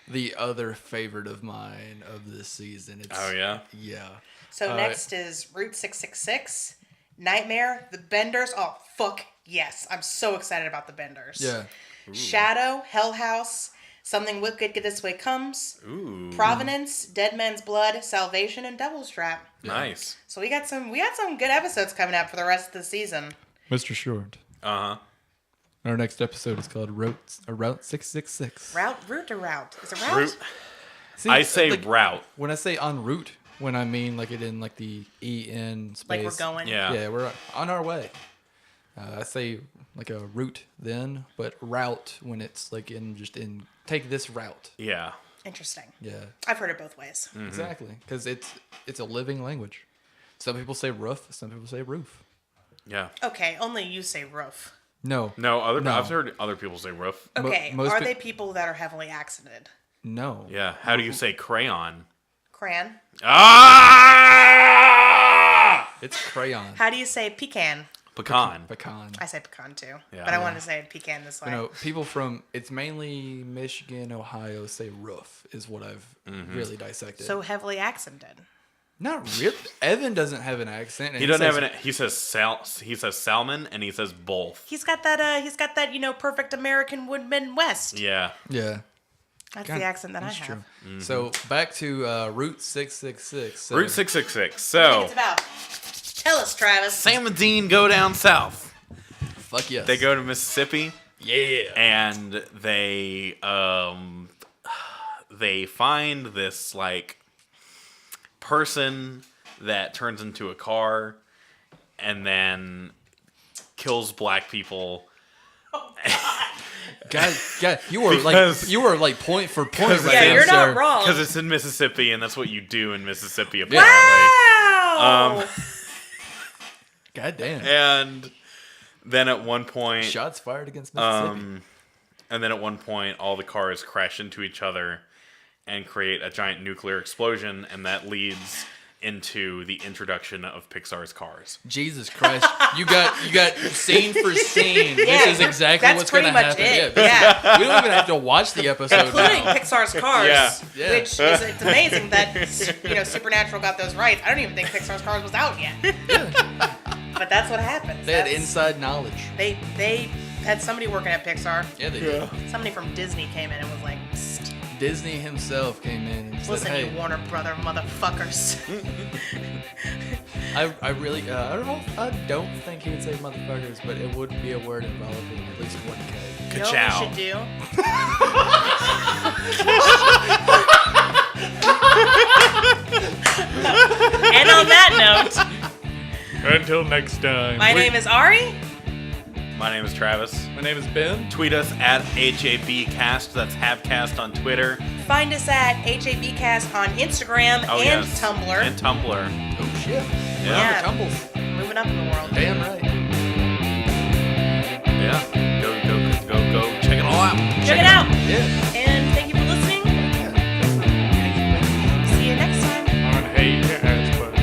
the other favorite of mine of this season. Oh yeah. Yeah. So next is Route 666, Nightmare, The Benders. Oh, fuck yes. I'm so excited about The Benders. Yeah. Shadow, Hell House, Something Wicked This Way Comes, Ooh. Provenance, Dead Man's Blood, Salvation, and Devil's Trap. Nice. So we got some good episodes coming up for the rest of the season. Mr. Short. Uh-huh. Our next episode is called Route 666. Route to route. Is it route? Route. See, I say like, route. when I say en route, when I mean like it in like the EN space. Like we're going. Yeah. Yeah, we're on our way. I say like a route then, but route when it's like in take this route. Yeah. Interesting. Yeah, I've heard it both ways. exactly. Because it's a living language. Some people say roof, some people say roof. Yeah. Okay, only you say roof. No, No, No. I've heard other people say roof. Okay, most are pe- they people that are heavily accented? no. Yeah. How do you say crayon? Crayon. Ah! It's crayon. How do you say pecan? Pecan. Pecan. I say pecan too, Yeah. but I wanted to say pecan this way. You know, people from it's mainly Michigan, Ohio say roof is what I've really dissected. So heavily accented. Not really. Evan doesn't have an accent. And He doesn't says, have an. He says salmon, and he says both. He's got that. Perfect American Woodman West. Yeah. Yeah, That's God, the accent that I that's have. true. So back to Route 666. So, Route 666. What So it's about. Tell us, Travis. Sam and Dean go down south. Fuck yes. They go to Mississippi. Yeah. And they find this like person that turns into a car and then kills black people. God, you were Because- like point for point right Yeah, there, you're not sir. wrong. Because it's in Mississippi, and that's what you do in Mississippi, apparently. Wow. God damn. And then at one point, Shots fired against Mississippi. and then at one point, all the cars crash into each other and create a giant nuclear explosion, and that leads into the introduction of Pixar's Cars. Jesus Christ. You got scene for scene. Yeah, This is exactly that's what's going to pretty much happen. it. this is- Yeah. we don't even have to watch the episode Including now. Pixar's Cars, Yeah. which is it's amazing that Supernatural got those rights. I don't even think Pixar's Cars was out yet. But that's what happens. They had That's- inside knowledge. They had somebody working at Pixar. Yeah, they did. Somebody from Disney came in and was like, "Psst, Disney himself came in and said, listen, hey, you Warner Brother motherfuckers." I really, I don't think he would say motherfuckers, but it would be a word involving at least 1K. You know what we Ka-chow. should do? And on that note, Until next time. my name is Ari. My name is Travis. My name is Ben. Tweet us at HABcast. That's Habcast on Twitter. Find us at HABcast on Instagram Oh, and yes. Tumblr. And Tumblr. Oh, shit. Yeah. Tumbles. Moving up in the world. Damn right. Yeah. Go. Check it all out. Check it out. Yeah. And thank you for listening. See you next time. On Hey Assbutt.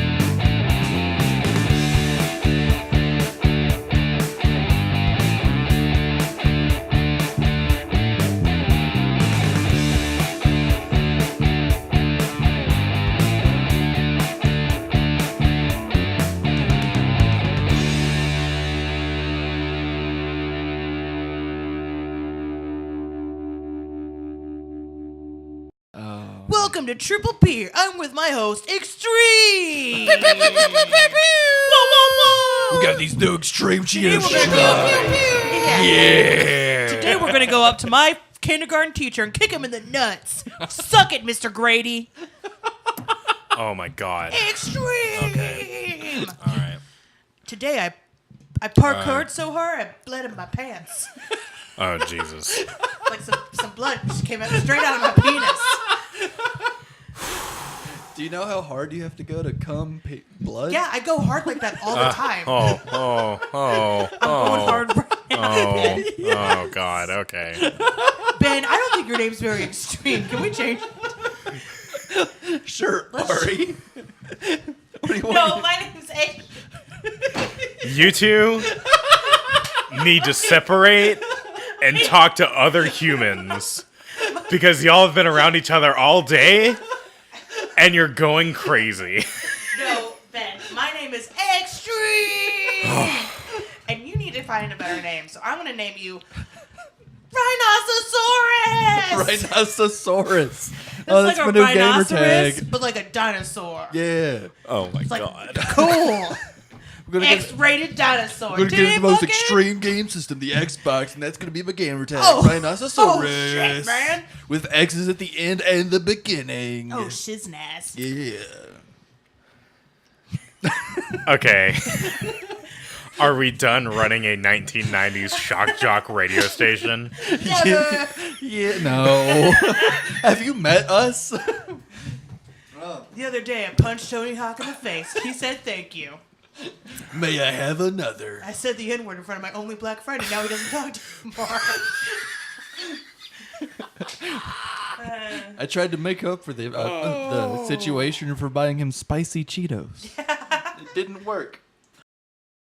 Welcome to Triple Beer. I'm with my host, Extreme. We got these new extreme cheers. Yeah. Today we're gonna go up to my kindergarten teacher and kick him in the nuts. Suck it, Mr. Grady. Oh my God. Extreme. All right. Today I parkoured so hard I bled in my pants. Oh Jesus. Like some blood just came out straight out of my penis. Do you know how hard you have to go to cum blood? Yeah, I go hard like that all the time. Oh. I'm going hard right now. Oh God. Okay. Ben, I don't think your name's very extreme. Can we change it? Sure, Let's- Ari. What do you want? No, my name's A. You two need to separate and talk to other humans because y'all have been around each other all day and you're going crazy. No, Ben, my name is Extreme. And you need to find a better name. So I'm going to name you Rhinoceros! Rhinoceros. It's Oh, that's like my a new gamer rhinoceros, tag. but like a dinosaur. Yeah. Oh my like- god. Cool. We're gonna get, X-rated dinosaur. we're gonna Did get it the most book it? extreme game system, the Xbox, and that's gonna be my gamer tag. Oh. Rhinoceros. Oh, shit, man. With X's at the end and the beginning. Oh, shiznaz. Yeah. Okay. Are we done running a 1990s shock jock radio station? Yeah, yeah, no. Have you met us? The other day, I punched Tony Hawk in the face. He said thank you. May I have another? I said the N-word in front of my only black friend, and now he doesn't talk to me anymore. I tried to make up for the situation for buying him spicy Cheetos. It didn't work.